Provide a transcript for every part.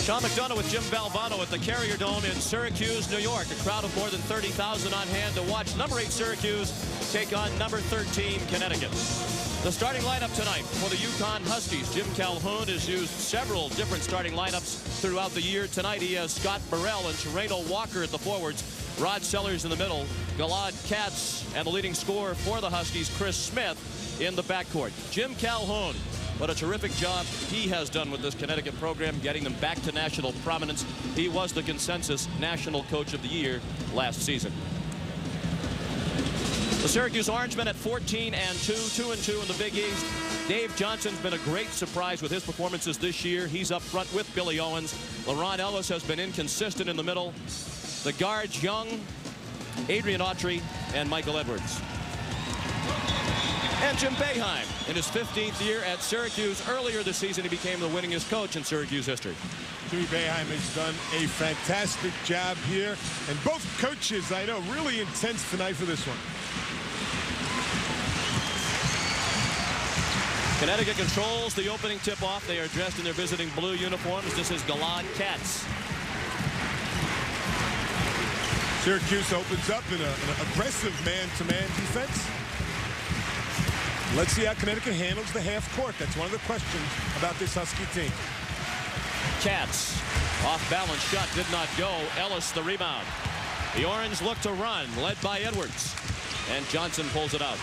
Sean McDonough with Jim Valvano at the Carrier Dome in Syracuse, New York. A crowd of more than 30,000 on hand to watch number 8 Syracuse take on number 13 Connecticut. The starting lineup tonight for the UConn Huskies. Jim Calhoun has used several different starting lineups throughout the year. Tonight he has Scott Burrell and Terreno Walker at the forwards. Rod Sellers in the middle. Galad Katz and the leading scorer for the Huskies, Chris Smith, in the backcourt. Jim Calhoun, what a terrific job he has done with this Connecticut program, getting them back to national prominence. He was the consensus National Coach of the Year last season. The Syracuse Orangemen at 14-2, 2-2 in the Big East. Dave Johnson's been a great surprise with his performances this year. He's up front with Billy Owens. LaRon Ellis has been inconsistent in the middle. The guards, Young, Adrian Autry, and Michael Edwards. And Jim Boeheim in his 15th year at Syracuse. Earlier this season, he became the winningest coach in Syracuse history. Jimmy Boeheim has done a fantastic job here. And both coaches, I know, really intense tonight for this one. Connecticut controls the opening tip-off. They are dressed in their visiting blue uniforms. This is Galad Katz. Syracuse opens up in an aggressive man-to-man defense. Let's see how Connecticut handles the half court. That's one of the questions about this Husky team. Katz, off-balance shot did not go. Ellis the rebound. The Orange look to run, led by Edwards. And Johnson pulls it out.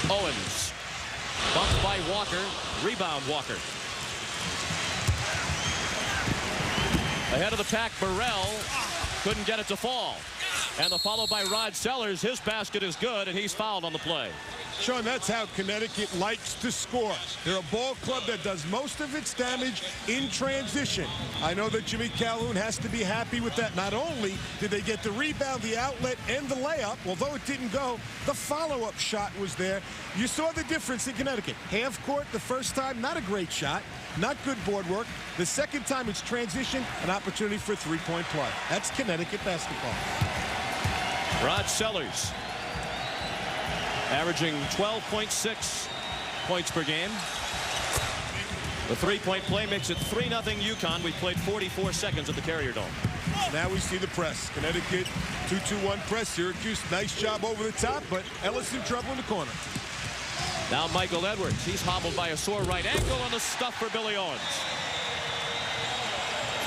Owens. Bumped by Walker. Rebound Walker. Ahead of the pack, Burrell couldn't get it to fall. And the follow by Rod Sellers. His basket is good, and he's fouled on the play. Sean, that's how Connecticut likes to score. They're a ball club that does most of its damage in transition. I know that Jimmy Calhoun has to be happy with that. Not only did they get the rebound, the outlet, and the layup, although it didn't go, the follow-up shot was there. You saw the difference in Connecticut. Half court the first time, not a great shot, not good board work. The second time it's transition, an opportunity for a three-point play. That's Connecticut basketball. Rod Sellers, averaging 12.6 points per game. The three-point play makes it 3-0 UConn. We've played 44 seconds at the Carrier Dome. Now we see the press. Connecticut 2-2-1 press. Syracuse, nice job over the top, but Ellis in trouble in the corner. Now Michael Edwards. He's hobbled by a sore right ankle, and the stuff for Billy Owens.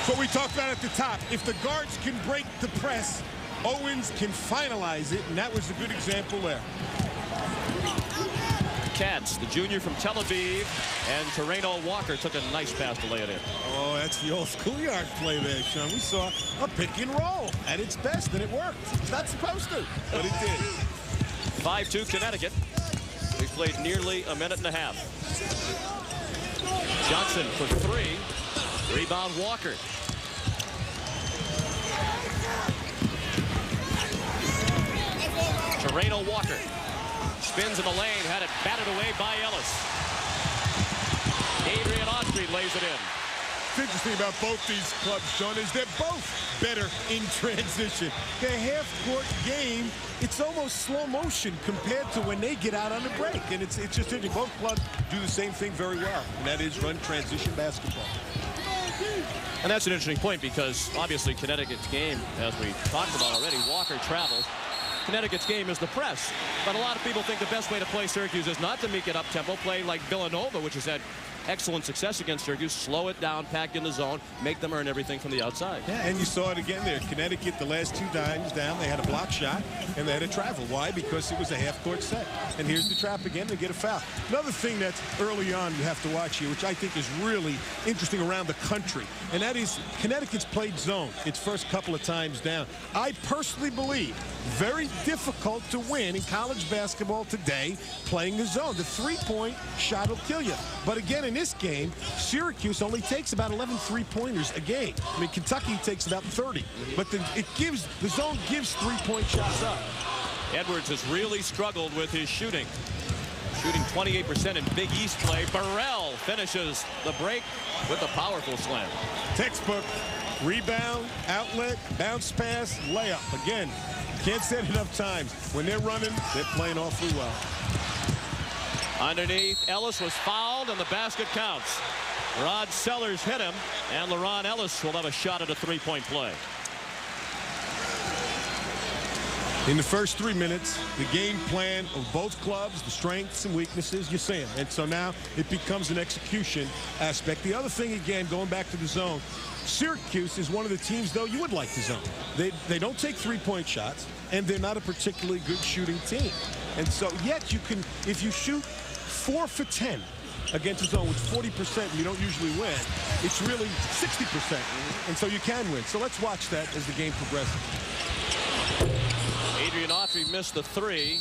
So we talked about at the top. If the guards can break the press, Owens can finalize it, and that was a good example there. Katz, the junior from Tel Aviv, and Terreno Walker took a nice pass to lay it in. Oh, that's the old schoolyard play there, Sean. We saw a pick and roll at its best, and it worked. It's not supposed to, but it did. 5-2 Connecticut. We've played nearly a minute and a half. Johnson for 3. Rebound Walker. Terreno Walker spins in the lane, had it batted away by Ellis. Adrian Autry lays it in. What's interesting about both these clubs, Sean, is they're both better in transition. Their half-court game, it's almost slow motion compared to when they get out on the break. And it's just interesting. Both clubs do the same thing very well, and that is run transition basketball. And that's an interesting point because obviously Connecticut's game, as we talked about already, Walker travels. Connecticut's game is the press. But a lot of people think the best way to play Syracuse is not to make it up-tempo, play like Villanova, which has had excellent success against Syracuse. Slow it down, pack in the zone, make them earn everything from the outside. Yeah, and you saw it again there. Connecticut, the last 2 times down, they had a block shot, and they had to travel. Why? Because it was a half-court set. And here's the trap again, they get a foul. Another thing that's early on you have to watch here, which I think is really interesting around the country, and that is Connecticut's played zone its first couple of times down. I personally believe very difficult to win in college basketball today playing the zone. The three-point shot will kill you. But again, in this game, Syracuse only takes about 11 three-pointers a game. I mean, Kentucky takes about 30. But the zone gives three-point shots up. Edwards has really struggled with his shooting. Shooting 28% in Big East play. Burrell finishes the break with a powerful slam. Textbook. Rebound, outlet, bounce pass, layup. Again, can't say it enough times. When they're running, they're playing awfully well. Underneath, Ellis was fouled, and the basket counts. Rod Sellers hit him, and LaRon Ellis will have a shot at a three-point play. In the first 3 minutes, the game plan of both clubs, the strengths and weaknesses, you see them. And so now it becomes an execution aspect. The other thing, again, going back to the zone, Syracuse is one of the teams, though, you would like the zone. They don't take three-point shots, and they're not a particularly good shooting team. And so, yet you can, if you shoot 4 for 10 against the zone with 40%, you don't usually win. It's really 60%, and so you can win. So let's watch that as the game progresses. Adrian Autry missed the three,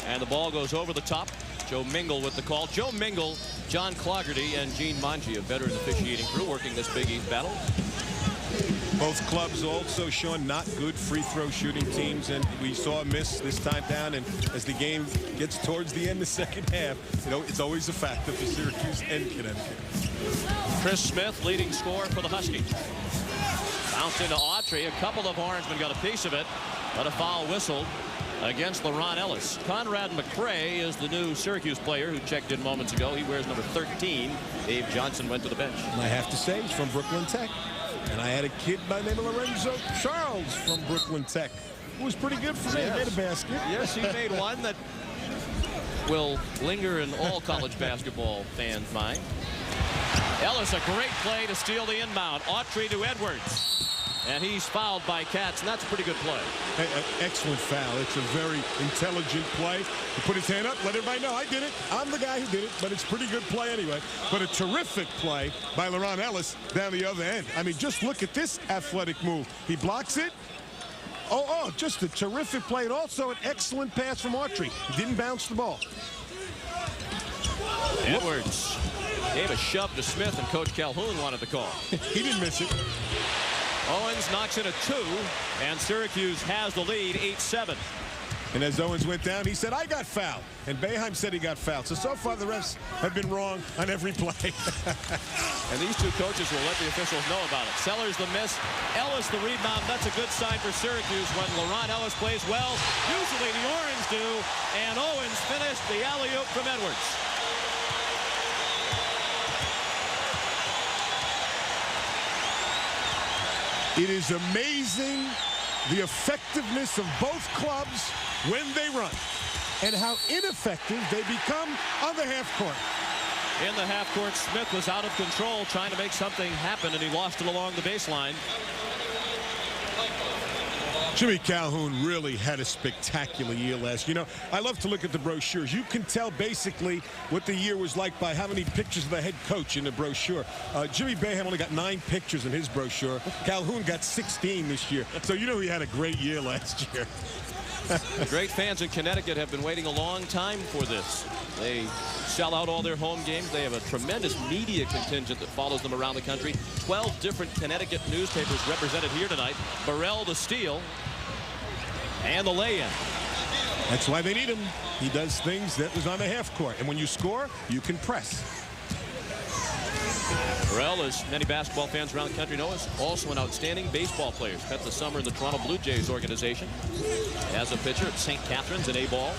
and the ball goes over the top. Joe Mingle with the call. Joe Mingle, John Clougherty, and Gene Manji, a veteran officiating crew, working this Big East battle. Both clubs also showing not good free throw shooting teams, and we saw a miss this time down. And as the game gets towards the end of the second half, you know, it's always a factor for Syracuse and Connecticut. Chris Smith, leading scorer for the Huskies. Bounced into Autry. A couple of Orangemen got a piece of it, but a foul whistled against LaRon Ellis. Conrad McRae is the new Syracuse player who checked in moments ago. He wears number 13. Dave Johnson went to the bench. And I have to say, he's from Brooklyn Tech. And I had a kid by the name of Lorenzo Charles from Brooklyn Tech, who was pretty good for me. Yes. He made a basket. Yes, he made one that will linger in all college basketball fans' mind. Ellis, a great play to steal the inbound. Autry to Edwards. And he's fouled by Katz, and that's a pretty good play. Excellent foul. It's a very intelligent play. He put his hand up, let everybody know I did it. I'm the guy who did it, but it's a pretty good play anyway. But a terrific play by LaRon Ellis down the other end. I mean, just look at this athletic move. He blocks it. Oh, just a terrific play. And also an excellent pass from Autry. He didn't bounce the ball. Edwards gave a shove to Smith, and Coach Calhoun wanted the call. He didn't miss it. Owens knocks in a 2, and Syracuse has the lead, 8-7. And as Owens went down, he said, I got fouled. And Boeheim said he got fouled. So far, the refs have been wrong on every play. And these two coaches will let the officials know about it. Sellers the miss, Ellis the rebound. That's a good sign for Syracuse when LaRon Ellis plays well. Usually the Orange do. And Owens finished the alley-oop from Edwards. It is amazing the effectiveness of both clubs when they run and how ineffective they become on the half court. In the half court, Smith was out of control trying to make something happen, and he lost it along the baseline. Jimmy Calhoun really had a spectacular year last year. You know, I love to look at the brochures. You can tell basically what the year was like by how many pictures of the head coach in the brochure. Jimmy Boeheim only got 9 pictures in his brochure. Calhoun got 16 this year. So you know he had a great year last year. Great fans in Connecticut have been waiting a long time for this. They sell out all their home games. They have a tremendous media contingent that follows them around the country. 12 different Connecticut newspapers represented here tonight. Burrell the steal and the lay-in. That's why they need him. He does things that was on the half court. And when you score, you can press. Burrell, as many basketball fans around the country know, is also an outstanding baseball player. Spent the summer in the Toronto Blue Jays organization. As a pitcher at St. Catharines in A-ball.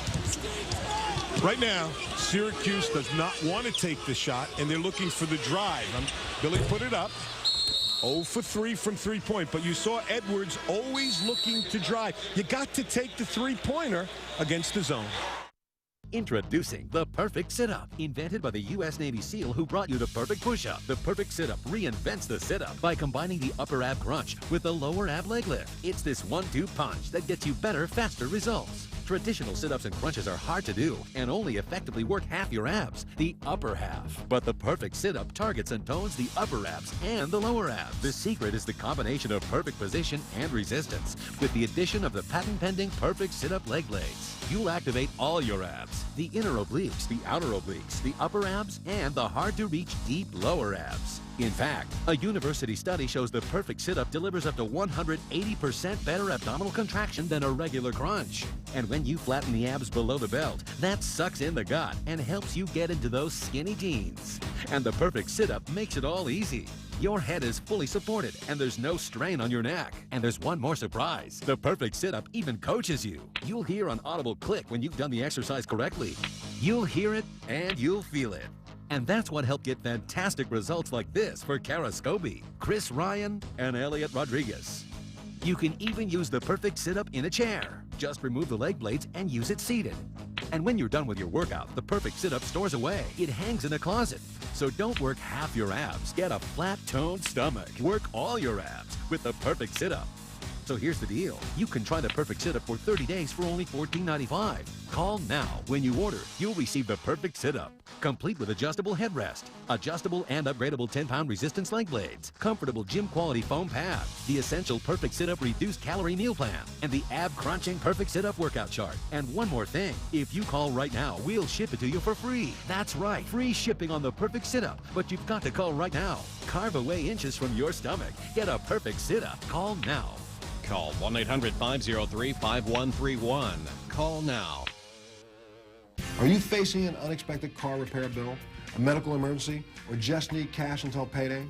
Right now, Syracuse does not want to take the shot, and they're looking for the drive. Billy put it up. 0 for 3 from three-point, but you saw Edwards always looking to drive. You got to take the three-pointer against the zone. Introducing the Perfect Sit-Up, invented by the U.S. Navy SEAL who brought you the perfect push-up. The Perfect Sit-Up reinvents the sit-up by combining the upper ab crunch with the lower ab leg lift. It's this 1-2 punch that gets you better, faster results. Traditional sit-ups and crunches are hard to do and only effectively work half your abs, the upper half. But the Perfect Sit-Up targets and tones the upper abs and the lower abs. The secret is the combination of perfect position and resistance with the addition of the patent-pending Perfect Sit-Up leg blades. You'll activate all your abs, the inner obliques, the outer obliques, the upper abs, and the hard-to-reach deep lower abs. In fact, a university study shows the Perfect Sit-Up delivers up to 180% better abdominal contraction than a regular crunch. And when you flatten the abs below the belt, that sucks in the gut and helps you get into those skinny jeans. And the Perfect Sit-Up makes it all easy. Your head is fully supported and there's no strain on your neck. And there's one more surprise. The Perfect Sit-Up even coaches you. You'll hear an audible click when you've done the exercise correctly. You'll hear it and you'll feel it. And that's what helped get fantastic results like this for Kara Scobie, Chris Ryan, and Elliot Rodriguez. You can even use the perfect sit-up in a chair. Just remove the leg blades and use it seated. And when you're done with your workout, the perfect sit-up stores away. It hangs in a closet. So don't work half your abs. Get a flat-toned stomach. Work all your abs with the perfect sit-up. So here's the deal. You can try the perfect sit-up for 30 days for only $14.95. Call now. When you order, you'll receive the perfect sit-up, complete with adjustable headrest, adjustable and upgradable 10-pound resistance leg blades, comfortable gym-quality foam pad, the essential perfect sit-up reduced calorie meal plan, and the ab-crunching perfect sit-up workout chart. And one more thing. If you call right now, we'll ship it to you for free. That's right. Free shipping on the perfect sit-up. But you've got to call right now. Carve away inches from your stomach. Get a perfect sit-up. Call now. Call 1-800-503-5131. Call now. Are you facing an unexpected car repair bill, a medical emergency, or just need cash until payday?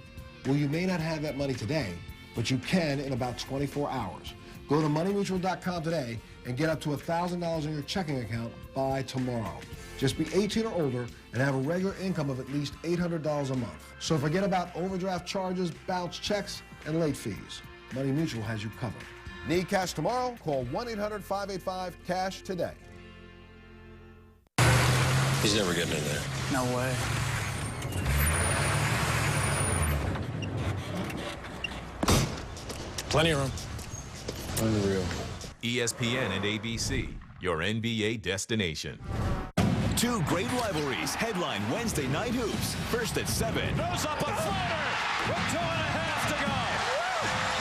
Well, you may not have that money today, but you can in about 24 hours. Go to moneymutual.com today and get up to $1,000 in your checking account by tomorrow. Just be 18 or older and have a regular income of at least $800 a month. So forget about overdraft charges, bounce checks, and late fees. Money Mutual has you covered. Need cash tomorrow? Call 1-800-585-CASH today. He's never getting in there. No way. Plenty of room. Unreal. ESPN and ABC, your NBA destination. Two great rivalries headline Wednesday night hoops. First at 7. Goes up a floater with 2.5 to go.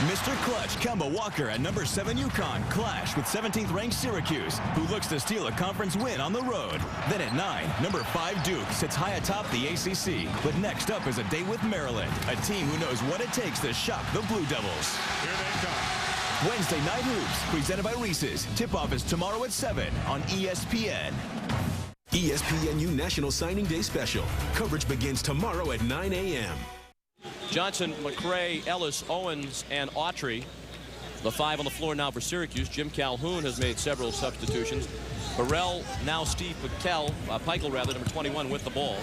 Mr. Clutch, Kemba Walker and number 7 UConn clash with 17th ranked Syracuse, who looks to steal a conference win on the road. Then at 9, number 5 Duke sits high atop the ACC. But next up is a date with Maryland, a team who knows what it takes to shock the Blue Devils. Here they come. Wednesday night hoops, presented by Reese's. Tip-off is tomorrow at 7 on ESPN. ESPNU National Signing Day Special. Coverage begins tomorrow at 9 a.m. Johnson, McCray, Ellis, Owens, and Autry. The 5 on the floor now for Syracuse. Jim Calhoun has made several substitutions. Burrell, now Steve Peichel, number 21, with the ball.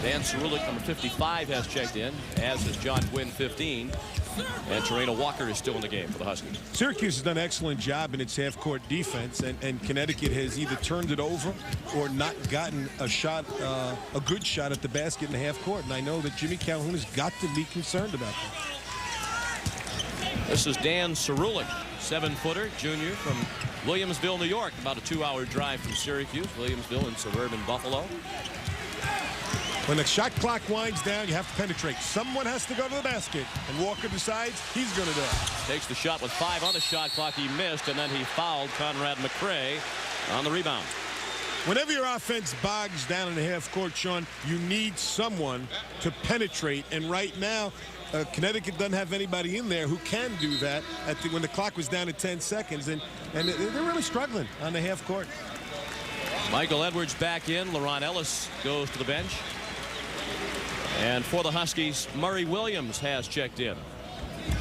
Dan Cerulik, number 55, has checked in, as has John Gwynn, 15. And Terrena Walker is still in the game for the Huskies. Syracuse has done an excellent job in its half-court defense, and Connecticut has either turned it over or not gotten a shot, a good shot at the basket in the half-court. And I know that Jimmy Calhoun has got to be concerned about that. This is Dan Cerulik, 7-footer, junior from Williamsville, New York, about a 2-hour drive from Syracuse. Williamsville in suburban Buffalo. When the shot clock winds down, you have to penetrate. Someone has to go to the basket, and Walker decides he's going to do it. Takes the shot with 5 on the shot clock. He missed, and then he fouled Conrad McCray on the rebound. Whenever your offense bogs down in the half court, Sean, you need someone to penetrate. And right now, Connecticut doesn't have anybody in there who can do that when the clock was down at 10 seconds. And they're really struggling on the half court. Michael Edwards back in. LaRon Ellis goes to the bench. And for the Huskies, Murray Williams has checked in.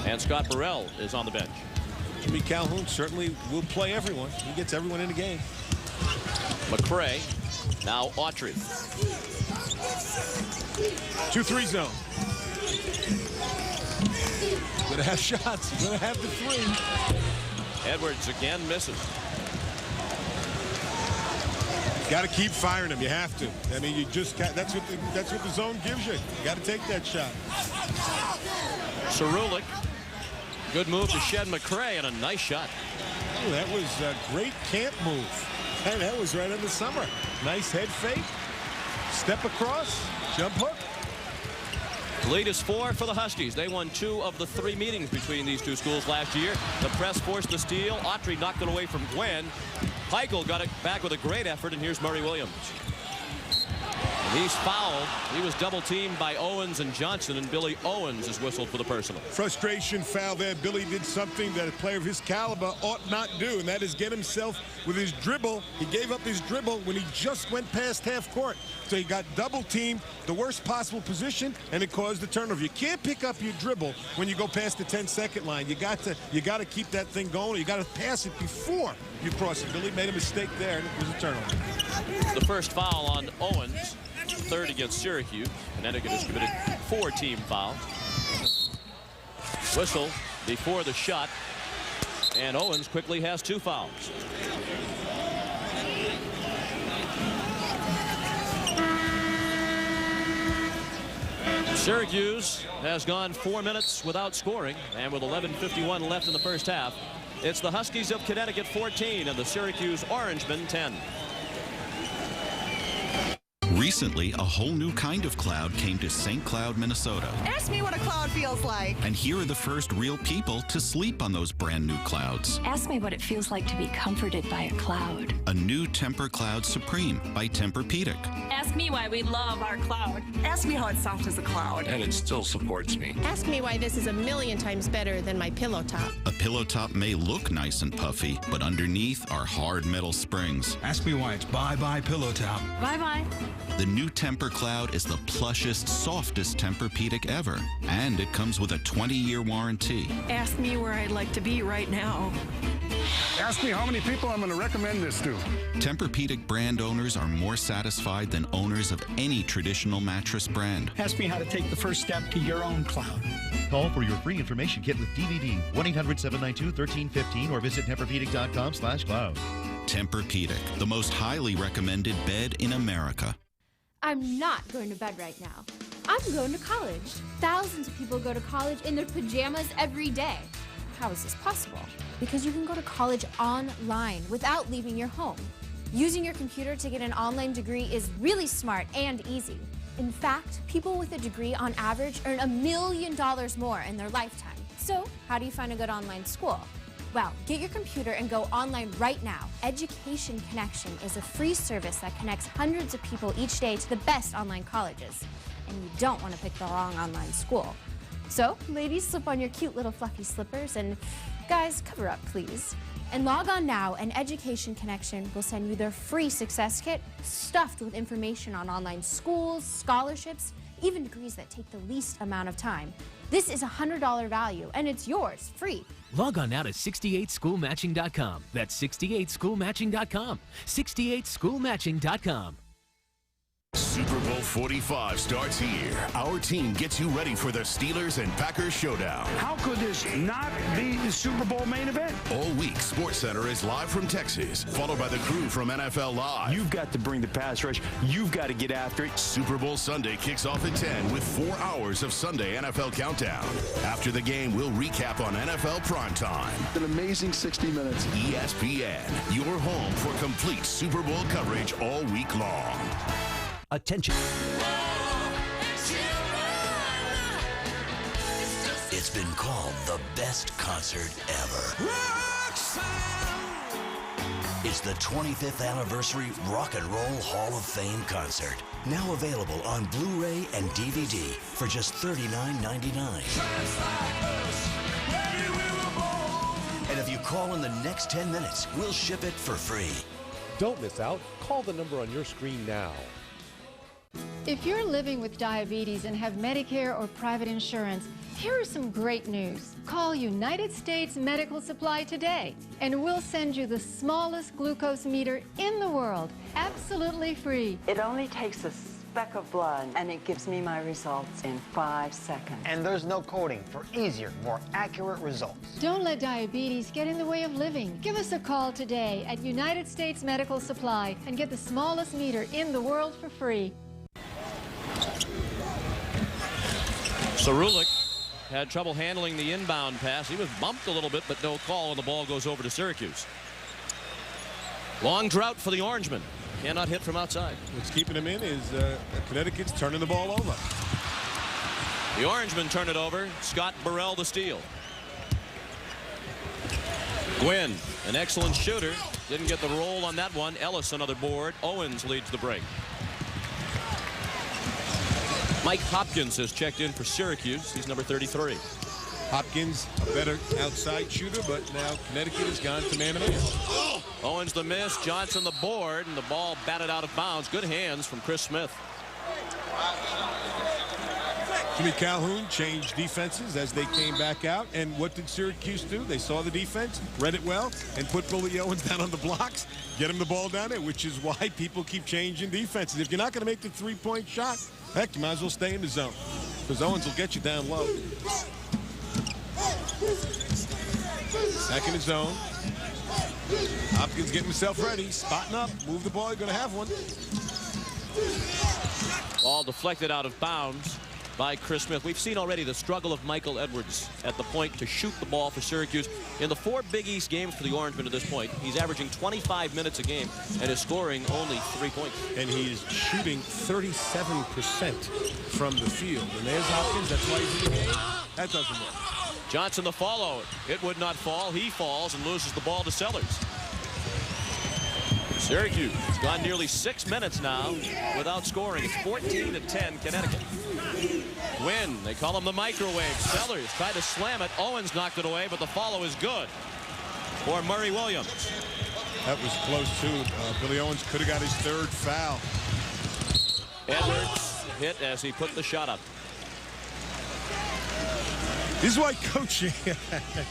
And Scott Burrell is on the bench. Jimmy Calhoun certainly will play everyone. He gets everyone in the game. McCray, now Autry. 2-3 zone. Gonna have shots. Gonna have the 3. Edwards again misses. Got to keep firing them. You have to. I mean, you just got, that's what the zone gives you. You got to take that shot. Cerulik, good move to shed McCray, and a nice shot. Oh, that was a great camp move. And that was right in the summer. Nice head fake, step across, jump hook. Lead is 4 for the Huskies. They won 2 of the 3 meetings between these two schools last year. The press forced the steal. Autry knocked it away from Gwen. Peichel got it back with a great effort, and here's Murray Williams. And he's fouled. He was double teamed by Owens and Johnson, and Billy Owens is whistled for the personal. Frustration foul there. Billy did something that a player of his caliber ought not do, and that is get himself with his dribble. He gave up his dribble when he just went past half court. they got double teamed, the worst possible position, and it caused the turnover. You can't pick up your dribble when you go past the 10-second line. You got to keep that thing going. You got to pass it before you cross it. Billy made a mistake there, and it was a turnover. The first foul on Owens, third against Syracuse. Connecticut has committed 4 team fouls. Whistle before the shot, and Owens quickly has 2 fouls. Syracuse has gone 4 minutes without scoring, and with 11:51 left in the first half, it's the Huskies of Connecticut 14 and the Syracuse Orangemen 10. Recently, a whole new kind of cloud came to St. Cloud, Minnesota. Ask me what a cloud feels like. And here are the first real people to sleep on those brand new clouds. Ask me what it feels like to be comforted by a cloud. A new Tempur Cloud Supreme by Tempur-Pedic. Ask me why we love our cloud. Ask me how it's soft as a cloud. And it still supports me. Ask me why this is a million times better than my pillow top. A pillow top may look nice and puffy, but underneath are hard metal springs. Ask me why it's bye-bye pillow top. Bye-bye. The new Tempur Cloud is the plushest, softest Tempur-Pedic ever, and it comes with a 20-year warranty. Ask me where I'd like to be right now. Ask me how many people I'm going to recommend this to. Tempur-Pedic brand owners are more satisfied than owners of any traditional mattress brand. Ask me how to take the first step to your own cloud. Call for your free information kit with DVD, 1-800-792-1315, or visit TempurPedic.com/cloud. Tempur-Pedic, the most highly recommended bed in America. I'm not going to bed right now. I'm going to college. Thousands of people go to college in their pajamas every day. How is this possible? Because you can go to college online without leaving your home. Using your computer to get an online degree is really smart and easy. In fact, people with a degree on average earn $1 million more in their lifetime. So, how do you find a good online school? Well, get your computer and go online right now. Education Connection is a free service that connects hundreds of people each day to the best online colleges. And you don't want to pick the wrong online school. So, ladies, slip on your cute little fluffy slippers, and guys, cover up, please. And log on now, and Education Connection will send you their free success kit stuffed with information on online schools, scholarships, even degrees that take the least amount of time. This is a $100 value, and it's yours, free. Log on now to 68schoolmatching.com. That's 68schoolmatching.com. 68schoolmatching.com. Super Bowl 45 starts here. Our team gets you ready for the Steelers and Packers showdown. How could this not be the Super Bowl main event? All week, SportsCenter is live from Texas, followed by the crew from NFL Live. You've got to bring the pass rush. You've got to get after it. Super Bowl Sunday kicks off at 10 with 4 hours of Sunday NFL Countdown. After the game, we'll recap on NFL Primetime. An amazing 60 minutes. ESPN, your home for complete Super Bowl coverage all week long. Attention. It's been called the best concert ever. It's the 25th anniversary Rock and Roll Hall of Fame concert. Now available on Blu-ray and DVD for just $39.99. And if you call in the next 10 minutes, we'll ship it for free. Don't miss out. Call the number on your screen now. If you're living with diabetes and have Medicare or private insurance, here is some great news. Call United States Medical Supply today, and we'll send you the smallest glucose meter in the world, absolutely free. It only takes a speck of blood, and it gives me my results in 5 seconds. And there's no coding for easier, more accurate results. Don't let diabetes get in the way of living. Give us a call today at United States Medical Supply and get the smallest meter in the world for free. Sarulik had trouble handling the inbound pass. He was bumped a little bit, but no call, and the ball goes over to Syracuse. Long drought for the Orangemen. Cannot hit from outside. What's keeping him in is Connecticut's turning the ball over. The Orangemen turn it over. Scott Burrell the steal. Gwynn, an excellent shooter. Didn't get the roll on that one. Ellis another board. Owens leads the break. Mike Hopkins has checked in for Syracuse. He's number 33. Hopkins, a better outside shooter, but now Connecticut has gone to man-to-man. Owens the miss, Johnson the board, and the ball batted out of bounds. Good hands from Chris Smith. Jimmy Calhoun changed defenses as they came back out. And what did Syracuse do? They saw the defense, read it well, and put Billy Owens down on the blocks, get him the ball down there, which is why people keep changing defenses. If you're not going to make the three-point shot, heck, you might as well stay in the zone, because Owens will get you down low. Back in the zone. Hopkins getting himself ready, spotting up, move the ball, you're going to have one. Ball deflected out of bounds by Chris Smith. We've seen already the struggle of Michael Edwards at the point to shoot the ball for Syracuse. In the 4 Big East games for the Orangemen to this point, he's averaging 25 minutes a game and is scoring only 3 points. And he's shooting 37% from the field. And there's Hopkins. That's why he's in the game. That doesn't work. Johnson the follow. It would not fall. He falls and loses the ball to Sellers. Syracuse has gone nearly 6 minutes now without scoring. It's 14-10 Connecticut. Win. They call him the microwave. Sellers tried to slam it. Owens knocked it away, but the follow is good for Murray Williams. That was close too. Billy Owens could have got his 3rd foul. Edwards hit as he put the shot up. This is why coaching,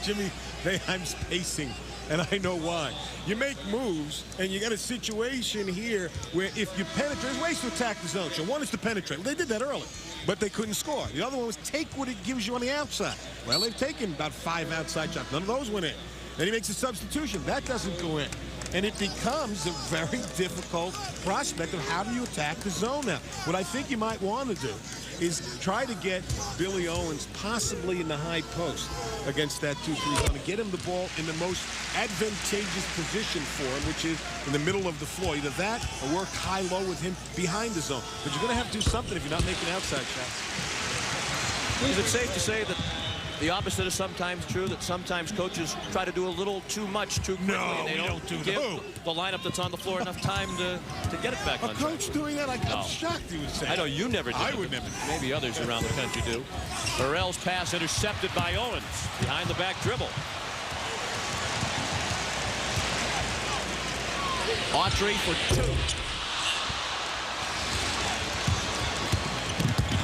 Jimmy Boeheim's pacing, and I know why. You make moves, and you got a situation here where if you penetrate, there's ways to attack the zone. So one is to penetrate. They did that early, but they couldn't score. The other one was take what it gives you on the outside. Well, they've taken about 5 outside shots. None of those went in. Then he makes a substitution. That doesn't go in. And it becomes a very difficult prospect of how do you attack the zone now. What I think you might want to do is try to get Billy Owens possibly in the high post against that 2-3 zone and get him the ball in the most advantageous position for him, which is in the middle of the floor. Either that or work high-low with him behind the zone. But you're going to have to do something if you're not making outside shots. Is it safe to say that the opposite is sometimes true, that sometimes coaches try to do a little too much too quickly? No, and they don't do give the lineup that's on the floor enough time to get it back on track. A coach doing that, I'm shocked he would say. I know you never did. I would never do. Maybe others around the country do. Burrell's pass intercepted by Owens behind the back dribble. Autry for 2.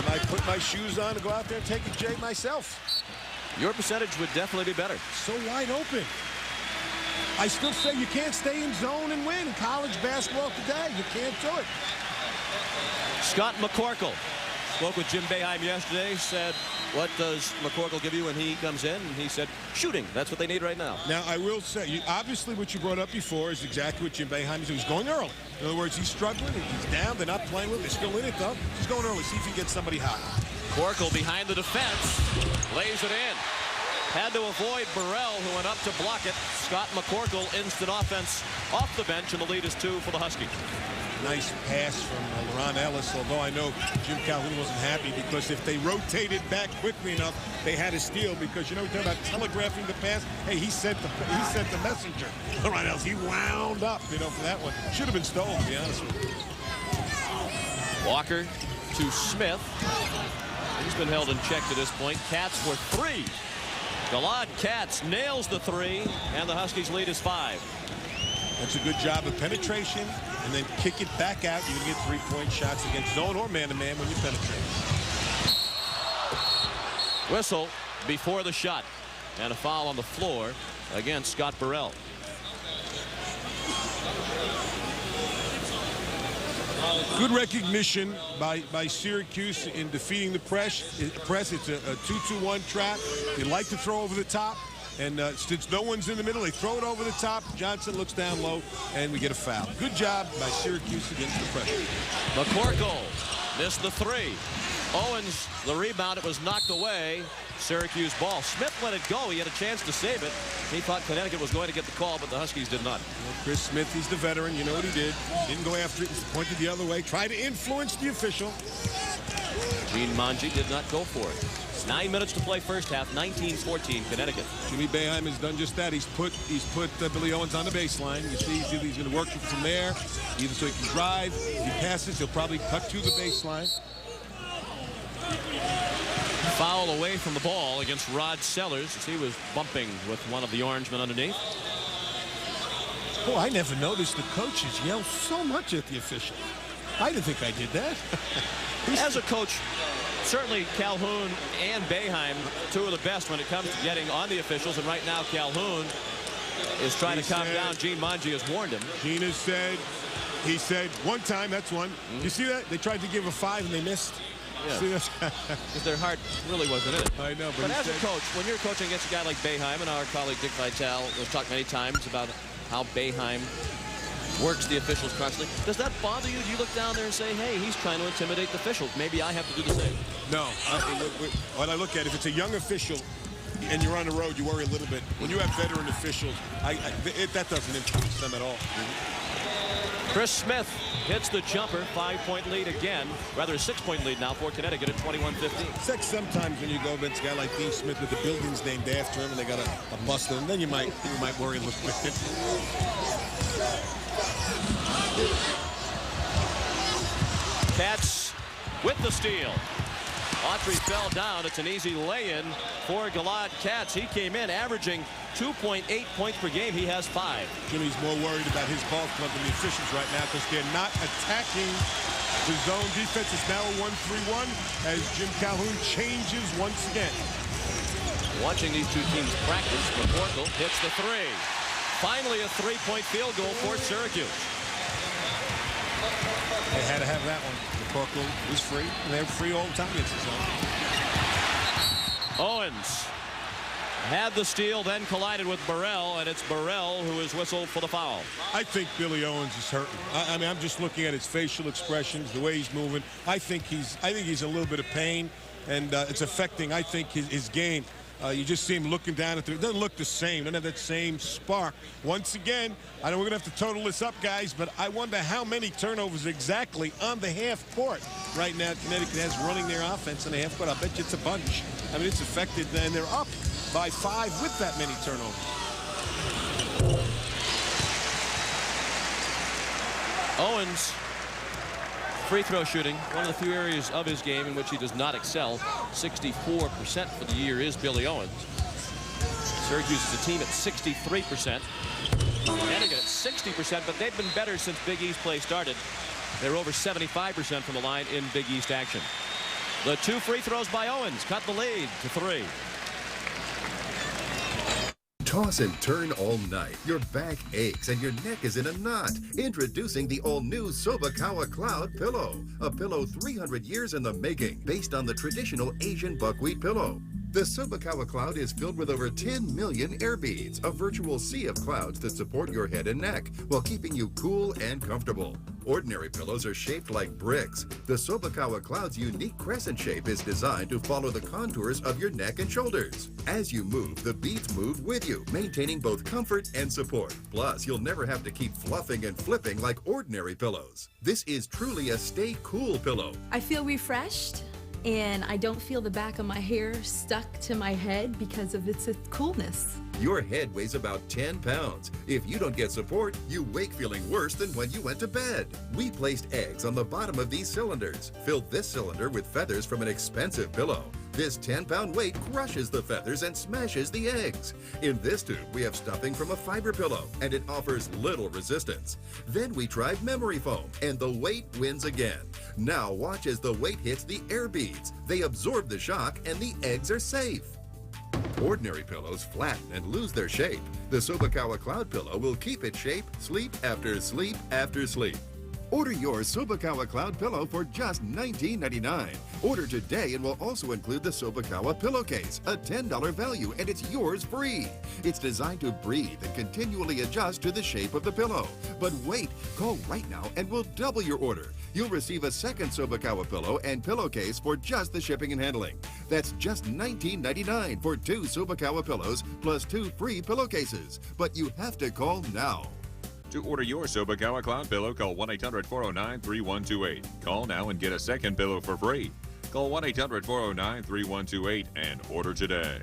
I put my shoes on to go out there and take a J myself. Your percentage would definitely be better. So wide open. I still say you can't stay in zone and win in college basketball today. You can't do it. Scott McCorkle spoke with Jim Boeheim yesterday, said, what does McCorkle give you when he comes in? And he said, shooting. That's what they need right now. Now, I will say, obviously what you brought up before is exactly what Jim Boeheim is. He's going early. In other words, he's struggling. He's down. They're not playing with him. They're still in it, though. He's going early. See if he gets somebody hot. McCorkle behind the defense. Lays it in. Had to avoid Burrell, who went up to block it. Scott McCorkle, instant offense off the bench, and the lead is 2 for the Huskies. Nice pass from LeRon Ellis, although I know Jim Calhoun wasn't happy because if they rotated back quickly enough, they had to steal because, you know, we're talking about telegraphing the pass. Hey, he sent the messenger. LeRon Ellis, he wound up, you know, for that one. Should have been stolen, to be honest with you. Walker to Smith. He's been held in check to this point. Katz for 3. Galad Katz nails the 3, and the Huskies lead is 5. That's a good job of penetration, and then kick it back out. You're going to get 3-point shots against zone or man-to-man when you penetrate. Whistle before the shot, and a foul on the floor against Scott Burrell. Good recognition by Syracuse in defeating the press. It's a 2-2-1 trap. They like to throw over the top. And since no one's in the middle, they throw it over the top. Johnson looks down low, and we get a foul. Good job by Syracuse against the pressure. McCorkle missed the 3. Owens, the rebound, it was knocked away. Syracuse ball. Smith let it go. He had a chance to save it. He thought Connecticut was going to get the call, but the Huskies did not. Well, Chris Smith, he's the veteran. You know what he did. Didn't go after it. He pointed the other way. Tried to influence the official. Gene Manji did not go for it. 9 minutes to play first half, 19-14 Connecticut. Jimmy Boeheim has done just that. He's put Billy Owens on the baseline. You see he's going to work from there, either so he can drive. If he passes, he'll probably cut to the baseline. Foul away from the ball against Rod Sellers as he was bumping with one of the Orangemen underneath. Oh, I never noticed the coaches yell so much at the officials. I didn't think I did that. As a coach, certainly Calhoun and Boeheim, two of the best when it comes to getting on the officials. And right now, Calhoun is trying to calm down. Gene Mangi has warned him. Gene has said, he said, one time, that's one. You see that? They tried to give a 5 and they missed. Yeah. See that? Because their heart really wasn't in it. I know, but as a coach, when you're coaching against a guy like Boeheim, and our colleague Dick Vitale has talked many times about how Boeheim works the officials constantly. Does that bother you? Do you look down there and say, hey, he's trying to intimidate the officials. Maybe I have to do the same. No. When I look at it, if it's a young official and you're on the road, you worry a little bit. When you have veteran officials, that doesn't influence them at all. Chris Smith hits the jumper. 5-point lead again. Rather, a 6-point lead now for Connecticut at 21-15. It's like sometimes when you go against a guy like Dean Smith with the building's named after him and they got a bust on him, then you might worry a little bit. Cats with the steal. Autry fell down. It's an easy lay-in for Gilad Katz. He came in averaging 2.8 points per game. He has 5. Jimmy's more worried about his ball club than the officials right now because they're not attacking the zone. Defense is now a 1-3-1 as Jim Calhoun changes once again. Watching these two teams practice, McCorkle hits the 3. Finally a 3-point field goal for Syracuse. They had to have that one. McCorkle was free, and they're free all the time against the zone. Owens had the steal, then collided with Burrell, and it's Burrell who is whistled for the foul. I think Billy Owens is hurting. I mean, I'm just looking at his facial expressions, the way he's moving. I think he's in a little bit of pain, and it's affecting, I think, his game. You just see him looking down at it. It doesn't look the same. Doesn't have that same spark. Once again, I know we're going to have to total this up, guys, but I wonder how many turnovers exactly on the half court right now Connecticut has running their offense on the half court. I'll bet you it's a bunch. I mean, it's affected, and they're up by 5 with that many turnovers. Owens, free throw shooting, one of the few areas of his game in which he does not excel. 64% for the year is Billy Owens. Syracuse is a team at 63%. Connecticut at 60%, but they've been better since Big East play started. They're over 75% from the line in Big East action. The 2 free throws by Owens cut the lead to 3. Toss and turn all night. Your back aches and your neck is in a knot. Introducing the all-new Sobakawa Cloud Pillow. A pillow 300 years in the making, based on the traditional Asian buckwheat pillow. The Sobakawa Cloud is filled with over 10 million air beads, a virtual sea of clouds that support your head and neck while keeping you cool and comfortable. Ordinary pillows are shaped like bricks. The Sobakawa Cloud's unique crescent shape is designed to follow the contours of your neck and shoulders. As you move, the beads move with you, maintaining both comfort and support. Plus, you'll never have to keep fluffing and flipping like ordinary pillows. This is truly a stay cool pillow. I feel refreshed, and I don't feel the back of my hair stuck to my head because of its coolness. Your head weighs about 10 pounds. If you don't get support, you wake feeling worse than when you went to bed. We placed eggs on the bottom of these cylinders, filled this cylinder with feathers from an expensive pillow. This 10-pound weight crushes the feathers and smashes the eggs. In this tube, we have stuffing from a fiber pillow, and it offers little resistance. Then we tried memory foam, and the weight wins again. Now watch as the weight hits the air beads. They absorb the shock, and the eggs are safe. Ordinary pillows flatten and lose their shape. The Sobakawa Cloud Pillow will keep its shape sleep after sleep after sleep. Order your Sobakawa Cloud Pillow for just $19.99. Order today and we'll also include the Sobakawa Pillowcase, a $10 value, and it's yours free. It's designed to breathe and continually adjust to the shape of the pillow. But wait, call right now and we'll double your order. You'll receive a second Sobakawa pillow and pillowcase for just the shipping and handling. That's just $19.99 for 2 Sobakawa pillows plus 2 free pillowcases. But you have to call now. To order your Sobakawa Cloud Pillow, call 1-800-409-3128. Call now and get a second pillow for free. Call 1-800-409-3128 and order today.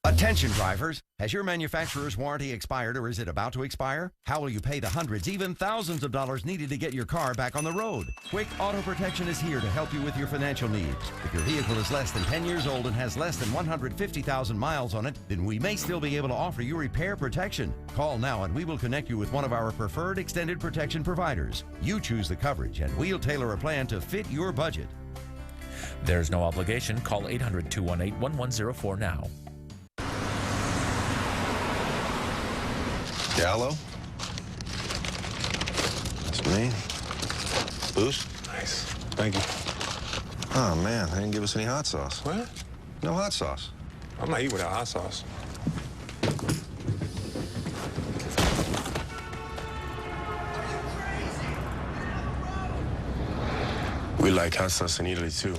Attention drivers, has your manufacturer's warranty expired or is it about to expire? How will you pay the hundreds, even thousands of dollars needed to get your car back on the road? Quick Auto Protection is here to help you with your financial needs. If your vehicle is less than 10 years old and has less than 150,000 miles on it, then we may still be able to offer you repair protection. Call now and we will connect you with one of our preferred extended protection providers. You choose the coverage and we'll tailor a plan to fit your budget. There's no obligation. Call 800-218-1104 now. Gallo? That's me. Boost? Nice. Thank you. Oh, man, they didn't give us any hot sauce. What? No hot sauce. I'm not eating without hot sauce. We like hot sauce in Italy, too.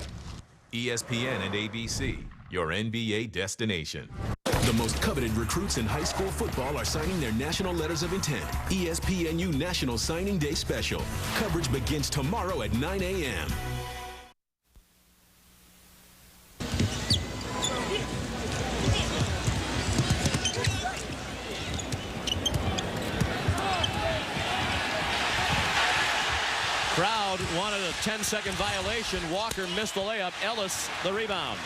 ESPN and ABC, your NBA destination. The most coveted recruits in high school football are signing their national letters of intent. ESPNU National Signing Day Special. Coverage begins tomorrow at 9 a.m. Crowd wanted a 10-second violation. Walker missed the layup. Ellis the rebound.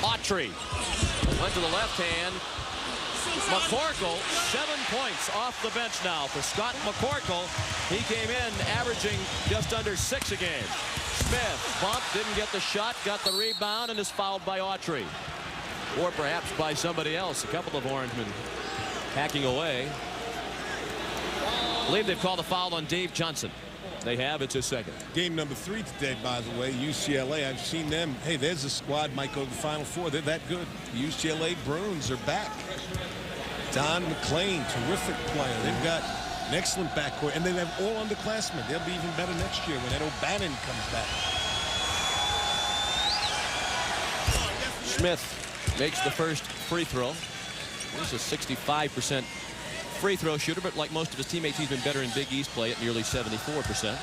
Autry went to the left hand. McCorkle, 7 points off the bench now for Scott McCorkle. He came in averaging just under 6 a game. Smith bumped, didn't get the shot, got the rebound, and is fouled by Autry. Or perhaps by somebody else. A couple of Orangemen hacking away. I believe they've called a foul on Dave Johnson. They have. It's his second. Game number 3 today, by the way. UCLA. I've seen them. Hey, there's a squad might go to the Final Four. They're that good. The UCLA Bruins are back. Don McClain, terrific player. They've got an excellent backcourt, and they have all underclassmen. They'll be even better next year when Ed O'Bannon comes back. Smith makes the first free throw. He's a 65% free throw shooter, but like most of his teammates, he's been better in Big East play at nearly 74%.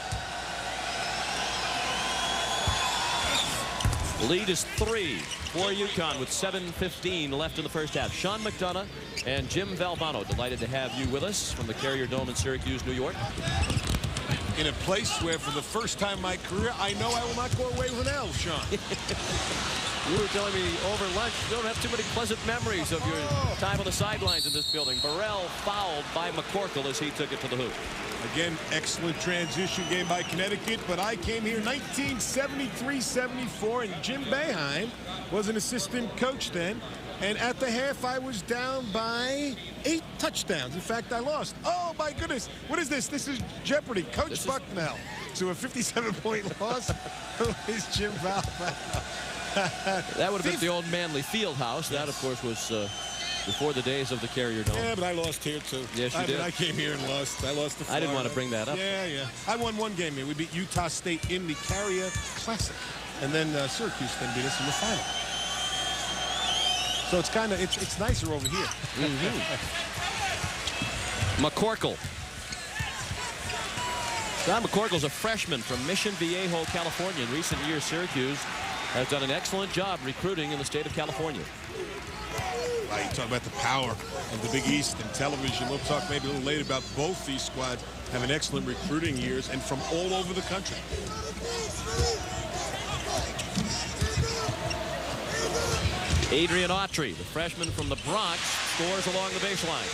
Lead is 3 for UConn with 7:15 left in the first half. Sean McDonough and Jim Valvano, delighted to have you with us from the Carrier Dome in Syracuse, New York. In a place where, for the first time in my career, I know I will not go away with an L, Sean. You were telling me over lunch you don't have too many pleasant memories of your time on the sidelines in this building. Burrell fouled by McCorkle as he took it to the hoop. Again, excellent transition game by Connecticut, but I came here 1973-74, and Jim Boeheim was an assistant coach then. And at the half, I was down by 8 touchdowns. In fact, I lost. Oh, my goodness. What is this? This is Jeopardy. Coach Bucknell to a 57-point loss. Who is Jim Valvano? That would have been the old Manley Fieldhouse. That, of course, was before the days of the Carrier Dome. Yeah, but I lost here, too. Yes, you did. I came here and lost. I lost the Florida. I didn't want to bring that up. Yeah. I won one game here. We beat Utah State in the Carrier Classic. And then Syracuse then beat us in the final. So it's kind of, it's nicer over here. McCorkle. John McCorkle's a freshman from Mission Viejo, California. In recent years, Syracuse has done an excellent job recruiting in the state of California. Right, you talk about the power of the Big East and television. We'll talk maybe a little later about both these squads having excellent recruiting years and from all over the country. Adrian Autry, the freshman from the Bronx, scores along the baseline.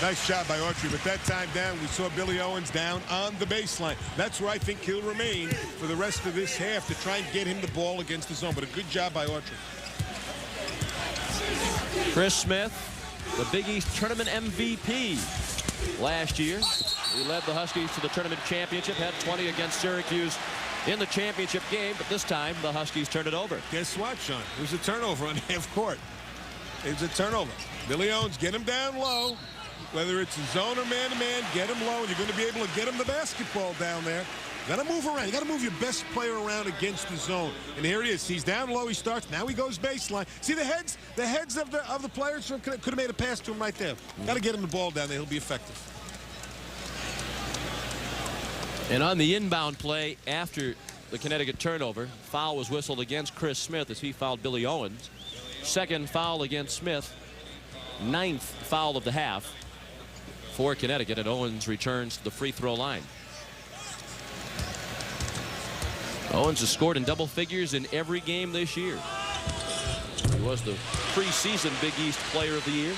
Nice job by Autry, but that time down, we saw Billy Owens down on the baseline. That's where I think he'll remain for the rest of this half to try and get him the ball against the zone. But a good job by Autry. Chris Smith, the Big East Tournament MVP last year. He led the Huskies to the tournament championship, had 20 against Syracuse in the championship game, but this time the Huskies turned it over. Guess what, Sean? It was a turnover on half court. It was a turnover. Billy Owens, get him down low. Whether it's a zone or man-to-man, get him low, and you're going to be able to get him the basketball down there. You got to move around. You got to move your best player around against the zone. And here he is. He's down low. He starts. Now he goes baseline. See the heads of the players could have made a pass to him right there. Got to get him the ball down there. He'll be effective. And on the inbound play after the Connecticut turnover. Foul was whistled against Chris Smith as he fouled Billy Owens. Second foul against Smith. 9th foul of the half for Connecticut, and Owens returns to the free throw line. Owens has scored in double figures in every game this year. He was the preseason Big East Player of the Year.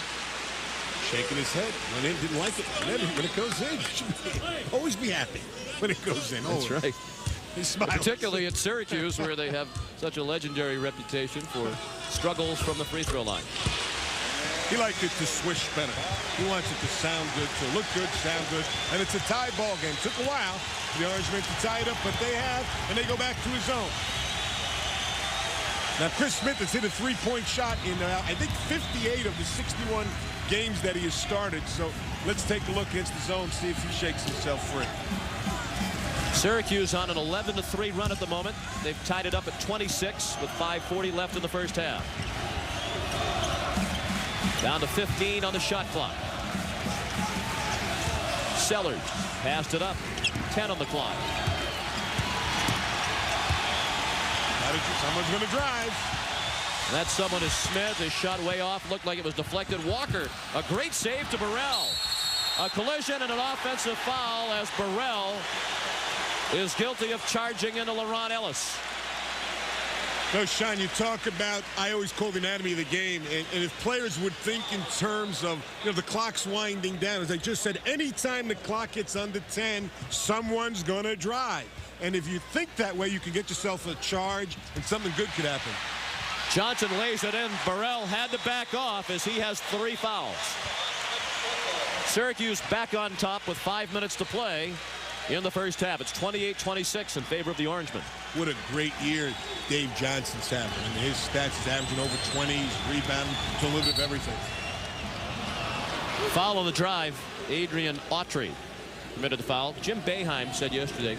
Shaking his head. Went in, didn't like it. When it goes in, always be happy when it goes in. That's right. He smiles. Particularly at Syracuse, where they have such a legendary reputation for struggles from the free throw line. He liked it to swish better. He wants it to sound good, to look good, sound good. And it's a tie ball game. Took a while for the Orangemen to tie it up, but they have, and they go back to his own. Now, Chris Smith has hit a three-point shot in, I think, 58 of the 61 games that he has started. So let's take a look against the zone, see if he shakes himself free. Syracuse on an 11-3 run at the moment. They've tied it up at 26 with 5:40 left in the first half. Down to 15 on the shot clock. Sellers passed it up. 10 on the clock. Someone's going to drive. That someone is Smith. His shot way off. Looked like it was deflected. Walker, a great save to Burrell. A collision and an offensive foul as Burrell is guilty of charging into LaRon Ellis. No, Sean, you talk about, I always call the anatomy of the game, and if players would think in terms of, the clock's winding down, as I just said, anytime the clock gets under 10, someone's going to drive. And if you think that way, you can get yourself a charge, and something good could happen. Johnson lays it in. Burrell had to back off as he has 3 fouls. Syracuse back on top with 5 minutes to play in the first half. It's 28-26 in favor of the Orangemen. What a great year Dave Johnson's having. I mean, his stats is averaging over 20. He's rebounding to a little bit of everything. Foul on the drive. Adrian Autry committed the foul. Jim Boeheim said yesterday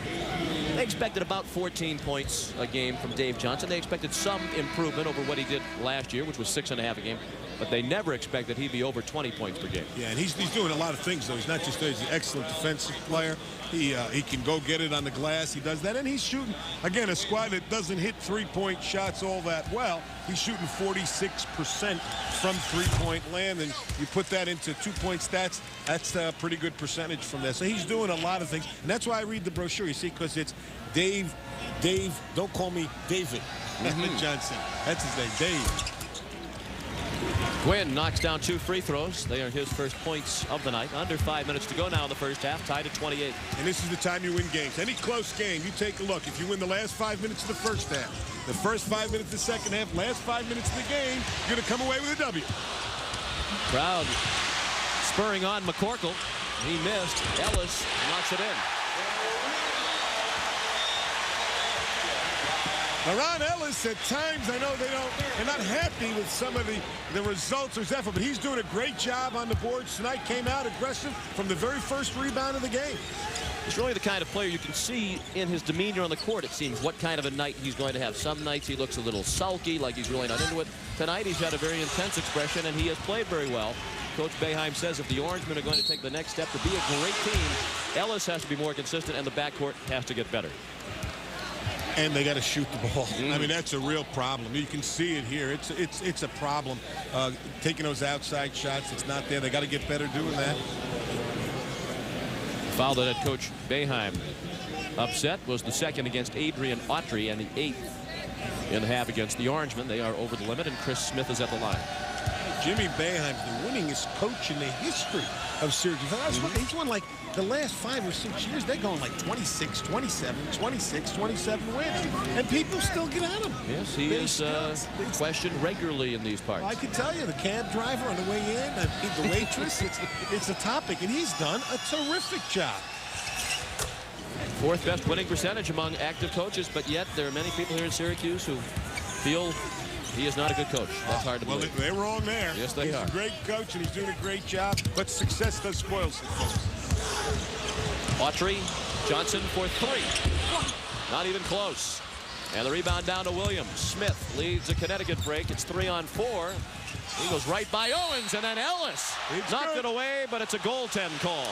they expected about 14 points a game from Dave Johnson. They expected some improvement over what he did last year, which was 6.5 a game. But they never expected he'd be over 20 points per game. Yeah, and he's doing a lot of things, though. He's not just he's an excellent defensive player. He can go get it on the glass. He does that. And he's shooting, again, a squad that doesn't hit three-point shots all that well. He's shooting 46% from three-point land. And you put that into two-point stats, that's a pretty good percentage from there. So he's doing a lot of things. And that's why I read the brochure, you see, because it's Dave, don't call me David Johnson. That's his name, Dave. Quinn knocks down 2 free throws. They are his first points of the night. Under 5 minutes to go now in the first half, tied at 28. And this is the time you win games. Any close game, you take a look. If you win the last 5 minutes of the first half, the first 5 minutes of the second half, last 5 minutes of the game, you're going to come away with a W. Crowd spurring on McCorkle. He missed. Ellis knocks it in. LaRon Ellis, at times, I know they're not happy with some of the results or his effort, but he's doing a great job on the boards tonight. Came out aggressive from the very first rebound of the game. He's really the kind of player you can see in his demeanor on the court, it seems, what kind of a night he's going to have. Some nights he looks a little sulky, like he's really not into it. Tonight he's got a very intense expression, and he has played very well. Coach Boeheim says if the Orangemen are going to take the next step to be a great team, Ellis has to be more consistent, and the backcourt has to get better. And they got to shoot the ball. I mean, that's a real problem. You can see it here. It's a problem. Taking those outside shots, it's not there. They got to get better doing that. Foul that had Coach Boeheim upset was the second against Adrian Autry and the 8th in the half against the Orangemen. They are over the limit, and Chris Smith is at the line. Jimmy Boeheim's the winningest coach in the history of Syracuse. He's won like the last 5 or 6 years. They're going like 26, 27, 26, 27 wins. And people still get at him. Yes, he is questioned regularly in these parts. Well, I can tell you, the cab driver on the way in, the waitress, it's a topic, and he's done a terrific job. 4th best winning percentage among active coaches, but yet there are many people here in Syracuse who feel he is not a good coach. That's hard to believe. Well, they're wrong there. Yes, they are. He's a great coach, and he's doing a great job, but success does spoil success. Autry, Johnson for 3. Not even close. And the rebound down to Williams. Smith leads the Connecticut break. It's 3-on-4. He goes right by Owens, and then Ellis knocked it away, but it's a goaltend call.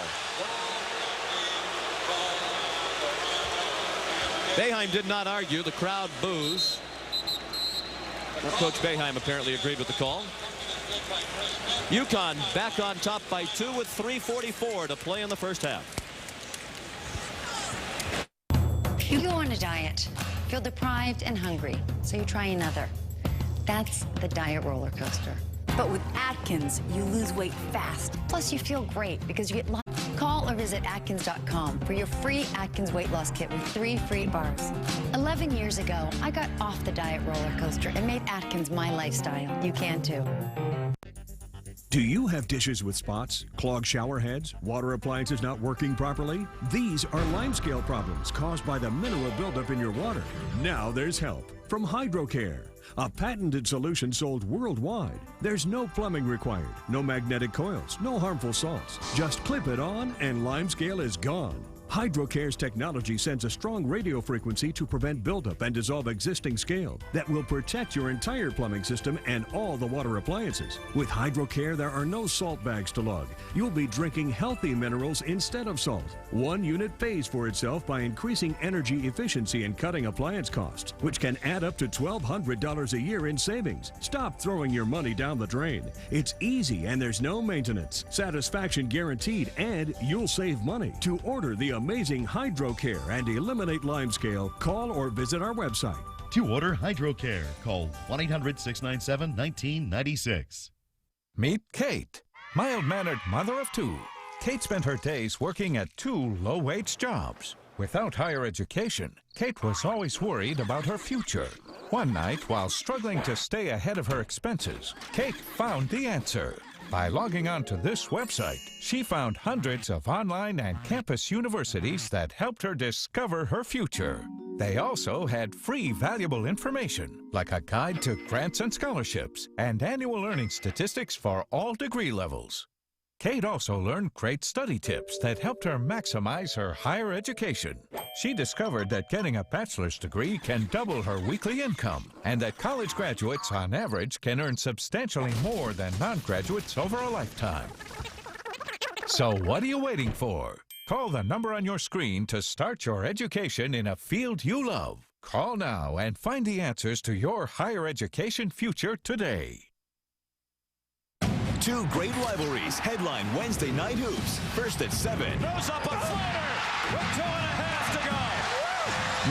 Boeheim did not argue. The crowd boos. Coach Boeheim apparently agreed with the call. UConn back on top by 2 with 3:44 to play in the first half. You go on a diet, feel deprived and hungry, so you try another. That's the diet roller coaster. But with Atkins, you lose weight fast. Plus, you feel great because you get lost. Call or visit Atkins.com for your free Atkins weight loss kit with 3 free bars. 11 years ago, I got off the diet roller coaster and made Atkins my lifestyle. You can too. Do you have dishes with spots, clogged shower heads, water appliances not working properly? These are limescale problems caused by the mineral buildup in your water. Now there's help from HydroCare, a patented solution sold worldwide. There's no plumbing required, no magnetic coils, no harmful salts. Just clip it on and limescale is gone. HydroCare's technology sends a strong radio frequency to prevent buildup and dissolve existing scale that will protect your entire plumbing system and all the water appliances. With HydroCare, there are no salt bags to lug. You'll be drinking healthy minerals instead of salt. One unit pays for itself by increasing energy efficiency and cutting appliance costs, which can add up to $1,200 a year in savings. Stop throwing your money down the drain. It's easy and there's no maintenance. Satisfaction guaranteed, and you'll save money. To order the amazing HydroCare and eliminate limescale, call or visit our website. To order HydroCare, call 1-800-697-1996. Meet Kate, mild-mannered mother of 2. Kate spent her days working at 2 low-wage jobs. Without higher education, Kate was always worried about her future. One night, while struggling to stay ahead of her expenses, Kate found the answer. By logging on to this website, she found hundreds of online and campus universities that helped her discover her future. They also had free valuable information, like a guide to grants and scholarships, and annual earning statistics for all degree levels. Kate also learned great study tips that helped her maximize her higher education. She discovered that getting a bachelor's degree can double her weekly income, and that college graduates on average can earn substantially more than non-graduates over a lifetime. So what are you waiting for? Call the number on your screen to start your education in a field you love. Call now and find the answers to your higher education future today. 2 great rivalries headline Wednesday night hoops. First at 7. Goes up a floater with 2.5 to go.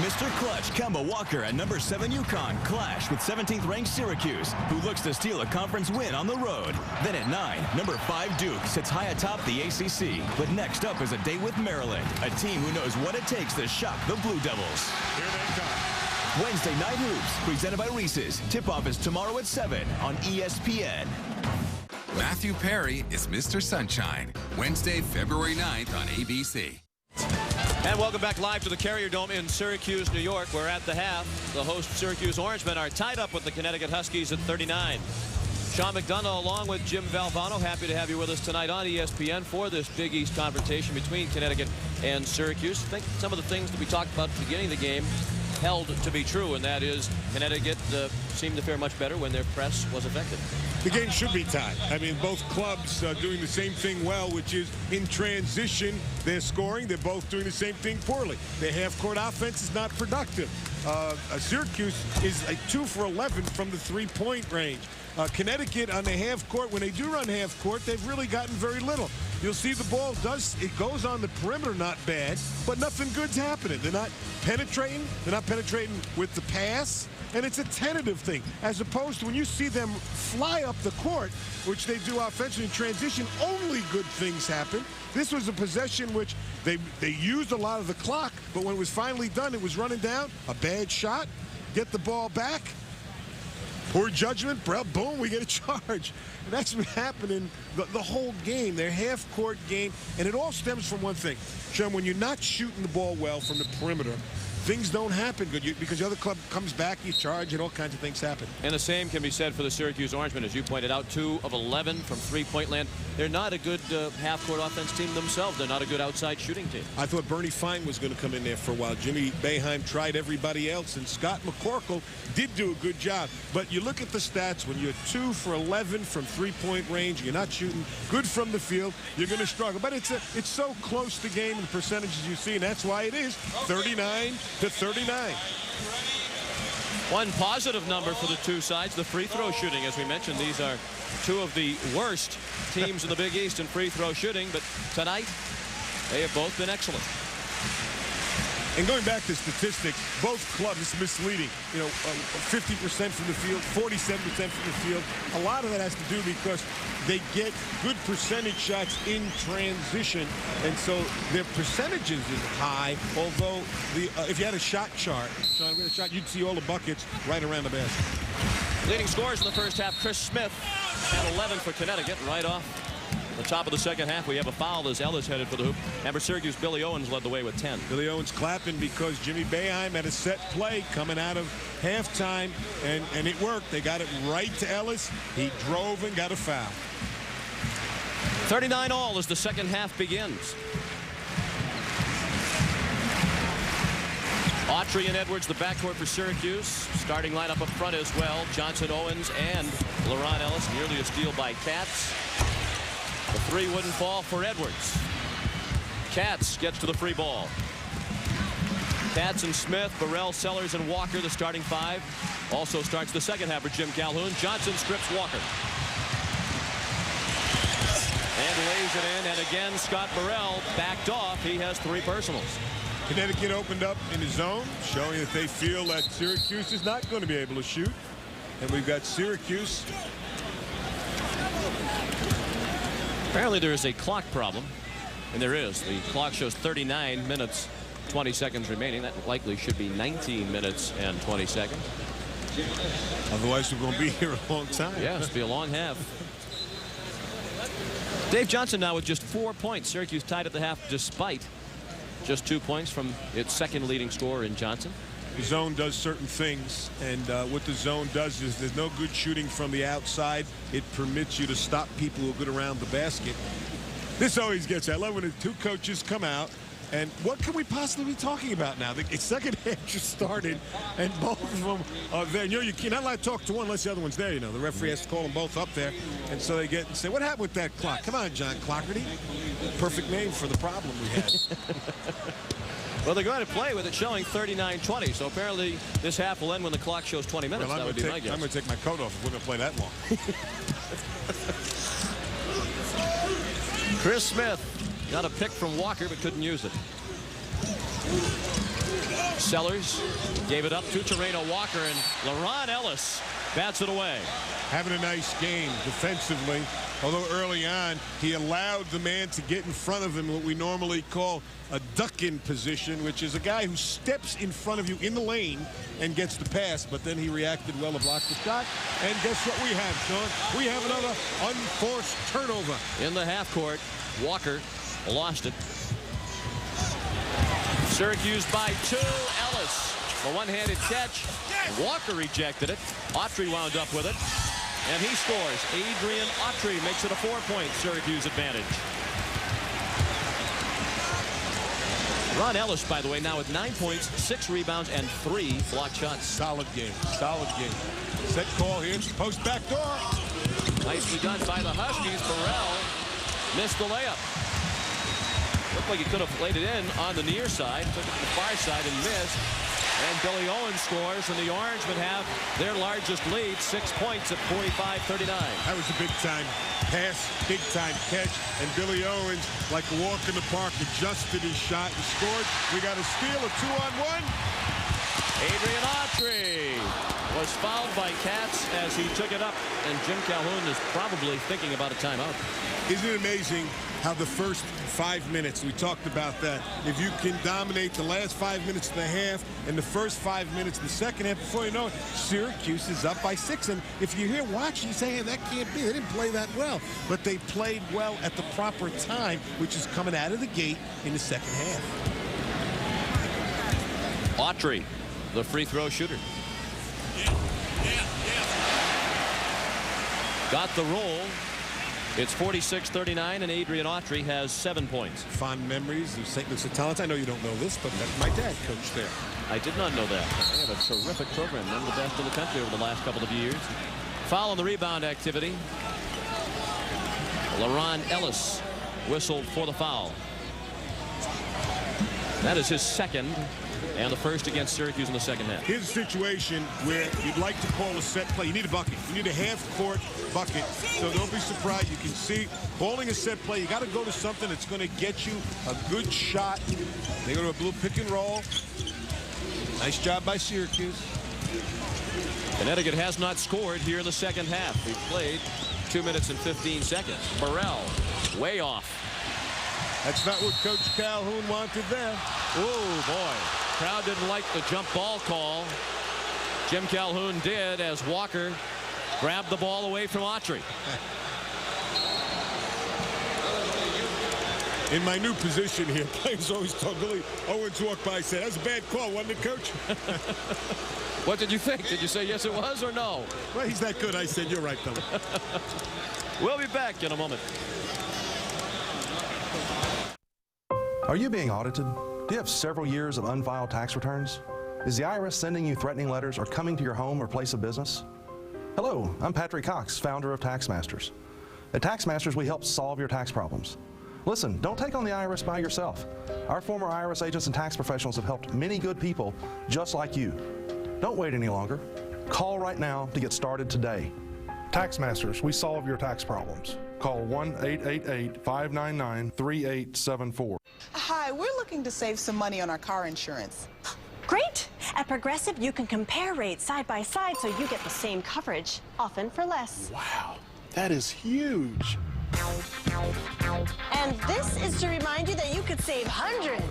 Mr. Clutch Kemba Walker at number 7 UConn clash with 17th ranked Syracuse, who looks to steal a conference win on the road. Then at 9, number 5 Duke sits high atop the ACC. But next up is a date with Maryland, a team who knows what it takes to shock the Blue Devils. Here they come. Wednesday night hoops presented by Reese's. Tip-off is tomorrow at 7 on ESPN. Matthew Perry is Mr. Sunshine, Wednesday, February 9th on ABC. And welcome back live to the Carrier Dome in Syracuse, New York. We're at the half. The host Syracuse Orangemen are tied up with the Connecticut Huskies at 39. Sean McDonough along with Jim Valvano. Happy to have you with us tonight on ESPN for this Big East confrontation between Connecticut and Syracuse. I think some of the things that we talked about at the beginning of the game held to be true, and that is Connecticut seemed to fare much better when their press was effective. The game should be tied. I mean, both clubs doing the same thing well, which is in transition, they're scoring. They're both doing the same thing poorly. Their half-court offense is not productive. Syracuse is like 2 for 11 from the three-point range. Connecticut on the half-court, when they do run half-court, they've really gotten very little. You'll see the ball it goes on the perimeter, not bad, but nothing good's happening. They're not penetrating. They're not penetrating with the pass, and it's a tentative thing, as opposed to when you see them fly up the court, which they do offensively in transition, only good things happen. This was a possession which they used a lot of the clock, but when it was finally done, it was running down, a bad shot, get the ball back, poor judgment, boom, we get a charge. And that's been happening the whole game, their half-court game. And it all stems from one thing. Sean, when you're not shooting the ball well from the perimeter, things don't happen good because the other club comes back, you charge, and all kinds of things happen. And the same can be said for the Syracuse Orangemen, as you pointed out, 2 of 11 from three-point land. They're not a good half-court offense team themselves. They're not a good outside shooting team. I thought Bernie Fine was going to come in there for a while. Jimmy Boeheim tried everybody else, and Scott McCorkle did do a good job. But you look at the stats, when you're 2 for 11 from three-point range, you're not shooting good from the field, you're going to struggle. But it's so close to game and percentages you see, and that's why it is 39 to 39. One positive number for the two sides, the free throw shooting. As we mentioned, these are two of the worst teams in the Big East in free throw shooting, but tonight they have both been excellent. And going back to statistics, both clubs, it's misleading. 50% from the field, 47% from the field. A lot of that has to do because they get good percentage shots in transition, and so their percentages is high. Although if you had a shot chart, Sean, with a shot, you'd see all the buckets right around the basket. Leading scorers in the first half, Chris Smith had 11 for Connecticut. Right off the top of the second half, we have a foul as Ellis headed for the hoop. And for Syracuse, Billy Owens led the way with 10. Billy Owens clapping because Jimmy Boeheim had a set play coming out of halftime, and it worked. They got it right to Ellis. He drove and got a foul. 39 all as the second half begins. Autry and Edwards, the backcourt for Syracuse. Starting lineup up front as well. Johnson, Owens, and LaRon Ellis. Nearly a steal by Katz. The three wouldn't fall for Edwards. Katz gets to the free ball. Katz and Smith, Burrell, Sellers, and Walker, the starting five. Also starts the second half for Jim Calhoun. Johnson strips Walker. And lays it in, and again, Scott Burrell backed off. He has three personals. Connecticut opened up in the zone, showing that they feel that Syracuse is not going to be able to shoot. And we've got Syracuse. Apparently there is a clock problem, and there is. The clock shows 39 minutes, 20 seconds remaining. That likely should be 19 minutes and 20 seconds. Otherwise, we're going to be here a long time. Yeah, it's going to be a long half. Dave Johnson now with just 4 points. Syracuse tied at the half despite just 2 points from its second leading scorer in Johnson. The zone does certain things, and what the zone does is there's no good shooting from the outside. It permits you to stop people who are good around the basket. This always gets, I love when the two coaches come out, and what can we possibly be talking about now? The second half just started, and both of them are there. You're not allowed to talk to one unless the other one's there. The referee has to call them both up there, and so they get and say, what happened with that clock? Come on, John Clockerty. Perfect name for the problem we had. Well, they're going to play with it showing 39-20, so apparently this half will end when the clock shows 20 minutes. Well, that would be my guess. I'm going to take my coat off if we're going to play that long. Chris Smith got a pick from Walker, but couldn't use it. Sellers gave it up to Toreno Walker, and LaRon Ellis bats it away. Having a nice game defensively, although early on he allowed the man to get in front of him, what we normally call a duck-in position, which is a guy who steps in front of you in the lane and gets the pass, but then he reacted well to block the shot. And guess what we have, Sean? We have another unforced turnover. In the half court, Walker lost it. Syracuse by 2. Ellis, a one-handed catch. Walker rejected it. Autry wound up with it, and he scores. Adrian Autry makes it a 4-point Syracuse advantage. Ron Ellis, by the way, now with 9 points, 6 rebounds, and 3 blocked shots. Solid game. Solid game. Set call here. Post back door. Nicely done by the Huskies. Burrell missed the layup. Looked like he could have played it in on the near side. Took it to the far side and missed. And Billy Owens scores, and the Orangemen have their largest lead, 6 points at 45-39. That was a big-time pass, big-time catch, and Billy Owens, like a walk in the park, adjusted his shot and scored. We got a steal, a 2-on-1. Adrian Autry was fouled by Katz as he took it up, and Jim Calhoun is probably thinking about a timeout. Isn't it amazing how the first 5 minutes, we talked about that, if you can dominate the last 5 minutes of the half and the first 5 minutes of the second half, before you know it, Syracuse is up by 6. And if you're here watching, you say, hey, that can't be. They didn't play that well. But they played well at the proper time, which is coming out of the gate in the second half. Autry, the free throw shooter. Got the roll. It's 46-39, and Adrian Autry has 7 points. Fond memories of St. Vincent Talents. I know you don't know this, but my dad coached there. I did not know that. They have a terrific program, one of the best in the country over the last couple of years. Foul on the rebound activity. LaRon Ellis whistled for the foul. That is his second. and the first against Syracuse in the second half. Here's a situation where you'd like to call a set play. You need a bucket. You need a half-court bucket. So don't be surprised. You can see calling a set play. You got to go to something that's going to get you a good shot. They go to a blue pick and roll. Nice job by Syracuse. Connecticut has not scored here in the second half. We've played 2 minutes and 15 seconds. Burrell way off. That's not what Coach Calhoun wanted there. Oh, boy. Crowd didn't like the jump ball call. Jim Calhoun did as Walker grabbed the ball away from Autry. In my new position here, players always talk. Billy Owens walked by and said, "That's a bad call, wasn't it, Coach?" What did you think? Did you say yes it was or no? Well, he's that good. I said, "You're right, Billy." We'll be back in a moment. Are you being audited? Do you have several years of unfiled tax returns? Is the IRS sending you threatening letters or coming to your home or place of business? Hello, I'm Patrick Cox, founder of TaxMasters. At TaxMasters, we help solve your tax problems. Listen, don't take on the IRS by yourself. Our former IRS agents and tax professionals have helped many good people just like you. Don't wait any longer. Call right now to get started today. TaxMasters, we solve your tax problems. Call 1-888-599-3874. Hi, we're looking to save some money on our car insurance. Great! At Progressive, you can compare rates side by side so you get the same coverage, often for less. Wow, that is huge. And this is to remind you that you could save hundreds.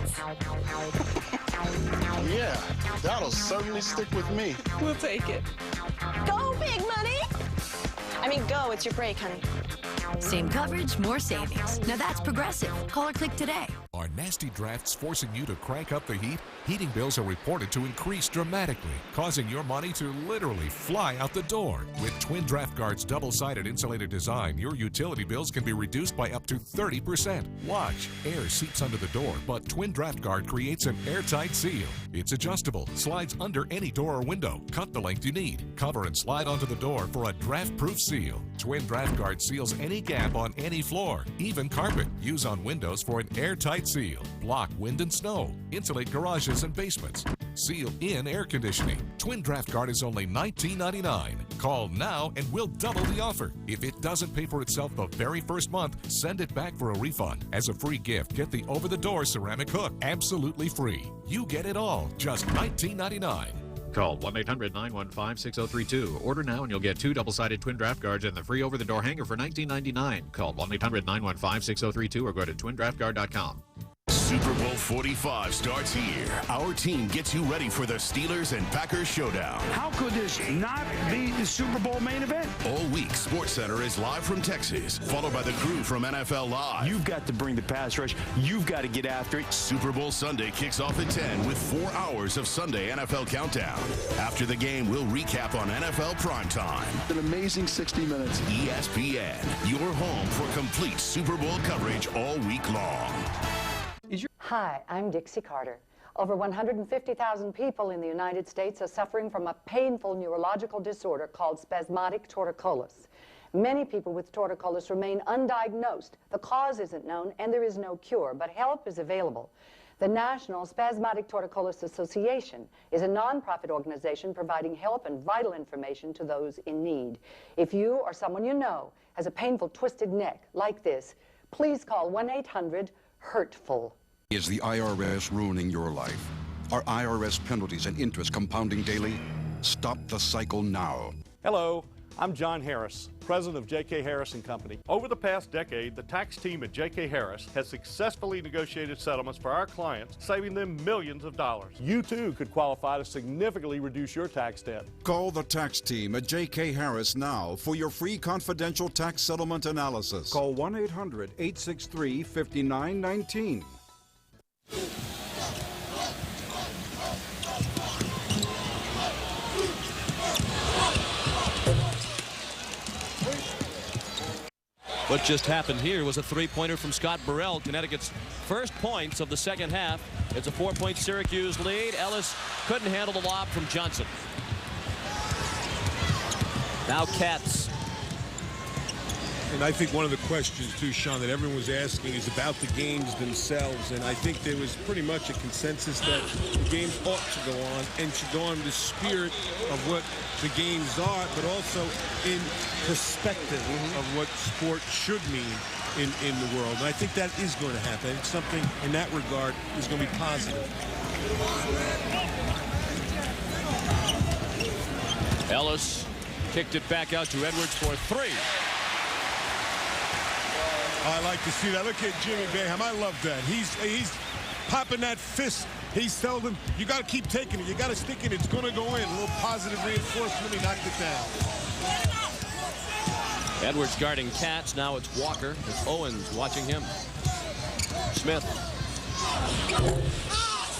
Yeah, that'll certainly stick with me. We'll take it. Go, big money! I mean, go, it's your break, honey. Same coverage, more savings. Now that's Progressive. Call or click today. Are nasty drafts forcing you to crank up the heat? Heating bills are reported to increase dramatically, causing your money to literally fly out the door. With Twin Draft Guard's double-sided insulated design, your utility bills can be reduced by up to 30%. Watch. Air seeps under the door, but Twin Draft Guard creates an airtight seal. It's adjustable, slides under any door or window. Cut the length you need. Cover and slide onto the door for a draft-proof seal. Twin Draft Guard seals any gap on any floor, even carpet. Use on windows for an airtight seal. Block wind and snow. Insulate garages and basements. Seal in air conditioning. Twin Draft Guard is only $19.99. Call now and we'll double the offer. If it doesn't pay for itself the very first month, send it back for a refund. As a free gift, get the over-the-door ceramic hook. Absolutely free. You get it all. Just $19.99. Call 1-800-915-6032. Order now and you'll get 2 double-sided Twin Draft Guards and the free over-the-door hanger for $19.99. Call 1-800-915-6032 or go to twindraftguard.com. Super Bowl 45 starts here. Our team gets you ready for the Steelers and Packers showdown. How could this not be the Super Bowl main event? All week, SportsCenter is live from Texas, followed by the crew from NFL Live. You've got to bring the pass rush. You've got to get after it. Super Bowl Sunday kicks off at 10 with 4 hours of Sunday NFL Countdown. After the game, we'll recap on NFL Primetime. An amazing 60 minutes. ESPN, your home for complete Super Bowl coverage all week long. Hi, I'm Dixie Carter. Over 150,000 people in the United States are suffering from a painful neurological disorder called spasmodic torticollis. Many people with torticollis remain undiagnosed. The cause isn't known and there is no cure, but help is available. The National Spasmodic Torticollis Association is a nonprofit organization providing help and vital information to those in need. If you or someone you know has a painful twisted neck like this, please call 1-800-HURTFUL. Is the IRS ruining your life? Are IRS penalties and interest compounding daily? Stop the cycle now. Hello, I'm John Harris, president of J.K. Harris & Company. Over the past decade, the tax team at J.K. Harris has successfully negotiated settlements for our clients, saving them millions of dollars. You too could qualify to significantly reduce your tax debt. Call the tax team at J.K. Harris now for your free confidential tax settlement analysis. Call 1-800-863-5919. What just happened here was a three-pointer from Scott Burrell, Connecticut's first points of the second half. It's a 4-point Syracuse lead. Ellis couldn't handle the lob from Johnson. Now Katz. And I think one of the questions, too, Sean, that everyone was asking is about the games themselves. And I think there was pretty much a consensus that the games ought to go on and should go on in the spirit of what the games are, but also in perspective of what sport should mean in the world. And I think that is going to happen. It's something in that regard is going to be positive. Ellis kicked it back out to Edwards for 3. I like to see that. Look at Jimmy Boeheim. I love that. He's popping that fist. He's telling them, you got to keep taking it. You got to stick it. It's going to go in. A little positive reinforcement. He knocked it down. Edwards guarding Katz. Now it's Walker. It's Owens watching him. Smith.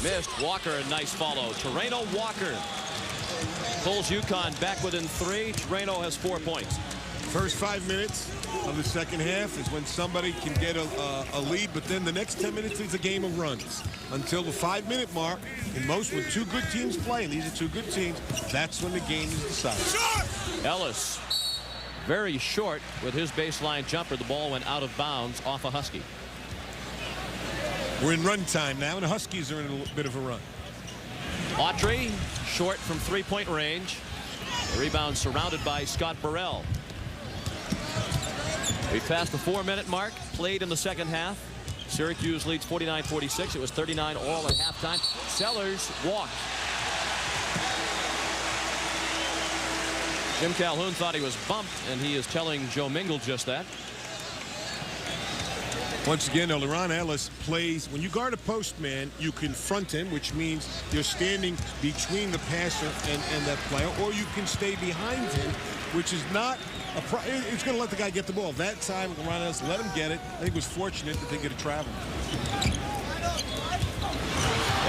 Missed. Walker, a nice follow. Terreno Walker pulls UConn back within 3. Terreno has 4 points. First 5 minutes of the second half is when somebody can get a lead, but then the next 10 minutes is a game of runs until the 5-minute mark. And most, when 2 good teams play, and these are 2 good teams, that's when the game is decided. Ellis very short with his baseline jumper. The ball went out of bounds off a Husky. We're in run time now, and the Huskies are in a bit of a run. Autry short from 3-point range. The rebound surrounded by Scott Burrell. We passed the 4-minute mark. Played in the second half. Syracuse leads 49-46. It was 39 all at halftime. Sellers walked. Jim Calhoun thought he was bumped, and he is telling Joe Mingle just that. Once again, LeRon Ellis plays. When you guard a post man, you confront him, which means you're standing between the passer and that player, or you can stay behind him, which is not it's going to let the guy get the ball. That time, LeRon Ellis let him get it. I think it was fortunate that they get a travel.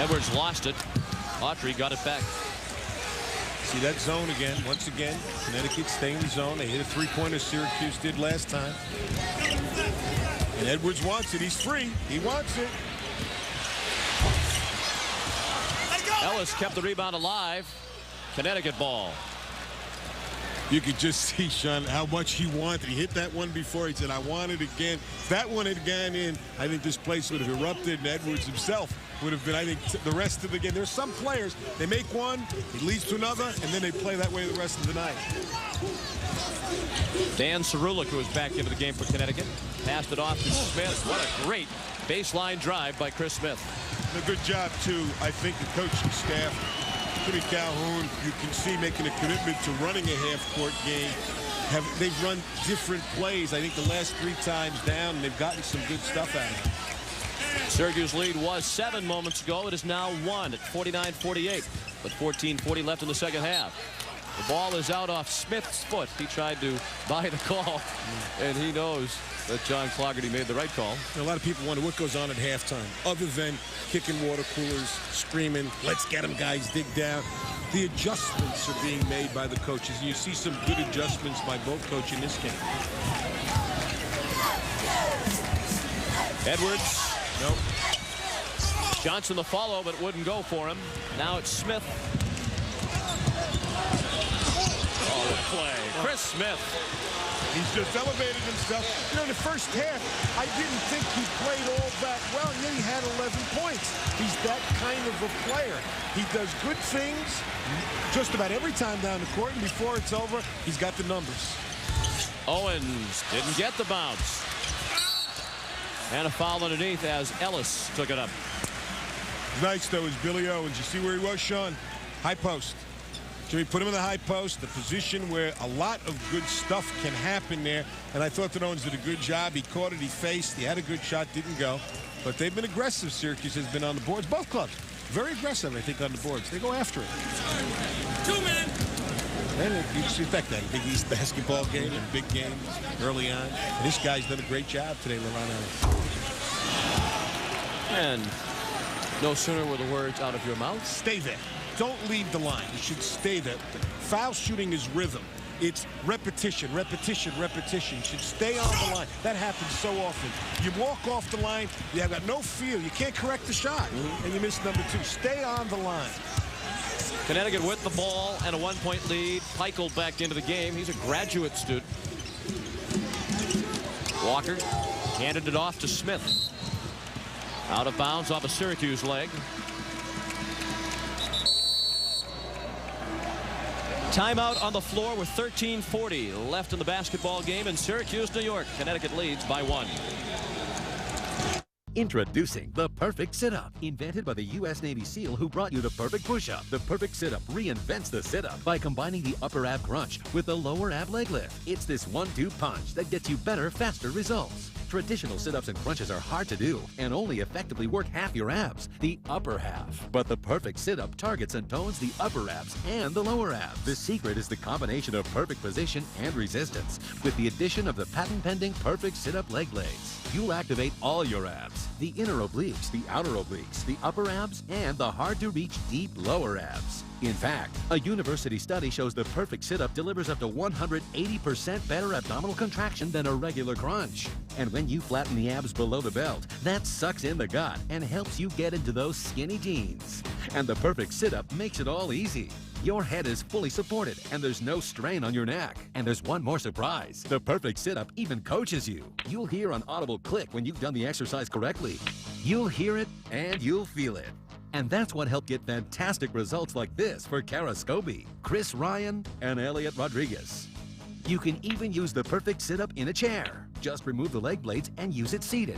Edwards lost it. Autry got it back. See that zone again. Once again, Connecticut staying in the zone. They hit a 3-pointer Syracuse did last time. And Edwards wants it. He's free. He wants it. Ellis kept the rebound alive. Connecticut ball. You could just see, Sean, how much he wanted. He hit that one before. He said, I want it again. If that one had gone in, I think this place would have erupted, and Edwards himself would have been, I think, the rest of the game. There's some players, they make one, it leads to another, and then they play that way the rest of the night. Dan Cerulik, who is back into the game for Connecticut, passed it off to Smith. What a great baseline drive by Chris Smith. A good job, too, I think, the coaching staff. Jimmy Calhoun, you can see, making a commitment to running a half-court game. They've run different plays, I think, the last 3 times down, and they've gotten some good stuff out of it. Syracuse lead was 7 moments ago. It is now 1 at 49-48, with 14:40 left in the second half. The ball is out off Smith's foot. He tried to buy the call, and he knows that John Clougherty made the right call. A lot of people wonder what goes on at halftime, other than kicking water coolers, screaming, let's get them, guys, dig down. The adjustments are being made by the coaches, and you see some good adjustments by both coaches in this game. Edwards. Nope. Johnson the follow, but it wouldn't go for him. Now it's Smith. Oh, the play. Chris Smith. He's just elevated himself. You know, in the first half, I didn't think he played all that well, and then he had 11 points. He's that kind of a player. He does good things just about every time down the court, and before it's over, he's got the numbers. Owens didn't get the bounce. And a foul underneath as Ellis took it up. Nice, though, is Billy Owens. You see where he was, Sean? High post. Jimmy put him in the high post, the position where a lot of good stuff can happen there. And I thought that Owens did a good job. He caught it, he faced, he had a good shot, didn't go. But they've been aggressive. Syracuse has been on the boards. Both clubs, very aggressive, I think, on the boards. They go after it. 2 minutes. And you expect that. Big East basketball game and big games early on. And this guy's done a great job today, LeRon Ellis. And no sooner were the words out of your mouth. Stay there. Don't leave the line. You should stay there. Foul shooting is rhythm. It's repetition, repetition, repetition. You should stay on the line. That happens so often. You walk off the line, you have got no feel. You can't correct the shot, and you miss number 2. Stay on the line. Connecticut with the ball and a 1-point lead. Peichel back into the game. He's a graduate student. Walker handed it off to Smith. Out of bounds off a Syracuse leg. Timeout on the floor with 13:40 left in the basketball game in Syracuse, New York. Connecticut leads by 1. Introducing the Perfect Sit-Up, invented by the U.S. Navy SEAL who brought you the perfect push-up. The Perfect Sit-Up reinvents the sit-up by combining the upper ab crunch with the lower ab leg lift. It's this 1-2 punch that gets you better, faster results. Traditional sit-ups and crunches are hard to do and only effectively work half your abs, the upper half. But the Perfect Sit-Up targets and tones the upper abs and the lower abs. The secret is the combination of perfect position and resistance with the addition of the patent-pending Perfect Sit-Up leg blades. You'll activate all your abs, the inner obliques, the outer obliques, the upper abs, and the hard-to-reach deep lower abs. In fact, a university study shows the Perfect Sit-Up delivers up to 180% better abdominal contraction than a regular crunch. And when you flatten the abs below the belt, that sucks in the gut and helps you get into those skinny jeans. And the Perfect Sit-Up makes it all easy. Your head is fully supported and there's no strain on your neck. And there's one more surprise. The Perfect Sit-Up even coaches you. You'll hear an audible click when you've done the exercise correctly. You'll hear it and you'll feel it. And that's what helped get fantastic results like this for Kara Scobie, Chris Ryan, and Elliot Rodriguez. You can even use the Perfect Sit-Up in a chair. Just remove the leg blades and use it seated.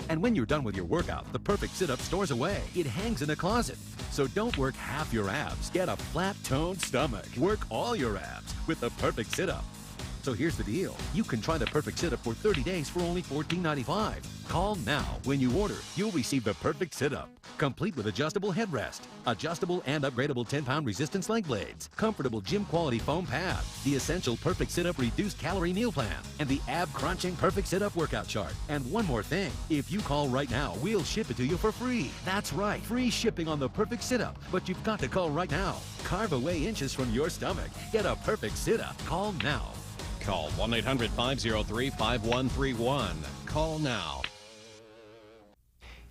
And when you're done with your workout, the Perfect Sit-Up stores away. It hangs in a closet. So don't work half your abs. Get a flat-toned stomach. Work all your abs with the Perfect Sit-Up. So here's the deal. You can try the Perfect Sit-Up for 30 days for only $14.95. Call now. When you order, you'll receive the Perfect Sit-Up, complete with adjustable headrest, adjustable and upgradable 10-pound resistance leg blades, comfortable gym-quality foam pad, the essential Perfect Sit-Up reduced calorie meal plan, and the ab-crunching Perfect Sit-Up workout chart. And one more thing. If you call right now, we'll ship it to you for free. That's right, free shipping on the Perfect Sit-Up. But you've got to call right now. Carve away inches from your stomach. Get a Perfect Sit-Up. Call now. Call 1-800-503-5131. Call now.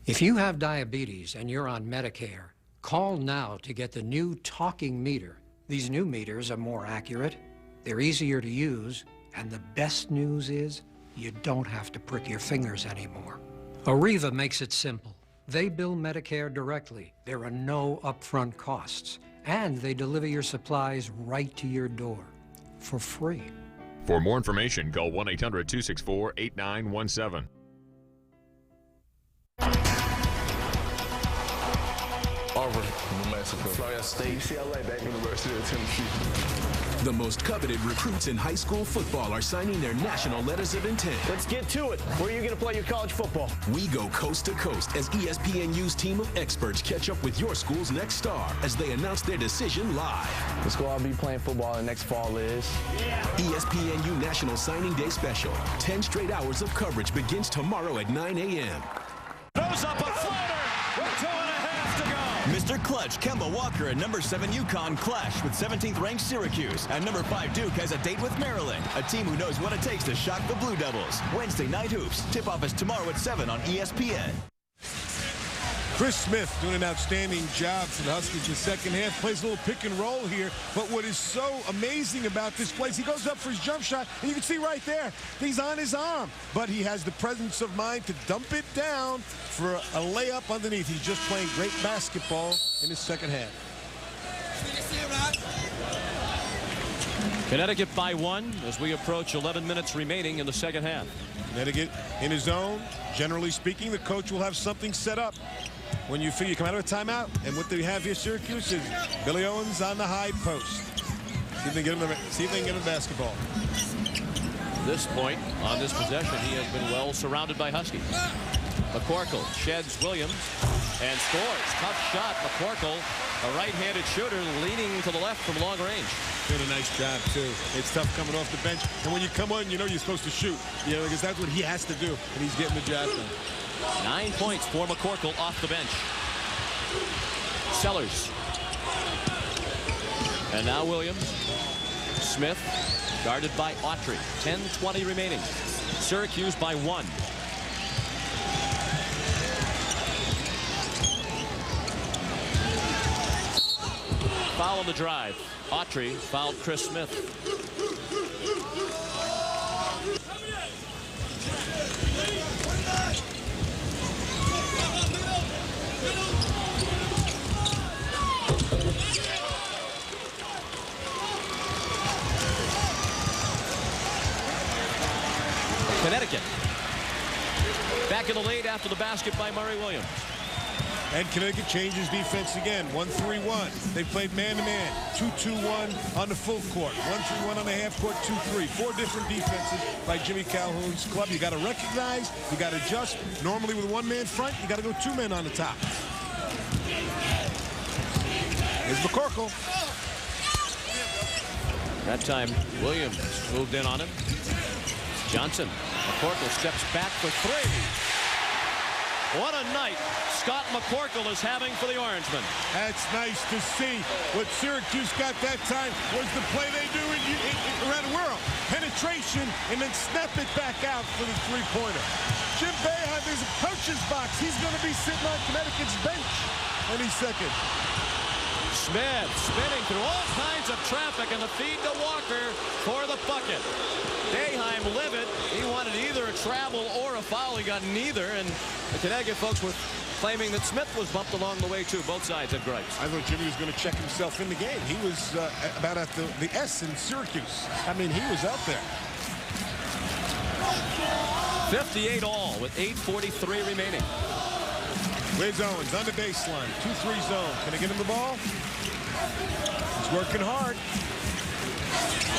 If you have diabetes and you're on Medicare, call now to get the new talking meter. These new meters are more accurate, they're easier to use, and the best news is you don't have to prick your fingers anymore. Arriva makes it simple. They bill Medicare directly. There are no upfront costs, and they deliver your supplies right to your door for free. For more information, call 1-800-264-8917. Auburn, New Mexico, Florida State, UCLA, University of Tennessee. The most coveted recruits in high school football are signing their national letters of intent. Let's get to it. Where are you going to play your college football? We go coast to coast as ESPNU's team of experts catch up with your school's next star as they announce their decision live. The school I'll be playing football next fall is ESPNU National Signing Day Special. 10 straight hours of coverage begins tomorrow at 9 a.m. Throws up a floater with 2.5 to go. Mr. Clutch, Kemba Walker and number 7 UConn clash with 17th ranked Syracuse. And number 5 Duke has a date with Maryland, a team who knows what it takes to shock the Blue Devils. Wednesday night hoops. Tip-off is tomorrow at 7 on ESPN. Chris Smith doing an outstanding job for the Huskies in the second half. Plays a little pick and roll here. But what is so amazing about this play is he goes up for his jump shot, and you can see right there, he's on his arm. But he has the presence of mind to dump it down for a layup underneath. He's just playing great basketball in his second half. Connecticut by 1 as we approach 11 minutes remaining in the second half. Connecticut in his zone. Generally speaking, the coach will have something set up. When you feel you come out of a timeout, and what they have here, Syracuse, is Billy Owens on the high post. See if they can get him a basketball. At this point, on this possession, he has been well surrounded by Huskies. McCorkle sheds Williams and scores. Tough shot, McCorkle, a right-handed shooter leaning to the left from long range. Doing a nice job, too. It's tough coming off the bench. And when you come on, you know you're supposed to shoot. You know, because that's what he has to do, and he's getting the job done. 9 points for McCorkle off the bench. Sellers. And now Williams. Smith guarded by Autry. 10:20 remaining. Syracuse by 1. Foul on the drive. Autry fouled Chris Smith. Dunk in the late after the basket by Murray Williams. And Connecticut changes defense again. 1-3-1. They played man-to-man. 2-2-1 on the full court. 1-3-1 on the half court. 2-3. 4 different defenses by Jimmy Calhoun's club. You got to recognize. You got to adjust. Normally with a one-man front, you got to go 2 men on the top. Here's McCorkle. That time, Williams moved in on him. Johnson. McCorkle steps back for 3. What a night Scott McCorkle is having for the Orangemen. That's nice to see. What Syracuse got that time was the play they do around the world. Penetration and then snap it back out for the three-pointer. Jim Boeheim, there's a coach's box. He's going to be sitting on Connecticut's bench any second. Smith spinning through all kinds of traffic and the feed to Walker for the bucket. Boeheim livid. He wanted either a travel or a foul. He got neither, and the Connecticut folks were claiming that Smith was bumped along the way too. Both sides had gripes. I thought Jimmy was going to check himself in the game. He was about at the S in Syracuse. I mean, he was out there. 58 all with 8:43 remaining. Where's Owens on the baseline? 2-3 zone. Can I get him the ball? He's working hard.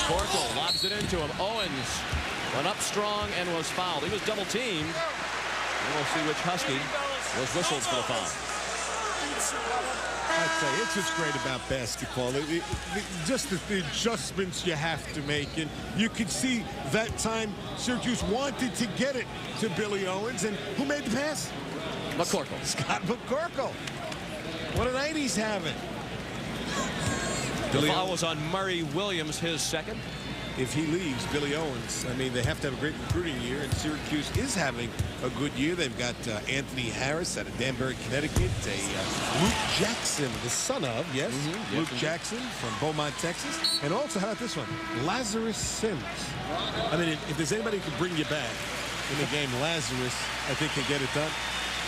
McCorkle lobs it into him. Owens went up strong and was fouled. He was double teamed. And we'll see which Husky was whistled for the foul. I tell you, it's what's great about basketball. Just the adjustments you have to make. And you could see that time Syracuse wanted to get it to Billy Owens. And who made the pass? McCorkle. Scott McCorkle. What a night he's having. The foul was on Murray Williams, his second. If he leaves, Billy Owens, I mean, they have to have a great recruiting year, and Syracuse is having a good year. They've got Anthony Harris out of Danbury, Connecticut, Luke Jackson, the son of, yes, Luke Jackson from Beaumont, Texas, and also, how about this one, Lazarus Sims. I mean, if there's anybody who can bring you back in the game, Lazarus, I think, can get it done.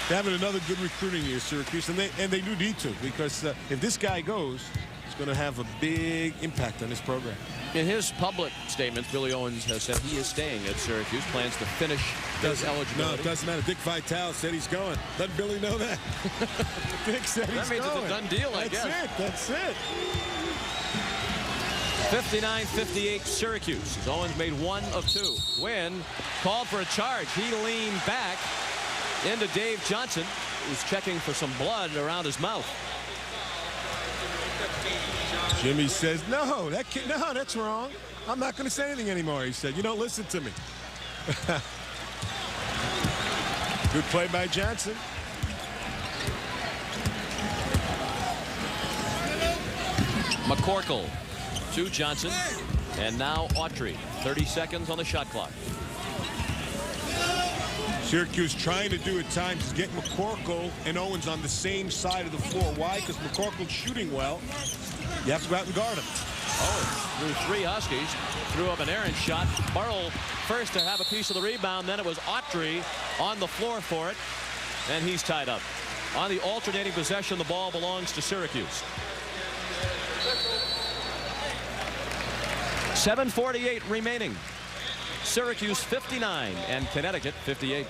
They're having another good recruiting year, Syracuse, and they do need to, because if this guy goes, it's going to have a big impact on this program. In his public statements, Billy Owens has said he is staying at Syracuse, plans to finish his eligibility. No, it doesn't matter. Dick Vitale said he's going. Let Billy know that. Dick said he's going. That means it's a done deal, I guess. That's it. 59-58 Syracuse. As Owens made 1 of 2. Wynn called for a charge. He leaned back into Dave Johnson, who's checking for some blood around his mouth. Jimmy says, no, that's wrong. I'm not going to say anything anymore. He said, you don't listen to me. Good play by Johnson. McCorkle to Johnson. And now Autry. 30 seconds on the shot clock. Syracuse trying to do at times is get McCorkle and Owens on the same side of the floor. Why? Because McCorkle's shooting well. You have to go out and guard him. Owens threw 3 Huskies. Threw up an errant shot. Burrell first to have a piece of the rebound. Then it was Autry on the floor for it. And he's tied up. On the alternating possession, the ball belongs to Syracuse. 7:48 remaining. Syracuse 59 and Connecticut 58.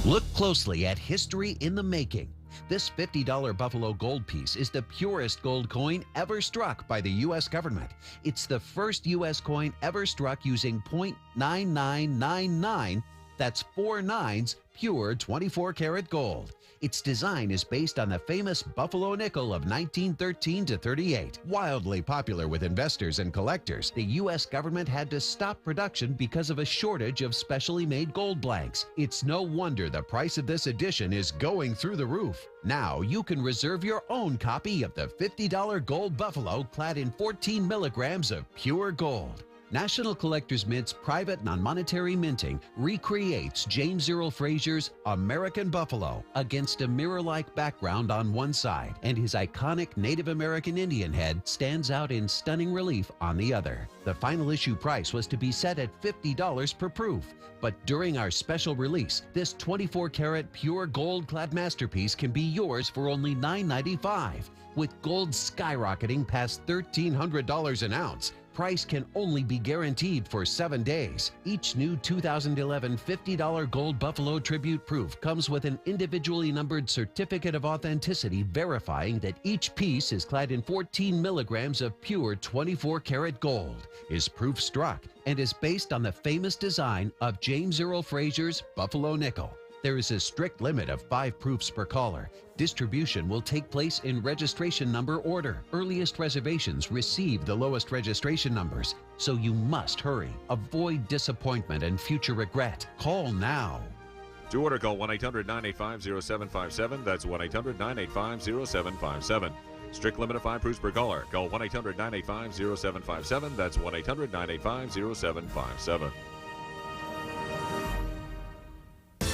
Look closely at history in the making. This $50 Buffalo gold piece is the purest gold coin ever struck by the U.S. government. It's the first U.S. coin ever struck using .9999. That's 4 nines, pure 24-karat gold. Its design is based on the famous Buffalo nickel of 1913 to 38. Wildly popular with investors and collectors, the U.S. government had to stop production because of a shortage of specially made gold blanks. It's no wonder the price of this edition is going through the roof. Now you can reserve your own copy of the $50 gold Buffalo clad in 14 milligrams of pure gold. National Collectors Mint's private non-monetary minting recreates James Earl Frazier's American Buffalo against a mirror-like background on one side, and his iconic Native American Indian head stands out in stunning relief on the other. The final issue price was to be set at $50 per proof, but during our special release, this 24-karat pure gold-clad masterpiece can be yours for only $9.95. With gold skyrocketing past $1,300 an ounce, Price can only be guaranteed for 7 days. Each new 2011 $50 gold Buffalo Tribute proof comes with an individually numbered certificate of authenticity verifying that each piece is clad in 14 milligrams of pure 24-karat gold. Is proof struck and is based on the famous design of James Earl Frazier's Buffalo nickel. There is a strict limit of 5 proofs per caller. Distribution will take place in registration number order. Earliest reservations receive the lowest registration numbers, so you must hurry. Avoid disappointment and future regret. Call now. To order, call 1-800-985-0757. That's 1-800-985-0757. Strict limit of 5 proofs per caller. Call 1-800-985-0757. That's 1-800-985-0757.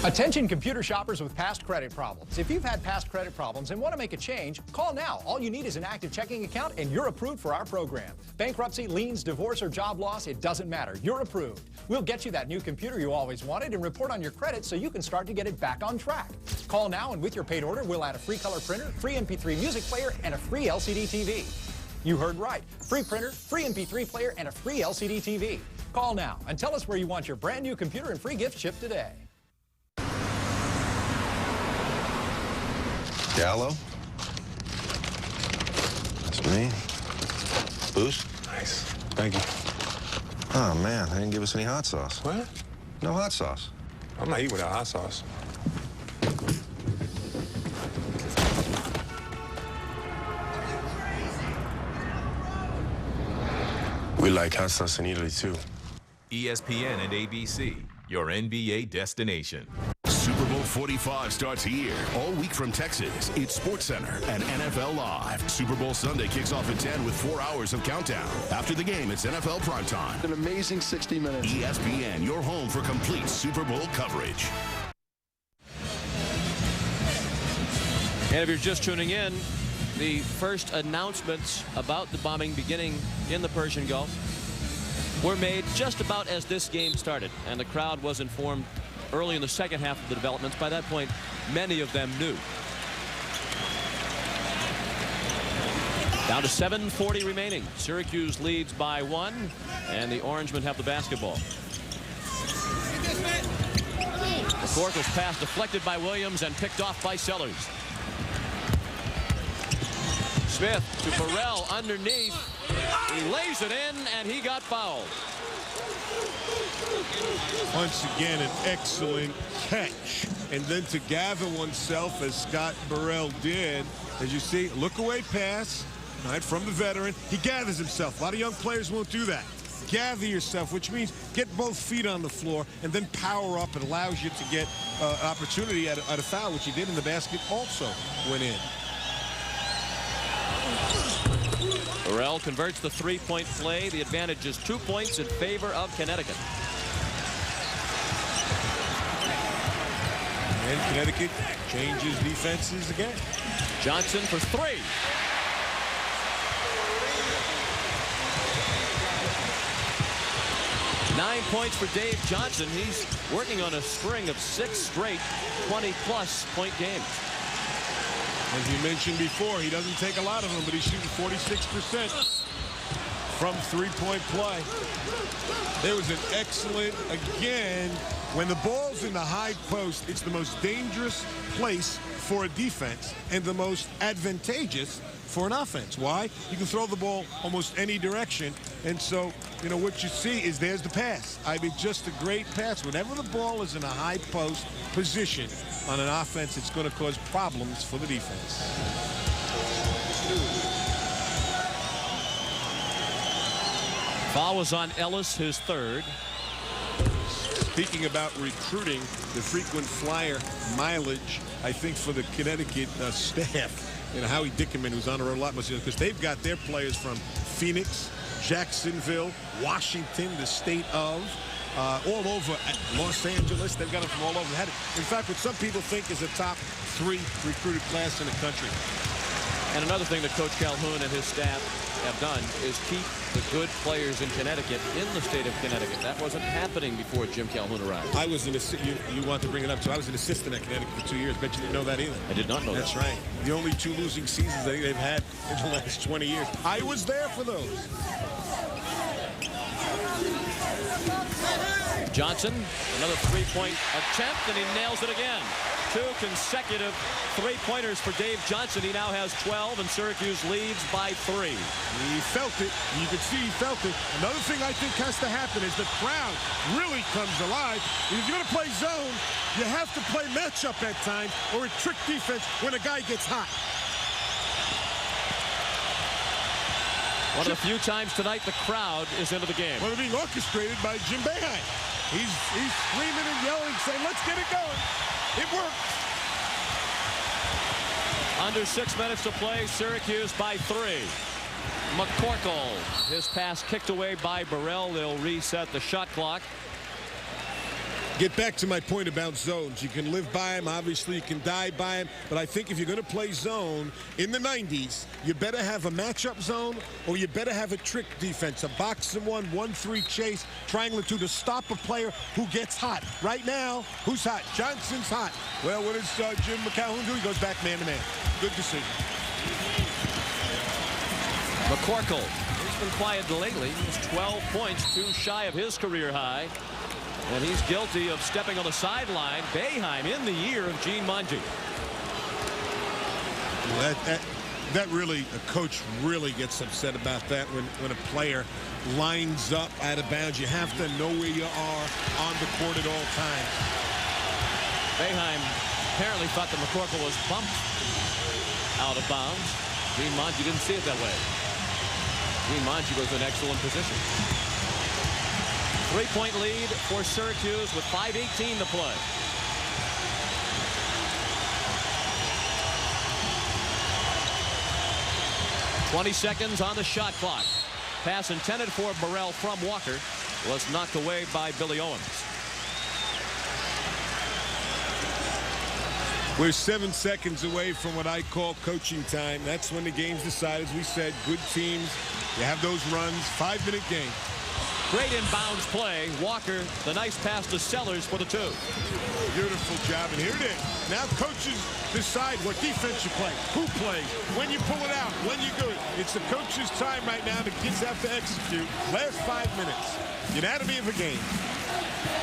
Attention computer shoppers with past credit problems. If you've had past credit problems and want to make a change, call now. All you need is an active checking account and you're approved for our program. Bankruptcy, liens, divorce, or job loss, it doesn't matter. You're approved. We'll get you that new computer you always wanted and report on your credit so you can start to get it back on track. Call now and with your paid order, we'll add a free color printer, free MP3 music player, and a free LCD TV. You heard right. Free printer, free MP3 player, and a free LCD TV. Call now and tell us where you want your brand new computer and free gift shipped today. Gallo? That's me. Boost? Nice. Thank you. Oh, man, they didn't give us any hot sauce. What? No hot sauce. I'm not eating without hot sauce. We like hot sauce in Italy, too. ESPN and ABC, your NBA destination. Super Bowl 45 starts here. All week from Texas, it's SportsCenter and NFL Live. Super Bowl Sunday kicks off at 10 with 4 hours of countdown. After the game, it's NFL Primetime. An amazing 60 minutes. ESPN, your home for complete Super Bowl coverage. And if you're just tuning in, the first announcements about the bombing beginning in the Persian Gulf were made just about as this game started, and the crowd was informed early in the second half of the developments. By that point, many of them knew. Down to 7:40 remaining. Syracuse leads by 1, and the Orangemen have the basketball. The court was pass deflected by Williams and picked off by Sellers. Smith to Burrell underneath. He lays it in, and he got fouled. Once again, an excellent catch. And then to gather oneself, as Scott Burrell did, as you see, look away pass, right, from the veteran. He gathers himself. A lot of young players won't do that. Gather yourself, which means get both feet on the floor and then power up. It allows you to get opportunity at a foul, which he did, in the basket also went in. Burrell converts the three-point play. The advantage is 2 points in favor of Connecticut. And Connecticut changes defenses again. Johnson for 3. Nine points for Dave Johnson. He's working on a string of 6 straight 20-plus point games. As you mentioned before, he doesn't take a lot of them, but he's shooting 46% from three-point play. There was an excellent, again, when the ball's in the high post, it's the most dangerous place for a defense and the most advantageous for an offense. Why? You can throw the ball almost any direction. And so, you know, what you see is there's the pass. I mean, just a great pass. Whenever the ball is in a high post position on an offense, it's going to cause problems for the defense. Foul was on Ellis, his 3rd. Speaking about recruiting, the frequent flyer mileage, I think, for the Connecticut staff, you know, Howie Dickerman, who's on the road a lot, because they've got their players from Phoenix, Jacksonville, Washington, the state of, all over Los Angeles. They've got them from all over. In fact, what some people think is a top 3 recruited class in the country. And another thing that Coach Calhoun and his staff have done is keep the good players in Connecticut in the state of Connecticut. That wasn't happening before Jim Calhoun arrived. I was you want to bring it up, so I was an assistant at Connecticut for 2 years. Bet you didn't know that either. I did not know that. That's right. The only 2 losing seasons I think they've had in the last 20 years. I was there for those. Johnson, another three-point attempt, and he nails it again. 2 consecutive three-pointers for Dave Johnson. He now has 12, and Syracuse leads by 3. He felt it. You can see he felt it. Another thing I think has to happen is the crowd really comes alive. If you're going to play zone, you have to play matchup at times or a trick defense when a guy gets hot. One of the few times tonight the crowd is into the game. Well, they're being orchestrated by Jim Boeheim. He's screaming and yelling, saying, let's get it going. It worked. Under 6 minutes to play, Syracuse by 3. McCorkle, his pass kicked away by Burrell. They'll reset the shot clock. Get back to my point about zones. You can live by them. Obviously, you can die by them. But I think if you're going to play zone in the 90s, you better have a matchup zone or you better have a trick defense. A box and 1-1-3 chase, triangle 2 to stop a player who gets hot. Right now, who's hot? Johnson's hot. Well, what does Jim McCallum do? He goes back man-to-man. Good decision. McCorkle, he's been quiet lately. He's 12 points, 2 shy of his career high. And he's guilty of stepping on the sideline. Boeheim in the year of Gene Mungie. That really, a coach really gets upset about that when a player lines up out of bounds. You have to know where you are on the court at all times. Boeheim apparently thought that McCorkle was bumped out of bounds. Gene Mungie didn't see it that way. Gene Mungie was in excellent position. 3-point lead for Syracuse with 5:18 to play. "20 seconds on the shot clock. Pass intended for Burrell from Walker was knocked away by Billy Owens. We're 7 seconds away from what I call coaching time. That's when the game's decided. As we said, good teams, you have those runs, 5-minute game. Great inbounds play. Walker, the nice pass to Sellers for the 2. Beautiful job, and here it is. Now coaches decide what defense you play, who plays, when you pull it out, when you do it. It's the coach's time right now. The kids have to execute. Last 5 minutes. The anatomy of the game.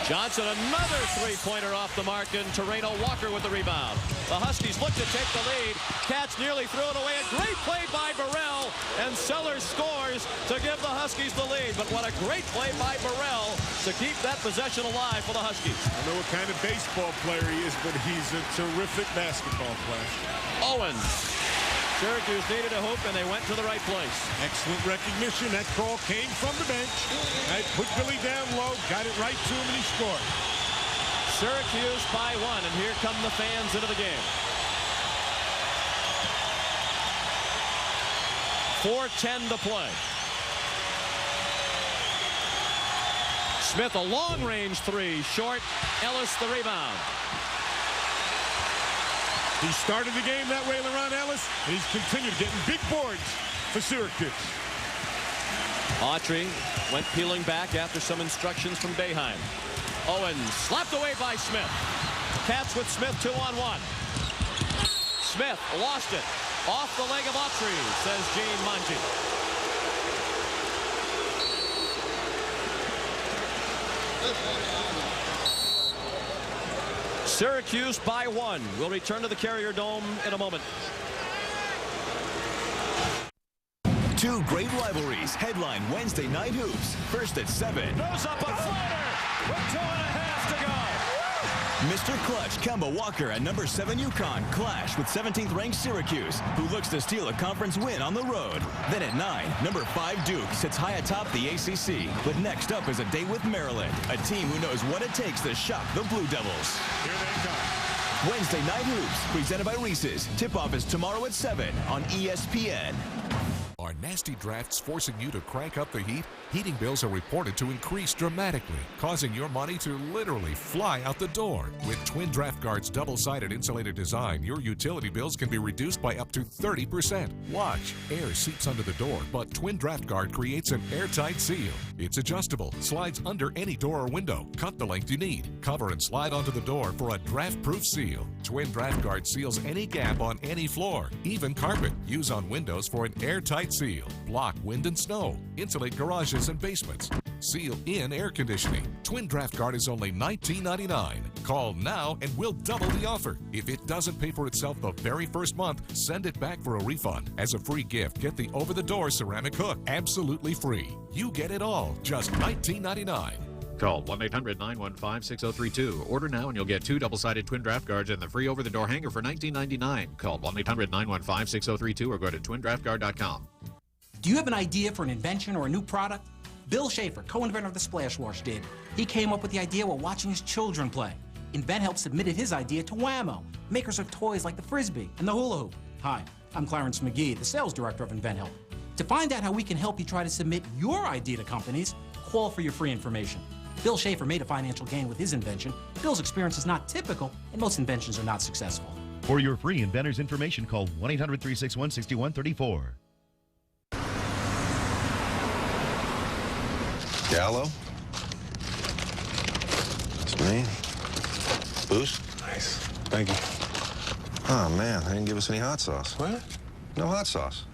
Johnson, another three-pointer off the mark, and Terreno Walker with the rebound. The Huskies look to take the lead. Cats nearly threw it away. A great play by Burrell, and Sellers scores to give the Huskies the lead. But what a great play by Burrell to keep that possession alive for the Huskies. I don't know what kind of baseball player he is, but he's a terrific basketball player. Owens. Syracuse needed a hoop, and they went to the right place. Excellent recognition. That call came from the bench. I put Billy down low, got it right to him, and he scored. Syracuse by 1, and here come the fans into the game. 4:10 to play. Smith, a long-range 3, short. Ellis, the rebound. He started the game that way, LeRon Ellis, and he's continued getting big boards for Syracuse. Autry went peeling back after some instructions from Boeheim. Owens slapped away by Smith. Cats with Smith 2-on-1. Smith lost it. Off the leg of Autry, says Gene Mungie. Syracuse by 1. We'll return to the Carrier Dome in a moment. 2 great rivalries headline Wednesday night hoops. First at 7. Goes up a floater with 2.5 to go. Mr. Clutch Kemba Walker and number 7 UConn clash with 17th ranked Syracuse, who looks to steal a conference win on the road. Then at 9, number 5 Duke sits high atop the ACC. But next up is a date with Maryland, a team who knows what it takes to shock the Blue Devils. Here they come. Wednesday night hoops presented by Reese's. Tip-off is tomorrow at 7 on ESPN. Are nasty drafts forcing you to crank up the heat? Heating bills are reported to increase dramatically, causing your money to literally fly out the door. With Twin Draft Guard's double-sided insulated design, your utility bills can be reduced by up to 30%. Watch. Air seeps under the door, but Twin Draft Guard creates an airtight seal. It's adjustable, slides under any door or window. Cut the length you need. Cover and slide onto the door for a draft-proof seal. Twin Draft Guard seals any gap on any floor, even carpet. Use on windows for an airtight seal. seal, block wind and snow, insulate garages and basements, seal in air conditioning. Twin Draft Guard is only $19.99. Call now and we'll double the offer. If it doesn't pay for itself the very first month, send it back for a refund. As a free gift, get the over-the-door ceramic hook, absolutely free. You get it all, just $19.99. Call 1-800-915-6032. Order now and you'll get 2 double-sided Twin Draft Guards and the free over-the-door hanger for $19.99. Call 1-800-915-6032 or go to twindraftguard.com. Do you have an idea for an invention or a new product? Bill Schaefer, co-inventor of the Splash Wash, did. He came up with the idea while watching his children play. InventHelp submitted his idea to Whammo, makers of toys like the Frisbee and the hula hoop. Hi, I'm Clarence McGee, the sales director of InventHelp. To find out how we can help you try to submit your idea to companies, call for your free information. Bill Schaefer made a financial gain with his invention. Bill's experience is not typical, and most inventions are not successful. For your free inventor's information, call 1-800-361-6134. Gallo? It's me. Boost? Nice. Thank you. Oh, man, they didn't give us any hot sauce. What? No hot sauce.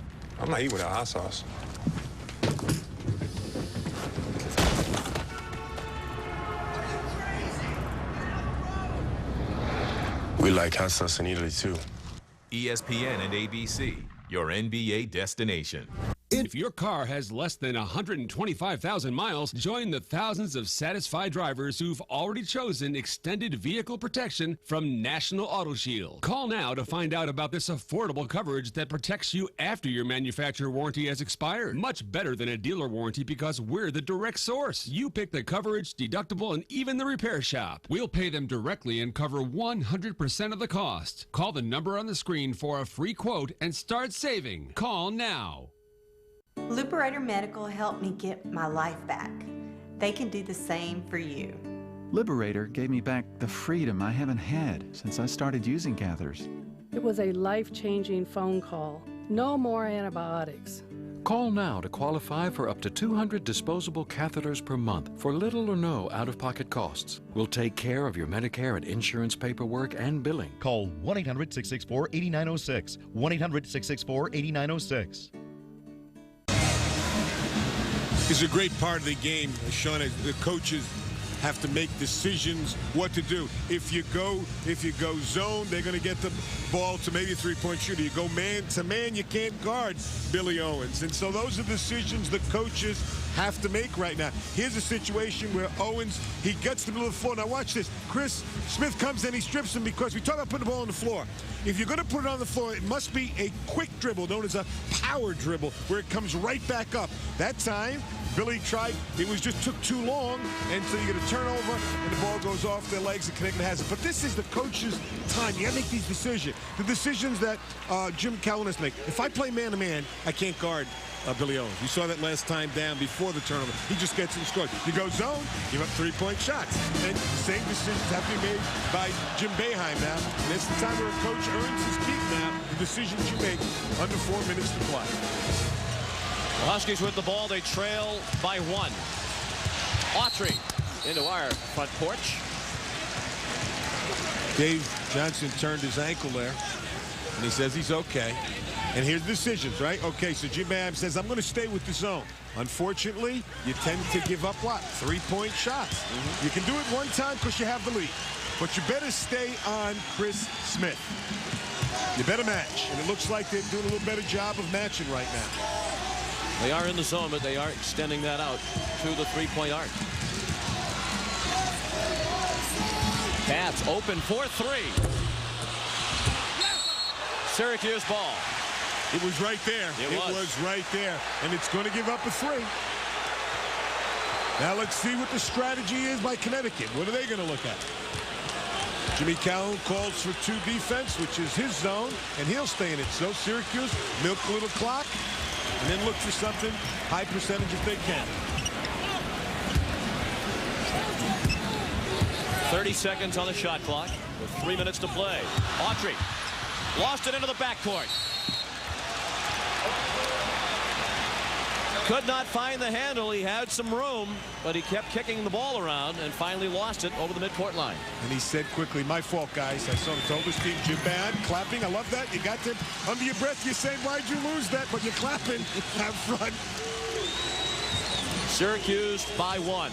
I'm not eating without hot sauce. We like hot sauce in Italy, too. ESPN and ABC, your NBA destination. If your car has less than 125,000 miles, join the thousands of satisfied drivers who've already chosen extended vehicle protection from National Auto Shield. Call now to find out about this affordable coverage that protects you after your manufacturer warranty has expired. Much better than a dealer warranty because we're the direct source. You pick the coverage, deductible, and even the repair shop. We'll pay them directly and cover 100% of the cost. Call the number on the screen for a free quote and start saving. Call now. Liberator Medical helped me get my life back. They can do the same for you. Liberator gave me back the freedom I haven't had since I started using catheters. It was a life-changing phone call. No more antibiotics. Call now to qualify for up to 200 disposable catheters per month for little or no out-of-pocket costs. We'll take care of your Medicare and insurance paperwork and billing. Call 1-800-664-8906. 1-800-664-8906. Is a great part of the game, Sean. The coaches have to make decisions what to do. If you go zone, they're going to get the ball to maybe a three-point shooter. You go man to man, you can't guard Billy Owens. And so those are decisions the coaches have to make right now. Here's a situation where Owens, he gets the middle of the floor. Now watch this. Chris Smith comes in, he strips him because we talk about putting the ball on the floor. If you're going to put it on the floor, it must be a quick dribble, known as a power dribble, where it comes right back up. That time, Billy tried, it just took too long, and so you get a turnover, and the ball goes off their legs, and Connecticut has it. But this is the coach's time. You got to make these decisions. The decisions that Jim Calhoun has to make. If I play man-to-man, I can't guard Billy Owens. You saw that last time down before the turnover. He just gets and scores. You go zone, give up three-point shots. And the same decisions have to be made by Jim Boeheim now. And it's the time where a coach earns his keep now. The decisions you make under 4 minutes to play. The Huskies with the ball. They trail by 1. Autry into our front porch. Dave Johnson turned his ankle there, and he says he's okay. And here's the decisions, right? Okay, so Jim Boeheim says, I'm going to stay with the zone. Unfortunately, you tend to give up what? 3-point shots. You can do it one time because you have the lead. But you better stay on Chris Smith. You better match. And it looks like they're doing a little better job of matching right now. They are in the zone, but they are extending that out to the three-point arc. Cats open for 3. Syracuse ball. It was right there. It was right there. And it's going to give up a 3. Now let's see what the strategy is by Connecticut. What are they going to look at? Jimmy Calhoun calls for 2 defense, which is his zone, and he'll stay in it. So Syracuse milk a little clock and then look for something high percentage if they can. 30 seconds on the shot clock with 3 minutes to play. Autry lost it into the backcourt. Could not find the handle. He had some room, but he kept kicking the ball around and finally lost it over the midcourt line. And he said quickly, my fault, guys. I told his team, Jim Bad, clapping. I love that. You got to, under your breath, you're saying, why'd you lose that? But you're clapping out front. Syracuse by 1.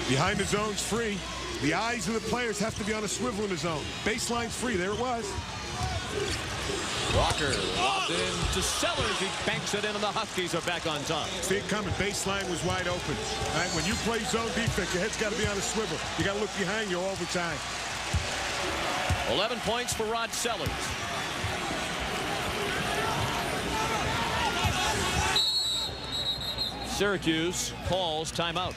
Behind the zone's free. The eyes of the players have to be on a swivel in the zone. Baseline's free. There it was. Walker lobbed in to Sellers. He banks it in, and the Huskies are back on top. See it coming. Baseline was wide open. All right, when you play zone defense, your head's got to be on a swivel. You got to look behind you all the time. 11 points for Rod Sellers. Syracuse calls timeout.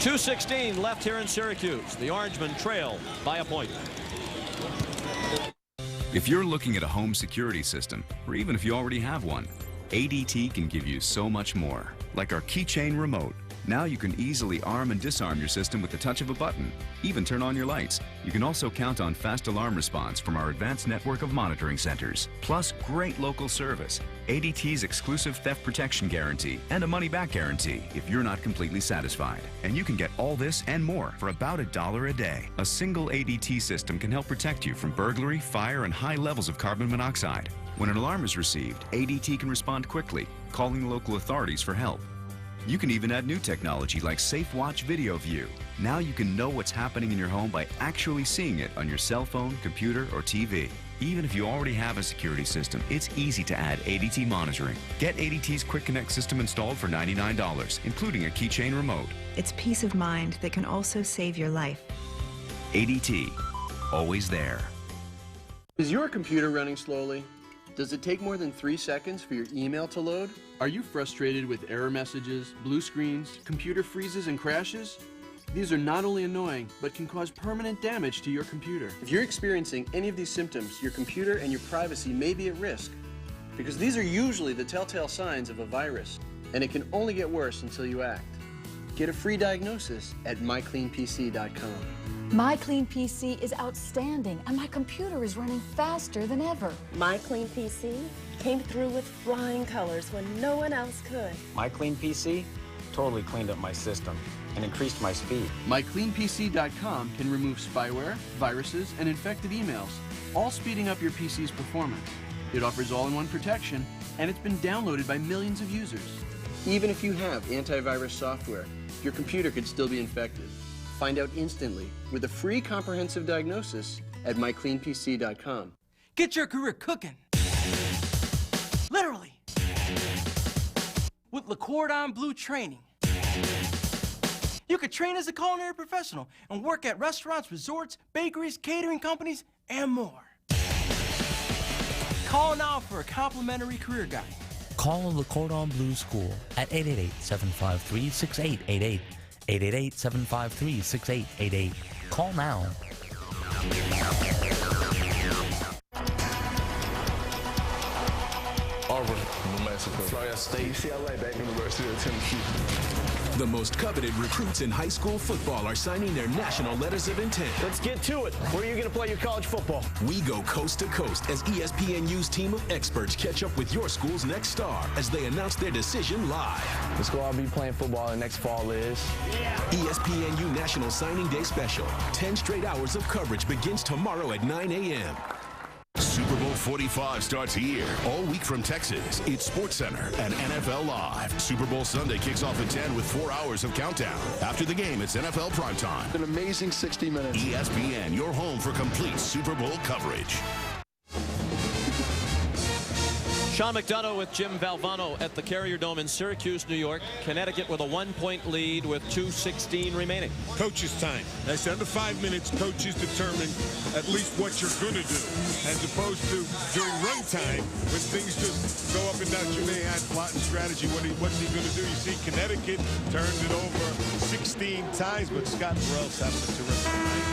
2:16 left here in Syracuse. The Orangemen trail by a point. If you're looking at a home security system, or even if you already have one, ADT can give you so much more. Like our keychain remote. Now you can easily arm and disarm your system with the touch of a button. Even turn on your lights. You can also count on fast alarm response from our advanced network of monitoring centers. Plus, great local service. ADT's exclusive theft protection guarantee and a money-back guarantee if you're not completely satisfied. And you can get all this and more for about $1 a day. A single ADT system can help protect you from burglary, fire, and high levels of carbon monoxide. When an alarm is received, ADT can respond quickly, calling the local authorities for help. You can even add new technology like Safe Watch Video View. Now you can know what's happening in your home by actually seeing it on your cell phone, computer, or TV. Even if you already have a security system, it's easy to add ADT monitoring. Get ADT's Quick Connect system installed for $99, including a keychain remote. It's peace of mind that can also save your life. ADT, always there. Is your computer running slowly? Does it take more than 3 seconds for your email to load? Are you frustrated with error messages, blue screens, computer freezes, and crashes? These are not only annoying, but can cause permanent damage to your computer. If you're experiencing any of these symptoms, your computer and your privacy may be at risk, because these are usually the telltale signs of a virus, and it can only get worse until you act. Get a free diagnosis at mycleanpc.com. My Clean PC is outstanding, and my computer is running faster than ever. My Clean PC came through with flying colors when no one else could. My Clean PC totally cleaned up my system and increased my speed. MyCleanPC.com can remove spyware, viruses, and infected emails, all speeding up your PC's performance. It offers all-in-one protection, and it's been downloaded by millions of users. Even if you have antivirus software, your computer could still be infected. Find out instantly with a free comprehensive diagnosis at mycleanpc.com. Get your career cooking. Literally. With Le Cordon Bleu training. You could train as a culinary professional and work at restaurants, resorts, bakeries, catering companies, and more. Call now for a complimentary career guide. Call Le Cordon Bleu School at 888-753-6888. 888-753-6888. Call now. Auburn, New Mexico. Florida State. UCLA, baby. University of Tennessee. The most coveted recruits in high school football are signing their national letters of intent. Let's get to it. Where are you going to play your college football? We go coast to coast as ESPNU's team of experts catch up with your school's next star as they announce their decision live. The school I'll be playing football in next fall is... ESPNU National Signing Day Special. 10 straight hours of coverage begins tomorrow at 9 a.m. Super Bowl 45 starts here. All week from Texas, it's SportsCenter and NFL Live. Super Bowl Sunday kicks off at 10 with 4 hours of countdown. After the game, it's NFL Primetime. An amazing 60 minutes. ESPN, your home for complete Super Bowl coverage. Sean McDonough with Jim Valvano at the Carrier Dome in Syracuse, New York. Connecticut with a 1-point lead with 2:16 remaining. Coach's time. That's under 5 minutes. Coaches determine at least what you're going to do, as opposed to during run time when things just go up and down. You may add plot and strategy. What's he going to do? You see, Connecticut turned it over 16 times, but Scott Burrell's having a terrific night.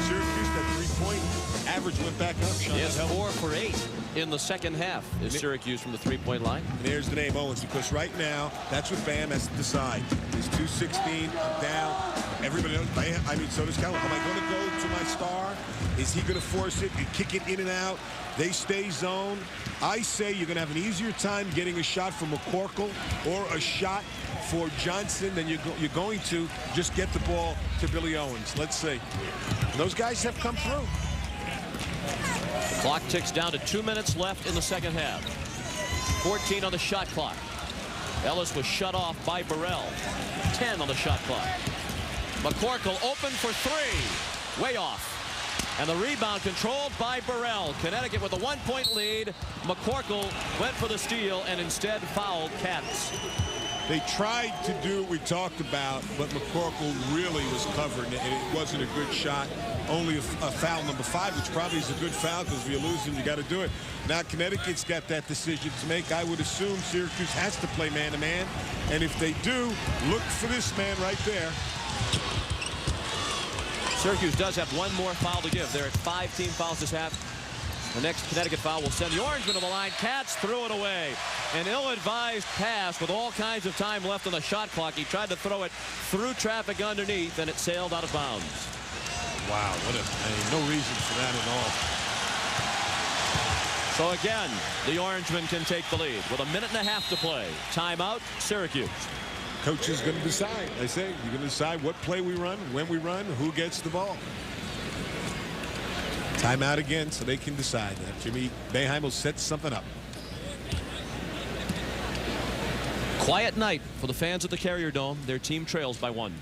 Syracuse, that 3-point average went back up. Sean, yes, 4 for 8 in the second half is Syracuse from the 3-point line. And there's the name Owens, because right now, that's what Bam has to decide. It's 2:16, I'm down. Everybody knows. I mean, so does Keller. Am I going to go to my star? Is he going to force it and kick it in and out? They stay zone. I say you're going to have an easier time getting a shot from McCorkle or a shot for Johnson than you're going to just get the ball to Billy Owens. Let's see. Those guys have come through. The clock ticks down to 2 minutes left in the second half. 14 on the shot clock. Ellis was shut off by Burrell. 10 on the shot clock. McCorkle open for three. Way off. And the rebound controlled by Burrell. Connecticut with a 1-point lead. McCorkle went for the steal and instead fouled Katz. They tried to do what we talked about, but McCorkle really was covered, and it wasn't a good shot. Only a foul number 5, which probably is a good foul because if you lose him, you got to do it. Now Connecticut's got that decision to make. I would assume Syracuse has to play man-to-man, and if they do, look for this man right there. Syracuse does have one more foul to give. They're at 5 team fouls this half. The next Connecticut foul will send the Orangemen to the line. Katz threw it away. An ill-advised pass with all kinds of time left on the shot clock. He tried to throw it through traffic underneath, and it sailed out of bounds. Wow, no reason for that at all. So again, the Orangemen can take the lead with a minute and a half to play. Timeout, Syracuse. Coach is going to decide. I say you're going to decide what play we run, when we run, who gets the ball. Timeout again, so they can decide that. Jimmy Boeheim will set something up. Quiet night for the fans at the Carrier Dome. Their team trails by 1.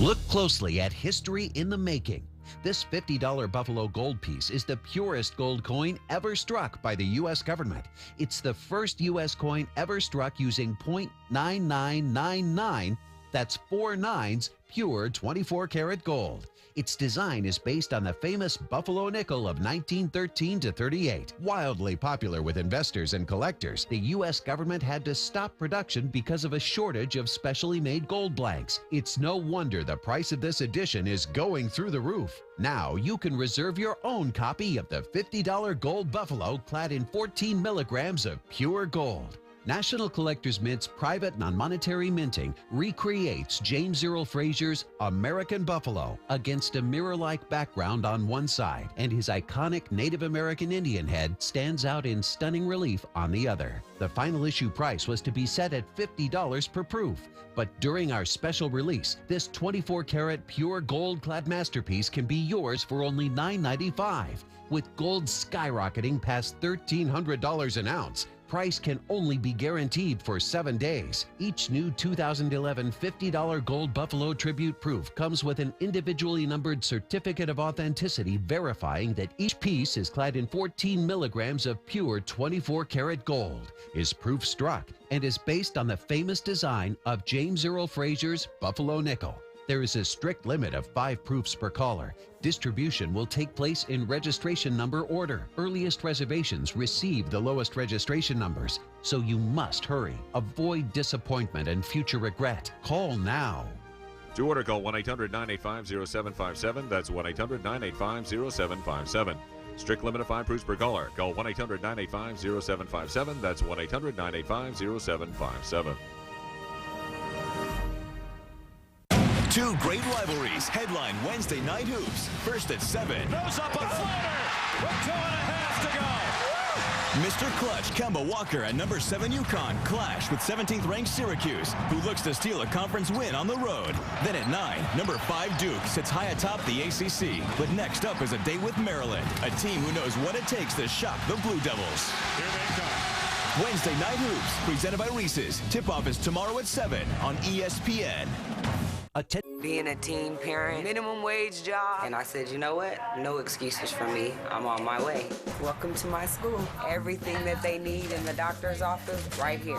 Look closely at history in the making. This $50 Buffalo gold piece is the purest gold coin ever struck by the U.S. government. It's the first U.S. coin ever struck using .9999, that's 4 nines, pure 24-karat gold. Its design is based on the famous Buffalo nickel of 1913 to 38. Wildly popular with investors and collectors, the U.S. government had to stop production because of a shortage of specially made gold blanks. It's no wonder the price of this edition is going through the roof. Now you can reserve your own copy of the $50 gold Buffalo clad in 14 milligrams of pure gold. National Collectors Mint's private non-monetary minting recreates James Earl Frazier's American Buffalo against a mirror-like background on one side, and his iconic Native American Indian head stands out in stunning relief on the other. The final issue price was to be set at $50 per proof, but during our special release, this 24-karat pure gold-clad masterpiece can be yours for only $9.95. With gold skyrocketing past $1,300 an ounce, price can only be guaranteed for 7 days. Each new 2011 $50 gold Buffalo Tribute proof comes with an individually numbered certificate of authenticity verifying that each piece is clad in 14 milligrams of pure 24-karat gold, is proof struck, and is based on the famous design of James Earl Frazier's Buffalo nickel. There is a strict limit of 5 proofs per caller. Distribution will take place in registration number order. Earliest reservations receive the lowest registration numbers, so you must hurry. Avoid disappointment and future regret. Call now. To order, call 1-800-985-0757. That's 1-800-985-0757. Strict limit of 5 proofs per caller. Call 1-800-985-0757. That's 1-800-985-0757. Two great rivalries headline Wednesday night hoops. First at 7. Goes up a floater with 2.5 to go. Mr. Clutch, Kemba Walker at number 7 UConn clash with 17th ranked Syracuse, who looks to steal a conference win on the road. Then at 9, number 5 Duke sits high atop the ACC. But next up is a date with Maryland, a team who knows what it takes to shock the Blue Devils. Here they come. Wednesday night hoops presented by Reese's. Tip-off is tomorrow at 7 on ESPN. Being a teen parent, minimum wage job. And I said, you know what? No excuses for me. I'm on my way. Welcome to my school. Everything that they need in the doctor's office, right here.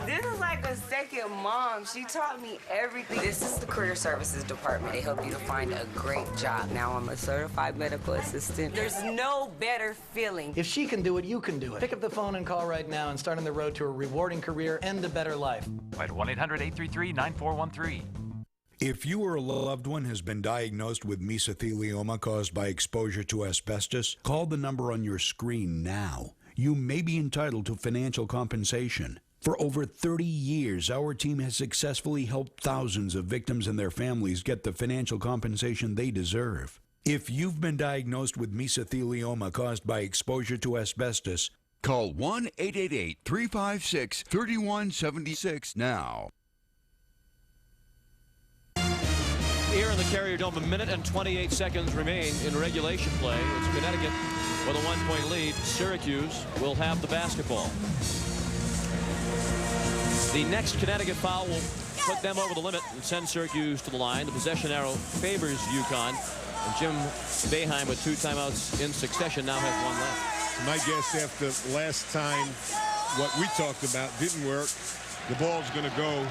This is like a second mom. She taught me everything. This is the Career Services Department. They help you to find a great job. Now I'm a certified medical assistant. There's no better feeling. If she can do it, you can do it. Pick up the phone and call right now and start on the road to a rewarding career and a better life. At 1-800-833-9413. If you or a loved one has been diagnosed with mesothelioma caused by exposure to asbestos, call the number on your screen now. You may be entitled to financial compensation. For over 30 years, our team has successfully helped thousands of victims and their families get the financial compensation they deserve. If you've been diagnosed with mesothelioma caused by exposure to asbestos, call 1-888-356-3176 now. Here in the Carrier Dome, 1 minute and 28 seconds remain in regulation play. It's Connecticut with a 1-point lead. Syracuse will have the basketball. The next Connecticut foul will put them over the limit and send Syracuse to the line. The possession arrow favors UConn. And Jim Boeheim with 2 timeouts in succession now has 1 left. My guess after last time what we talked about didn't work, the ball's going to go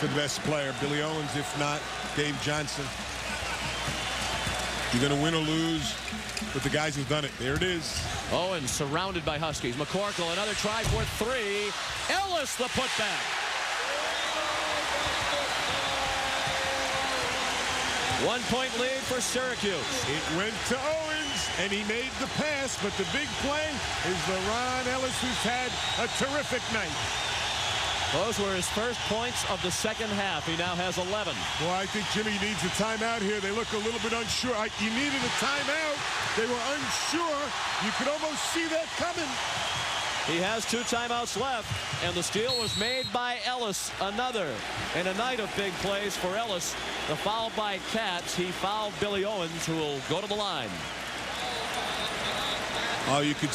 to the best player, Billy Owens, if not Dave Johnson. You're going to win or lose with the guys who've done it. There it is. Owens surrounded by Huskies. McCorkle, another try for 3. Ellis, the putback. 1-point lead for Syracuse. It went to Owens, and he made the pass, but the big play is LeRon Ellis, who's had a terrific night. Those were his first points of the second half. He now has 11. Well, I think Jimmy needs a timeout here. They look a little bit unsure. You needed a timeout. They were unsure. You could almost see that coming. He has 2 timeouts left, and the steal was made by Ellis. Another, and a night of big plays for Ellis. The foul by Katz. He fouled Billy Owens, who will go to the line. Oh, you could,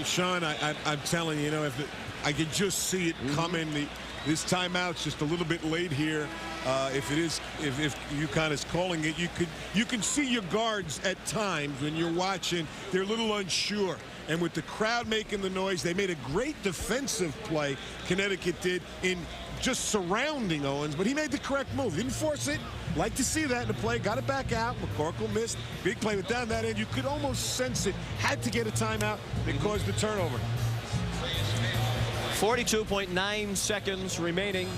Sean, I'm telling you, if I could just see it coming. This timeout's just a little bit late here. If UConn is calling it, you can see your guards at times when you're watching. They're a little unsure. And with the crowd making the noise, they made a great defensive play, Connecticut did, in just surrounding Owens. But he made the correct move. Didn't force it. Like to see that in the play. Got it back out. McCorkle missed. Big play, but down that end, you could almost sense it. Had to get a timeout that caused the turnover. 42.9 seconds remaining.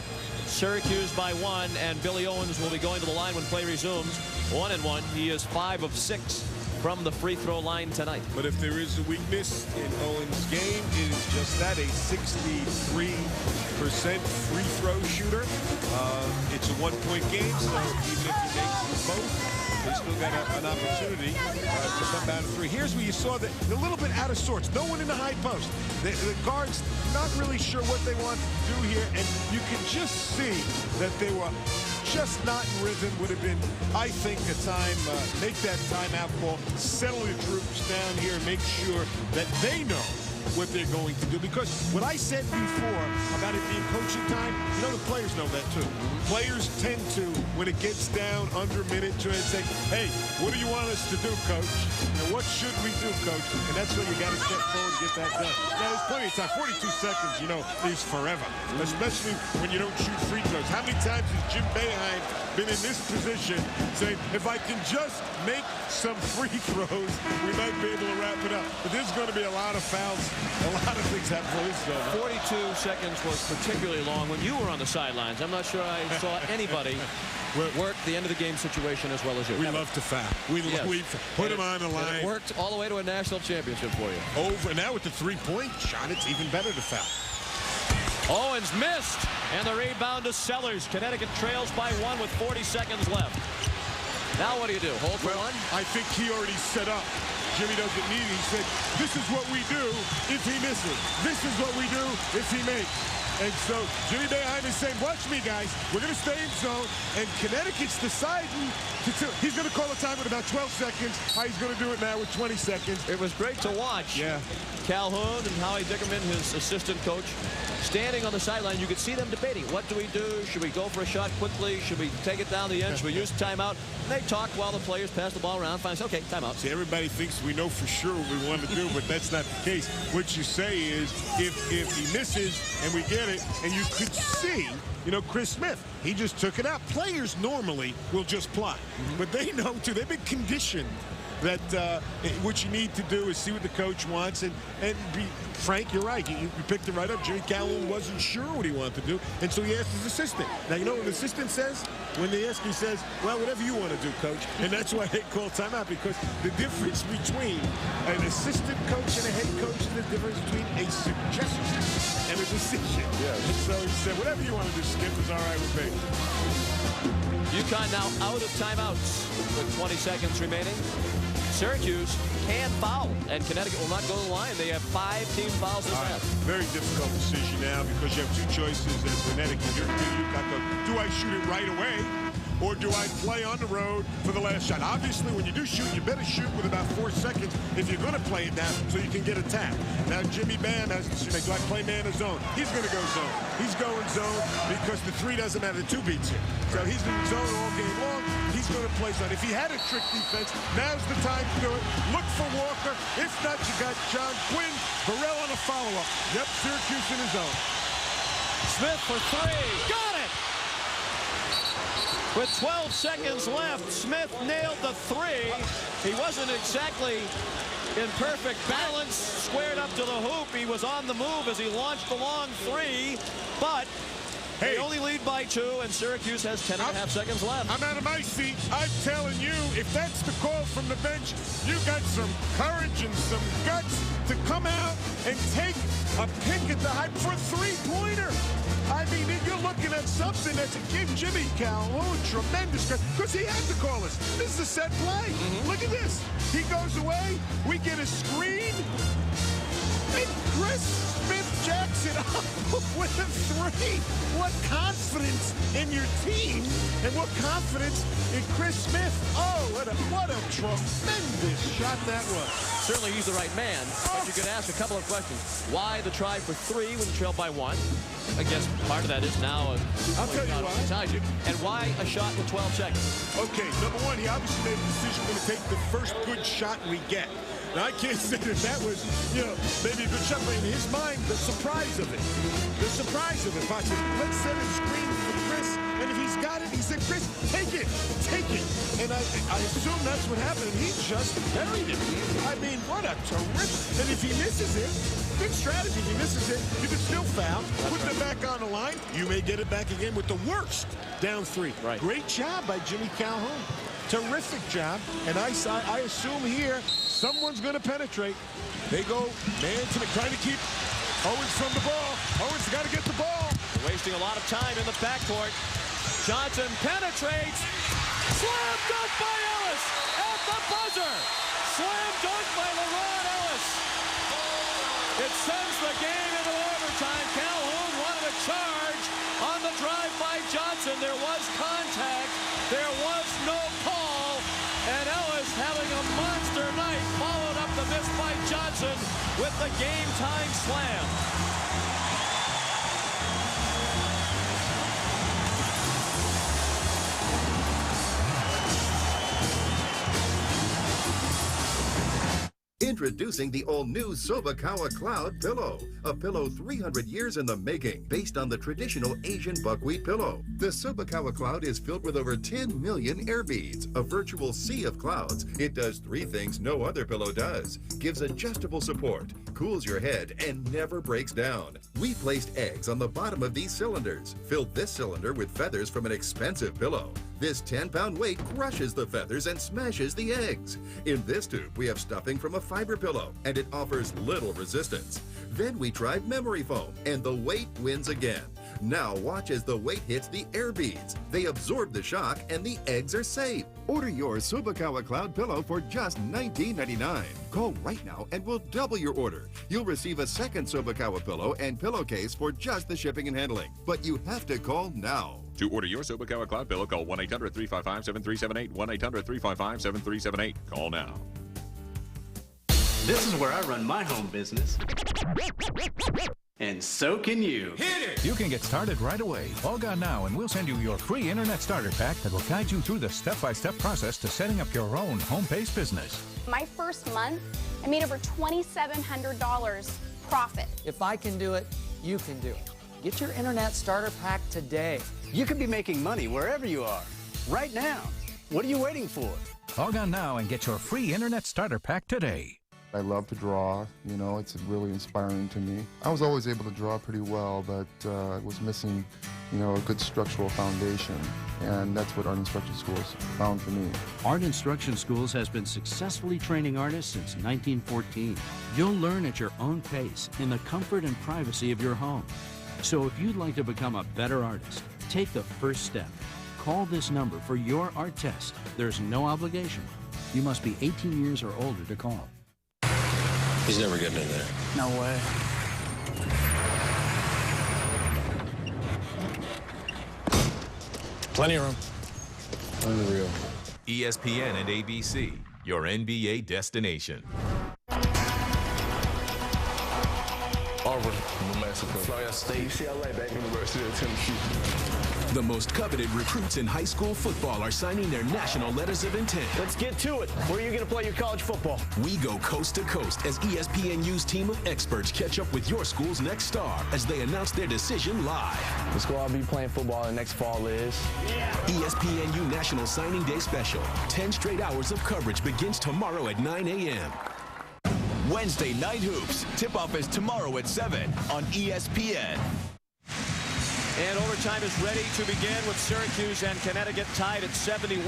Syracuse by 1, and Billy Owens will be going to the line when play resumes. 1-1. He is 5 of 6 from the free throw line tonight. But if there is a weakness in Owens' game, it is just that, a 63% free throw shooter. It's a 1-point game, so even if he makes both, they still got an opportunity to come down to 3. Here's where you saw that a little bit out of sorts. No one in the high post. The guards not really sure what they want to do here, and you can just see that they were just not in rhythm. Would have been, I think, a time, make that timeout call, settle the troops down here, and make sure that they know what they're going to do. Because what I said before about it being coaching time, the players know that too. Players tend to, when it gets down under a minute, try and say, hey, what do you want us to do, coach? What should we do, coach? And that's where you got to step forward and get that done. Now, there's plenty of time. 42 seconds, is forever, especially when you don't shoot free throws. How many times has Jim Boeheim been in this position saying, if I can just make some free throws, we might be able to wrap it up. But there's going to be a lot of fouls. A lot of things happen for this game. 42 seconds was particularly long when you were on the sidelines. I'm not sure I saw anybody work the end of the game situation as well as you. We love to foul. We put him on the line. It worked all the way to a national championship for you. Over. Now with the 3-point shot, it's even better to foul. Owens missed, and the rebound to Sellers. Connecticut trails by 1 with 40 seconds left. Now what do you do? Hold for 1? I think he already set up. Jimmy doesn't need it. He said, this is what we do if he misses. This is what we do if he makes. And so Jimmy Boeheim is saying, watch me, guys. We're going to stay in zone. And Connecticut's deciding he's going to call a time with about 12 seconds. He's going to do it now with 20 seconds. It was great to watch. Yeah. Calhoun and Howie Dickerman, his assistant coach, standing on the sideline. You could see them debating. What do we do? Should we go for a shot quickly? Should we take it down the end? Should we use timeout? And they talk while the players pass the ball around. Finally, okay, timeout. See, everybody thinks we know for sure what we want to do, but that's not the case. What you say is, if he misses and we get it, and you could see, Chris Smith, he just took it out. Players normally will just play, but they know too. They've been conditioned that what you need to do is see what the coach wants and be frank. You're right. You picked it right up. Jimmy Calhoun wasn't sure what he wanted to do, and so he asked his assistant. Now, you know what the assistant says? When they ask, he says, well, whatever you want to do, coach. And that's why they call timeout, because the difference between an assistant coach and a head coach is the difference between a suggestion and a decision. Yeah. And so he said, whatever you want to do, Skip, is all right with me. UConn now out of timeouts with 20 seconds remaining. Syracuse can foul, and Connecticut will not go to the line. They have 5 team fouls this half. Very difficult decision now, because you have 2 choices as Connecticut. You've got do I shoot it right away, or do I play on the road for the last shot? Obviously, when you do shoot, you better shoot with about 4 seconds if you're going to play it now, so you can get a tap. Now, Jimmy Bam has to do I play man or zone? He's going to go zone. He's going zone because the 3 doesn't matter. The 2 beats you. So he's in zone all game long. He's going to play zone. If he had a trick defense, now's the time to do it. Look for Walker. If not, you got John Quinn. Burrell on a follow-up. Yep, Syracuse in his zone. Smith for 3. Got it! With 12 seconds left, Smith nailed the 3. He wasn't exactly in perfect balance, squared up to the hoop. He was on the move as he launched the long 3, but they only lead by 2, and Syracuse has 10.5 seconds left. I'm out of my seat. I'm telling you, if that's the call from the bench, you got some courage and some guts to come out and take a pick at the high for a 3-pointer. I mean, you're looking at something that's give Jimmy Calhoun tremendous credit, because he had to call us. This is a set play. Look at this. He goes away. We get a screen. And Chris Smith-Jackson up with a 3. What confidence in your team, and what confidence in Chris Smith. Oh, what a tremendous shot that was. Certainly he's the right man, but you could ask a couple of questions. Why the try for 3 when you trail by 1? I guess part of that is now I'll tell you why. And why a shot with 12 seconds? Okay, number 1, he obviously made the decision we're going to take the first good shot we get. Now, I can't say that was, maybe a good shot, but in his mind, the surprise of it. The surprise of it. Watch it. Let's set a screen for Chris, and if he's got it, he said, Chris, take it. Take it. And I assume that's what happened, and he just buried it. I mean, what a terrific. And if he misses it, good strategy. If he misses it, you can still foul. Put them back on the line. You may get it back again with the worst down 3. Right. Great job by Jimmy Calhoun. Terrific job. And I assume here, someone's going to penetrate. They go man to the trying to keep Owens from the ball. Owens got to get the ball. They're wasting a lot of time in the backcourt. Johnson penetrates. Slam dunk by Ellis at the buzzer. Slam dunk by LeRon Ellis. It sends the game into overtime. Calhoun wanted a charge on the drive by Johnson. There was contact. There was no call. And Ellis having a monster night, followed up the miss by Johnson with the game-time slam. Introducing the all-new Sobakawa Cloud Pillow, a pillow 300 years in the making, based on the traditional Asian buckwheat pillow. The Sobakawa Cloud is filled with over 10 million air beads, a virtual sea of clouds. It does 3 things no other pillow does. Gives adjustable support, cools your head, and never breaks down. We placed eggs on the bottom of these cylinders, filled this cylinder with feathers from an expensive pillow. This 10-pound weight crushes the feathers and smashes the eggs. In this tube, we have stuffing from a fiber pillow, and it offers little resistance. Then we tried memory foam, and the weight wins again. Now watch as the weight hits the air beads. They absorb the shock, and the eggs are safe. Order your Sobakawa Cloud Pillow for just $19.99. Call right now and we'll double your order. You'll receive a second Sobakawa pillow and pillowcase for just the shipping and handling. But you have to call now. To order your Sobakawa Cloud Pillow, call 1-800-355-7378, 1-800-355-7378. Call now. This is where I run my home business. And so can you. Hit it! You can get started right away. Log on now and we'll send you your free Internet Starter Pack that will guide you through the step-by-step process to setting up your own home-based business. My first month, I made over $2,700 profit. If I can do it, you can do it. Get your Internet Starter Pack today. You could be making money wherever you are, right now. What are you waiting for? Log on now and get your free Internet Starter Pack today. I love to draw, you know, it's really inspiring to me. I was always able to draw pretty well, but I was missing, you know, a good structural foundation, and that's what Art Instruction Schools found for me. Art Instruction Schools has been successfully training artists since 1914. You'll learn at your own pace in the comfort and privacy of your home. So if you'd like to become a better artist, take the first step. Call this number for your art test. There's no obligation. You must be 18 years or older to call. He's never getting in there. No way. Plenty of room. Unreal. ESPN and ABC, your NBA destination. Auburn, New Mexico. Florida State. UCLA, baby. University of Tennessee. The most coveted recruits in high school football are signing their national letters of intent. Let's get to it. Where are you going to play your college football? We go coast to coast as ESPNU's team of experts catch up with your school's next star as they announce their decision live. The school I'll be playing football in next fall is... ESPNU National Signing Day Special. 10 straight hours of coverage begins tomorrow at 9 a.m. Wednesday Night Hoops. Tip-off is tomorrow at 7 on ESPN. And overtime is ready to begin with Syracuse and Connecticut tied at 71.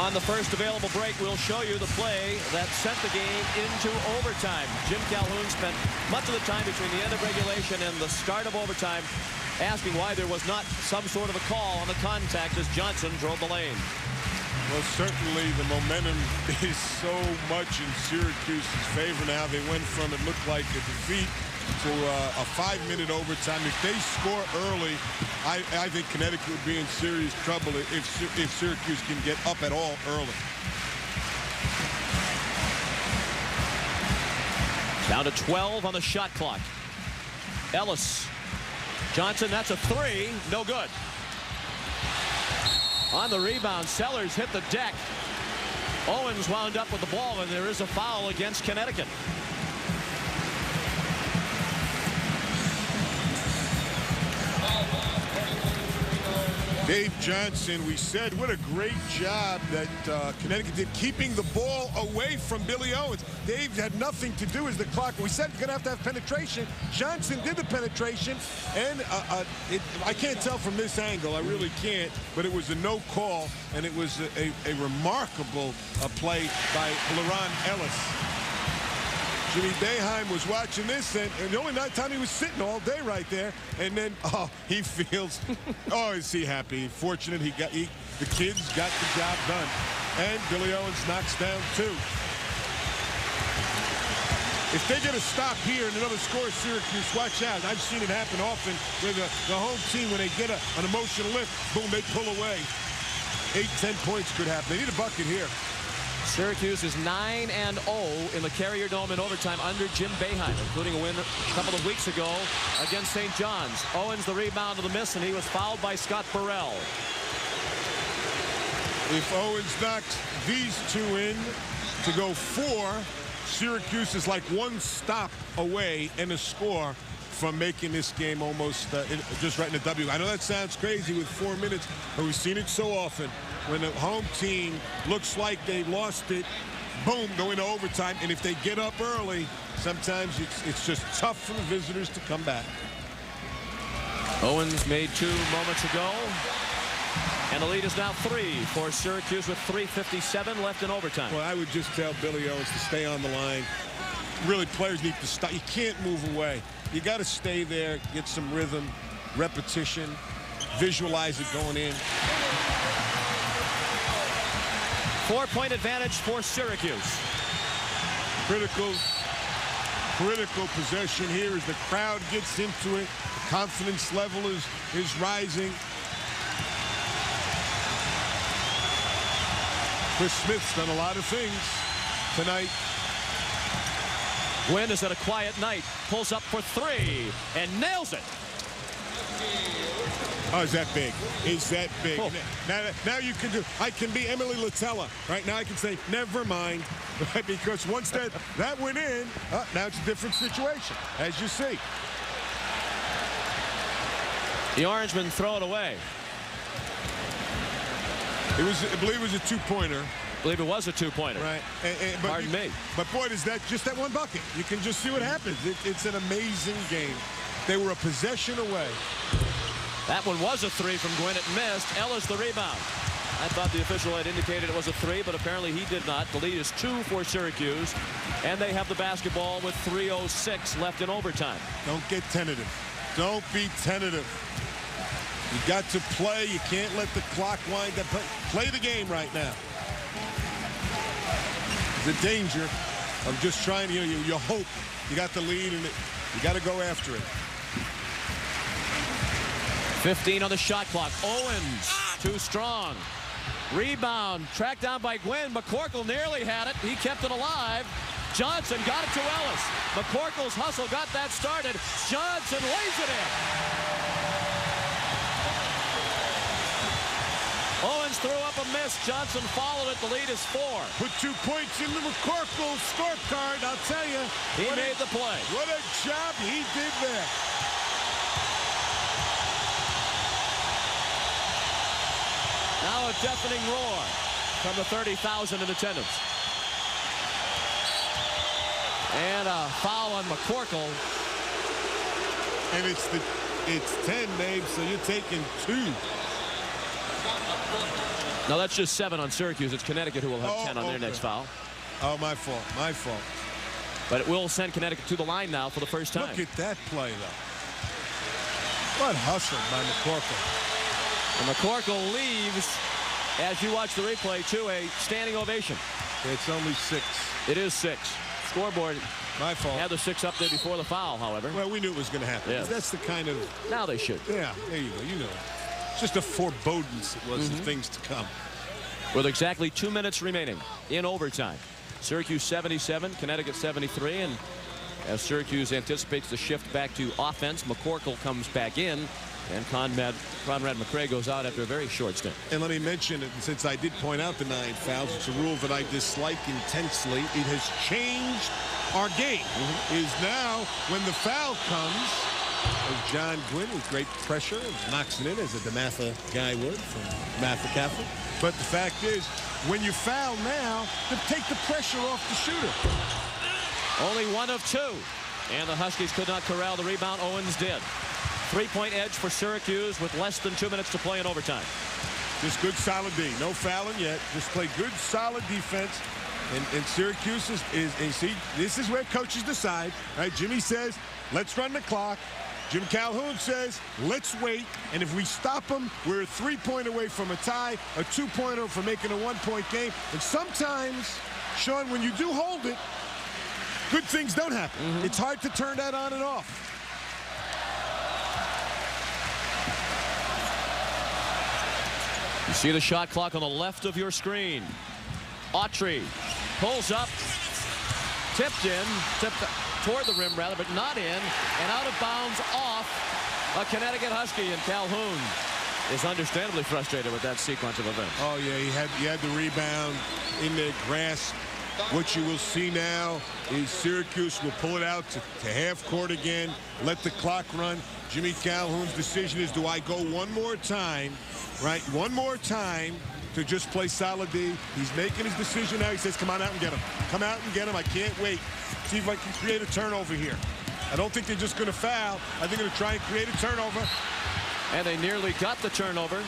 On the first available break, we'll show you the play that sent the game into overtime. Jim Calhoun spent much of the time between the end of regulation and the start of overtime asking why there was not some sort of a call on the contact as Johnson drove the lane. Well, certainly the momentum is so much in Syracuse's favor now. They went from, it looked like, a defeat to a 5-minute overtime. If they score early, I think Connecticut would be in serious trouble if Syracuse can get up at all early. Down to 12 on the shot clock. Ellis. Johnson, that's a three. No good. On the rebound, Sellers hit the deck. Owens wound up with the ball, and there is a foul against Connecticut. Dave Johnson, we said what a great job that Connecticut did keeping the ball away from Billy Owens. Dave had nothing to do as the clock. We said you're going to have penetration. Johnson did the penetration, and I can't tell from this angle. I really can't, but it was a no call, and it was a remarkable play by LaRon Ellis. Jimmy Boeheim was watching this, and the only time he was sitting all day right there, and then he feels, is he happy? Fortunate the kids got the job done, and Billy Owens knocks down two. If they get a stop here and another score, Syracuse, watch out. I've seen it happen often with the home team when they get an emotional lift, boom, they pull away. 8-10 points could happen. They need a bucket here. Syracuse is 9-0 in the Carrier Dome in overtime under Jim Boeheim, including a win a couple of weeks ago against St. John's. Owens the rebound to the miss, and he was fouled by Scott Burrell. If Owens knocks these two in to go 4, Syracuse is like one stop away and a score from making this game almost just right in the W. I know that sounds crazy with 4 minutes, but we've seen it so often. When the home team looks like they lost it, boom, go into overtime. And if they get up early, sometimes it's just tough for the visitors to come back. Owens made 2 moments ago. And the lead is now 3 for Syracuse with 3:57 left in overtime. Well, I would just tell Billy Owens to stay on the line. Really, players need to stop. You can't move away. You got to stay there, get some rhythm, repetition, visualize it going in. 4-point advantage for Syracuse. Critical possession here as the crowd gets into it. The confidence level is rising. Chris Smith's done a lot of things tonight. Wynn is at a quiet night. Pulls up for 3 and nails it. Oh, is that big? Is that big? Oh. Now you can do. I can be Emily Latella. Right now I can say, never mind. Right? Because once that went in, now it's a different situation, as you see. The Orangemen throw it away. I believe it was a two-pointer. I believe it was a two-pointer. Right. Pardon me. But boy, is that just that one bucket. You can just see what happens. It's an amazing game. They were a possession away. That one was a three from Gwynn. It missed. Ellis the rebound. I thought the official had indicated it was a three, but apparently he did not. The lead is 2 for Syracuse, and they have the basketball with 3:06 left in overtime. Don't get tentative. Don't be tentative. You got to play. You can't let the clock wind up. Play the game right now. The danger of just trying to, you hope you got the lead and you got to go after it. 15 on the shot clock. Owens, too strong. Rebound, tracked down by Gwynn. McCorkle nearly had it. He kept it alive. Johnson got it to Ellis. McCorkle's hustle got that started. Johnson lays it in. Owens threw up a miss. Johnson followed it. The lead is 4. Put 2 points in the McCorkle scorecard. I'll tell you. He made the play. What a job he did there. Now a deafening roar from the 30,000 in attendance. And a foul on McCorkle. And it's 10, babe, so you're taking 2. No, that's just 7 on Syracuse. It's Connecticut who will have 10 on their next foul. Oh, my fault. My fault. But it will send Connecticut to the line now for the first time. Look at that play, though. What hustle by McCorkle. And McCorkle leaves, as you watch the replay, to a standing ovation. It's only 6. It is 6. Scoreboard. My fault. Had the 6 up there before the foul, however. Well, we knew it was going to happen. Yes. That's the kind of... Now they should. Yeah, there you go. You know. It's just a forebodance it was of things to come. With exactly 2 minutes remaining in overtime. Syracuse 77, Connecticut 73, and as Syracuse anticipates the shift back to offense, McCorkle comes back in, and Conrad McRae goes out after a very short stint. And let me mention, since I did point out the 9 fouls, it's a rule that I dislike intensely. It has changed our game. Is now when the foul comes, as John Gwynn with great pressure knocks it in, as a DeMatha guy would from Matha Catholic. But the fact is, when you foul now, to take the pressure off the shooter. Only 1 of 2. And the Huskies could not corral the rebound. Owens did. 3-point edge for Syracuse with less than 2 minutes to play in overtime. Just good solid D. No fouling yet. Just play good solid defense. And Syracuse is see, this is where coaches decide. Right? Jimmy says, let's run the clock. Jim Calhoun says, let's wait. And if we stop them, we're a 3-point away from a tie, a 2-pointer from making a 1-point game. And sometimes, Sean, when you do hold it, good things don't happen. It's hard to turn that on and off. You see the shot clock on the left of your screen. Autry pulls up, tipped toward the rim rather, but not in, and out of bounds off a Connecticut Husky, and Calhoun is understandably frustrated with that sequence of events. Oh yeah, he had the rebound in their grasp. What you will see now is Syracuse will pull it out to half court again, let the clock run. Jimmy Calhoun's decision is, do I go one more time, right? One more time to just play solid D. He's making his decision now. He says, come on out and get him. Come out and get him. I can't wait. See if I can create a turnover here. I don't think they're just going to foul. I think they're going to try and create a turnover. And they nearly got the turnover.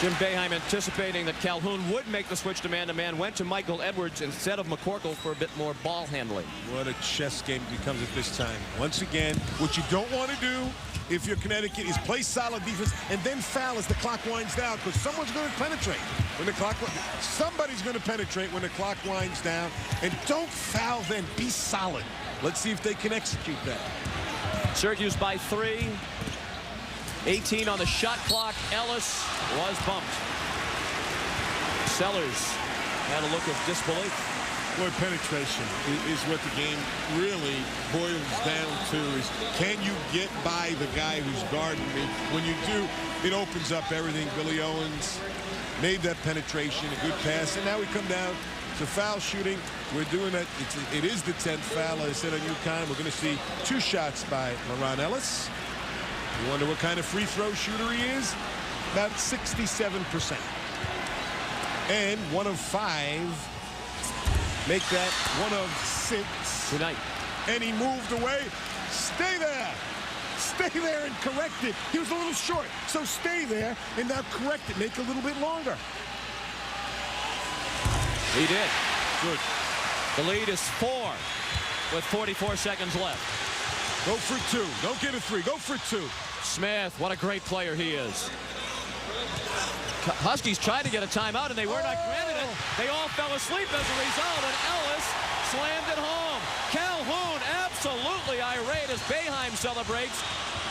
Jim Boeheim anticipating that Calhoun would make the switch to man-to-man, went to Michael Edwards instead of McCorkle for a bit more ball handling. What a chess game it becomes at this time. Once again, what you don't want to do if you're Connecticut is play solid defense and then foul as the clock winds down, because someone's going to penetrate when the clock. Somebody's going to penetrate when the clock winds down, and don't foul then. Be solid. Let's see if they can execute that. Syracuse by 3. 18 on the shot clock. Ellis was bumped. Sellers had a look of disbelief. Boy, penetration is what the game really boils down to. Is can you get by the guy who's guarding me? When you do, it opens up everything. Billy Owens made that penetration, a good pass, and now we come down to foul shooting. We're doing it. It is the 10th foul, as I said on UConn. We're going to see 2 shots by LaRon Ellis. You wonder what kind of free throw shooter he is? about 67%. And 1 of 5. Make that 1 of 6. Good night. And he moved away. Stay there. Stay there and correct it. He was a little short, so stay there and now correct it. Make it a little bit longer. He did. Good. The lead is 4 with 44 seconds left. Go for 2. Don't get a 3. Go for 2. Smith, what a great player he is. Huskies tried to get a timeout, and they were not granted it. They all fell asleep as a result, and Ellis slammed it home. Calhoun absolutely irate as Boeheim celebrates.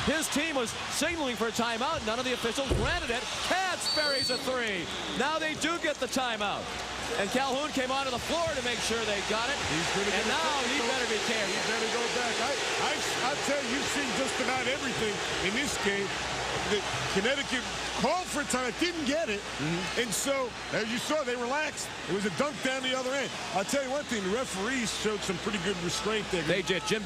His team was signaling for a timeout. None of the officials granted it. Katz buries a 3. Now they do get the timeout. And Calhoun came onto the floor to make sure they got it. And now he better be careful. He better go back. I'll tell you, you've seen just about everything in this game. The Connecticut called for a time, didn't get it. And so, as you saw, they relaxed. It was a dunk down the other end. I'll tell you one thing, the referees showed some pretty good restraint there. They did. Jim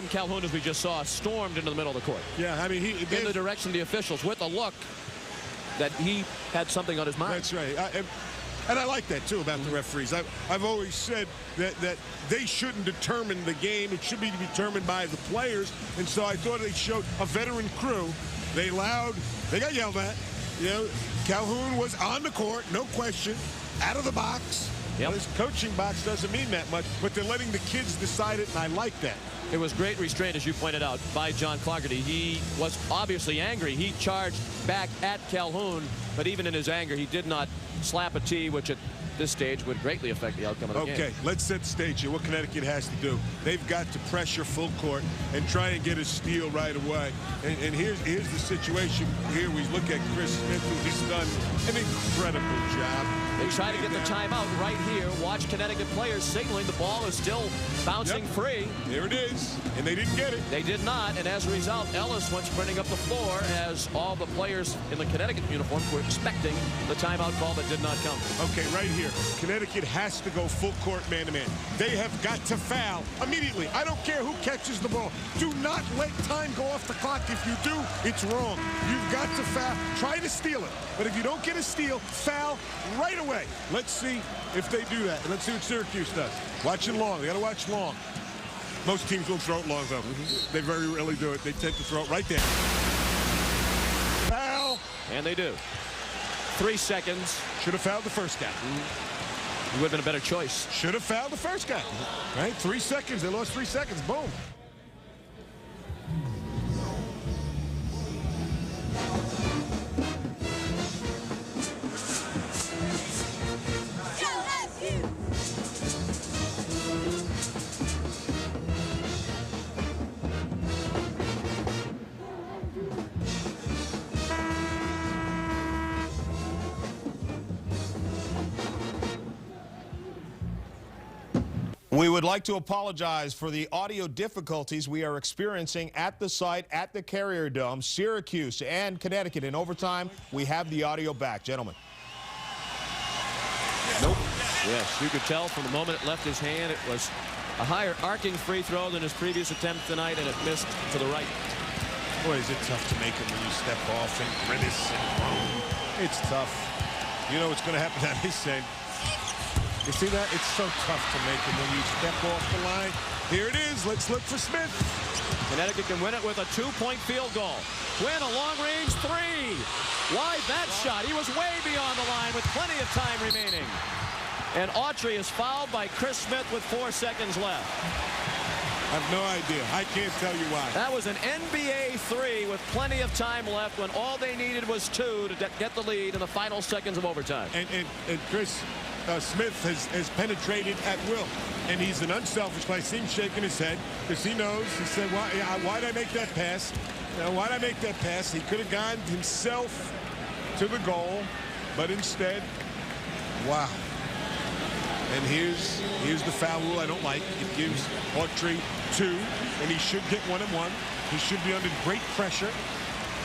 Calhoun, as we just saw, stormed into the middle of the court. Yeah, I mean, in the direction of the officials with a look that he had something on his mind. That's right. And I like that, too, about the referees. I've always said that they shouldn't determine the game. It should be determined by the players. And so I thought they showed a veteran crew. They got yelled at. You know, Calhoun was on the court, no question, out of the box. Yep. Well, his coaching box doesn't mean that much, but they're letting the kids decide it, and I like that. It was great restraint, as you pointed out, by John Clougherty. He was obviously angry. He charged back at Calhoun, but even in his anger, he did not slap a tee, which at this stage would greatly affect the outcome of the game. Okay, let's set the stage here. What Connecticut has to do. They've got to pressure full court and try and get a steal right away. And here's the situation. Here we look at Chris Smith, who's done an incredible job. They try to get the timeout right here. Watch Connecticut players signaling the ball is still bouncing free. There it is. And they didn't get it. They did not. And as a result, Ellis went sprinting up the floor as all the players in the Connecticut uniforms were expecting the timeout call that did not come. Okay, right here. Connecticut has to go full court man-to-man. They have got to foul immediately. I don't care who catches the ball. Do not let time go off the clock. If you do, it's wrong. You've got to foul. Try to steal it. But if you don't get a steal, foul right away. Let's see if they do that. And let's see what Syracuse does. Watch it long. They got to watch long. Most teams will throw it long, though. They very rarely do it. They tend to throw it right there. Foul. And they do. 3 seconds. Should have fouled the first guy. It would have been a better choice. Should have fouled the first guy. Right? 3 seconds. They lost 3 seconds. Boom. We would like to apologize for the audio difficulties we are experiencing at the site at the Carrier Dome, Syracuse and Connecticut. In overtime, we have the audio back. Gentlemen. Nope. Yes, you could tell from the moment it left his hand, it was a higher arcing free throw than his previous attempt tonight, and it missed to the right. Boy, is it tough to make it when you step off and grimace and moan. It's tough. You know what's going to happen on this end. You see that? It's so tough to make it when you step off the line. Here it is. Let's look for Smith. Connecticut can win it with a 2-point field goal. Win a long-range 3. Why that shot? He was way beyond the line with plenty of time remaining. And Autry is fouled by Chris Smith with 4 seconds left. I have no idea. I can't tell you why. That was an NBA 3 with plenty of time left when all they needed was 2 to get the lead in the final seconds of overtime. And Chris Smith has penetrated at will. And he's an unselfish player. I see him shaking his head because he knows. He said, why'd I make that pass? Why'd I make that pass? He could have gone himself to the goal, but instead, wow. And here's the foul rule I don't like. It gives Autry 2, and he should get 1 and 1. He should be under great pressure.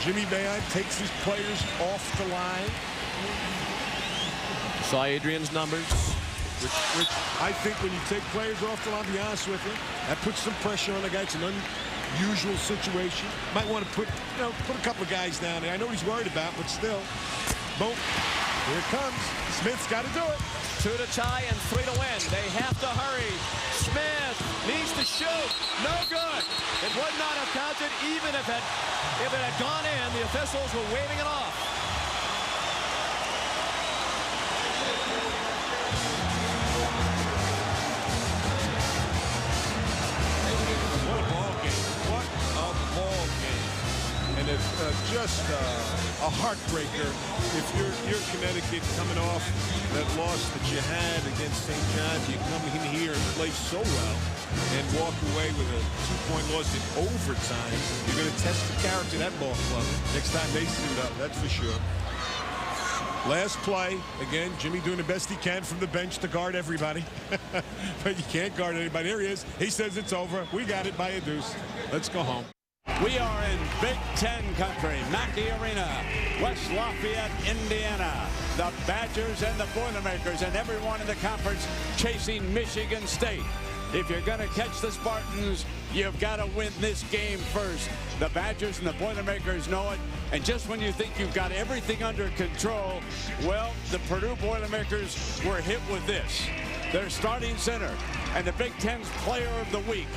Jimmy Boeheim takes his players off the line. Saw Adrian's numbers. Which I think when you take players off the line, I'll be honest with you, that puts some pressure on the guy. It's an usual situation. Might want to put a couple of guys down there. I know what he's worried about, but still. Boom. Here it comes. Smith's got to do it. 2 to tie and 3 to win. They have to hurry. Smith needs to shoot. No good. It would not have counted even if it had gone in. The officials were waving it off. What a ball game. What a ball game. And it's just a heartbreaker if you're Connecticut coming off that loss that you had against St. John's. You come in here and play so well and walk away with a 2-point loss in overtime. You're going to test the character of that ball club next time they suit up, that's for sure. Last play, again, Jimmy doing the best he can from the bench to guard everybody. But you can't guard anybody. Here he is. He says it's over. We got it by a deuce. Let's go home. We are in Big Ten country, Mackey Arena, West Lafayette, Indiana. The Badgers and the Boilermakers and everyone in the conference chasing Michigan State. If you're going to catch the Spartans, you've got to win this game first. The Badgers and the Boilermakers know it. And just when you think you've got everything under control, well, the Purdue Boilermakers were hit with this. Their starting center and the Big Ten's Player of the Week.